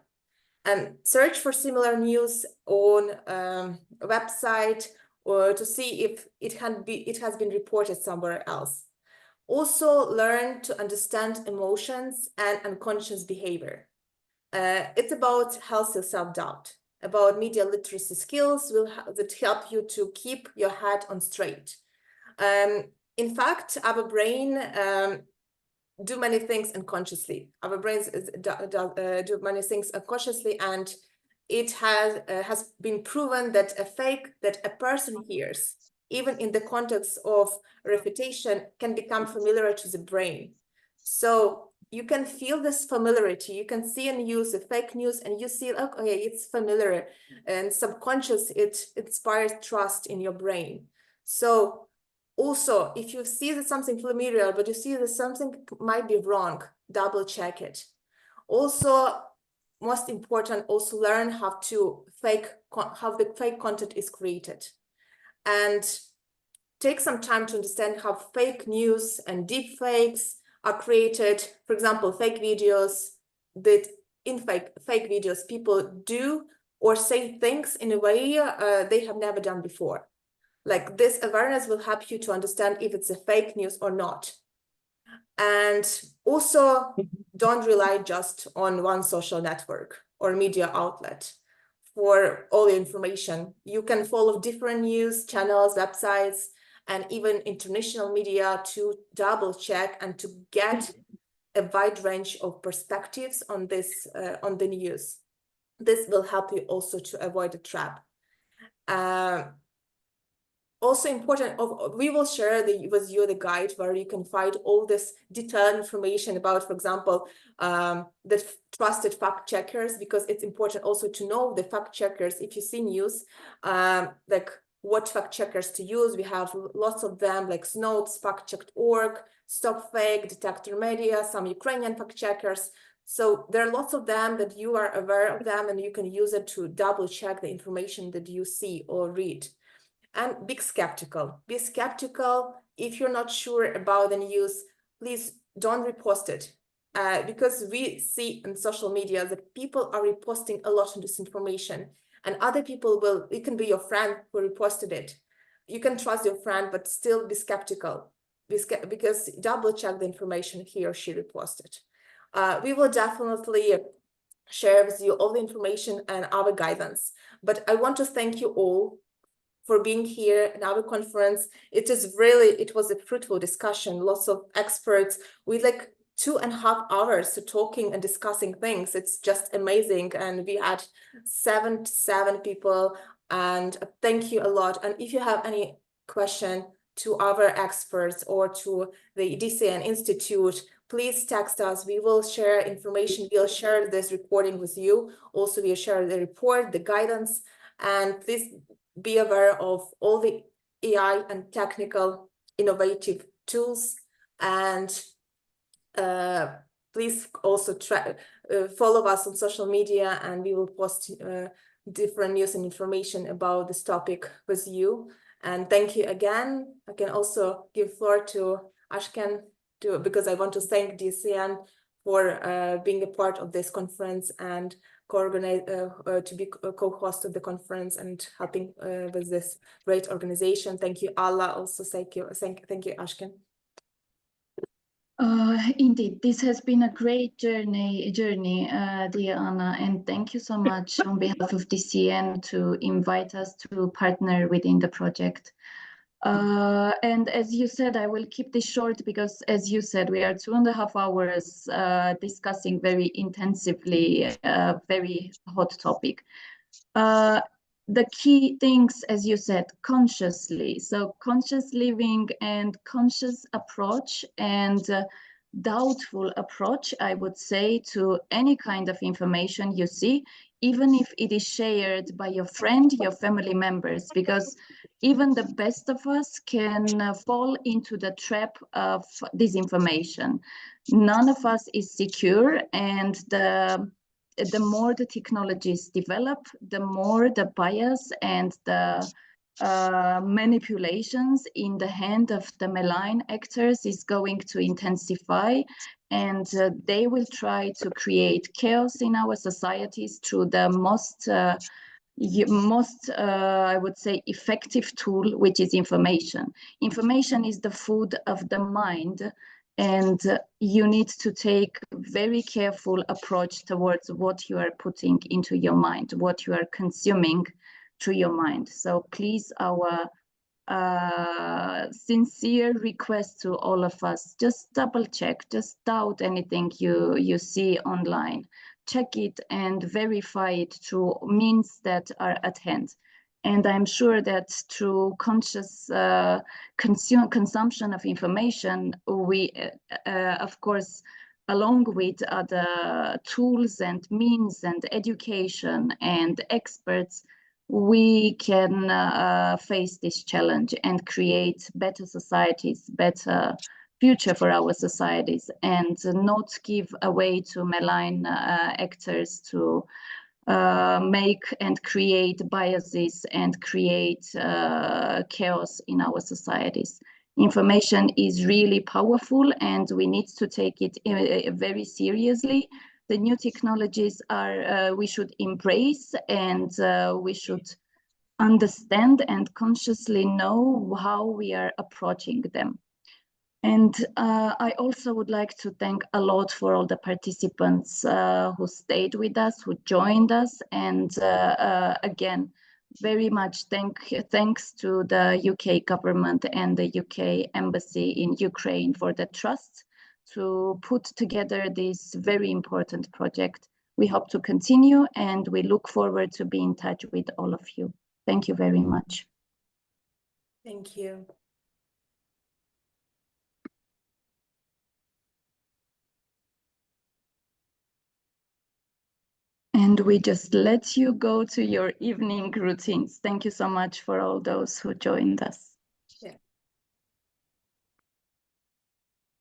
[SPEAKER 1] And search for similar news on a website or to see if it has been reported somewhere else. Also learn to understand emotions and unconscious behavior. It's about healthy self-doubt, about media literacy skills that help you to keep your head on straight. In fact, our brain do many things unconsciously. Our brains do many things unconsciously, and it has been proven that a person hears, even in the context of refutation, can become familiar to the brain. So you can feel this familiarity. You can see and use the fake news, and you see, okay, it's familiar, and subconscious, it inspires trust in your brain. So also, if you see that something familiar, but you see that something might be wrong, double check it. Also, most important, also learn how the fake content is created. And take some time to understand how fake news and deep fakes are created. For example, fake videos, that in fake videos, people do or say things in a way they have never done before. Like, this awareness will help you to understand if it's a fake news or not. And also, don't rely just on one social network or media outlet for all the information. You can follow different news channels, websites, and even international media to double check and to get a wide range of perspectives on this, on the news. This will help you also to avoid a trap. Also important, we will share with you the guide where you can find all this detailed information about, for example, the trusted fact checkers, because it's important also to know the fact checkers. If you see news, like what fact checkers to use, we have lots of them, like Snodes, factcheck.org, Stop Fake, Detector Media, some Ukrainian fact checkers. So there are lots of them that you are aware of them, and you can use it to double check the information that you see or read. And be skeptical. Be skeptical. If you're not sure about the news, please don't repost it. Because we see in social media that people are reposting a lot of disinformation, and other people will, it can be your friend who reposted it. You can trust your friend, but still be skeptical, because double check the information he or she reposted. We will definitely share with you all the information and our guidance. But I want to thank you all for being here in our conference. It was a fruitful discussion, lots of experts. We like 2.5 hours talking and discussing things. It's just amazing. And we had 77 people, and thank you a lot. And if you have any question to our experts or to the DCN Institute, please text us. We will share information. We'll share this recording with you. Also, we'll share the report, the guidance, and please be aware of all the AI and technical innovative tools. And please also follow us on social media, and we will post different news and information about this topic with you. And thank you again. I can also give floor to Ashken because I want to thank DCN for being a part of this conference and co-host of the conference and helping with this great organization. Thank you, Alla. Also, thank you, Ashken.
[SPEAKER 4] Indeed, this has been a great journey, dear Anna, and thank you so much on behalf of DCN to invite us to partner within the project. And as you said, I will keep this short because, as you said, we are 2.5 hours discussing very intensively a very hot topic. The key things, as you said, consciously. So conscious living and conscious approach and doubtful approach, I would say, to any kind of information you see, even if it is shared by your friend, your family members, because even the best of us can fall into the trap of disinformation. None of us is secure, and the more the technologies develop, the more the bias and the manipulations in the hand of the malign actors is going to intensify, and they will try to create chaos in our societies through the most, I would say, effective tool, which is information. Information is the food of the mind, and you need to take very careful approach towards what you are putting into your mind, what you are consuming through your mind. So please, our sincere request to all of us, just double check, just doubt anything you see online. Check it and verify it through means that are at hand. And I'm sure that through conscious consumption of information, we, of course, along with other tools and means and education and experts, we can face this challenge and create better societies, better future for our societies, and not give away to malign actors to make and create biases and create chaos in our societies. Information is really powerful, and we need to take it very seriously. The new technologies are we should embrace, and we should understand and consciously know how we are approaching them. And I also would like to thank a lot for all the participants who stayed with us, who joined us, and again, very much thanks to the UK government and the UK embassy in Ukraine for the trust to put together this very important project. We hope to continue, and we look forward to be in touch with all of you. Thank you very much.
[SPEAKER 1] Thank you.
[SPEAKER 4] And we just let you go to your evening routines. Thank you so much for all those who joined us.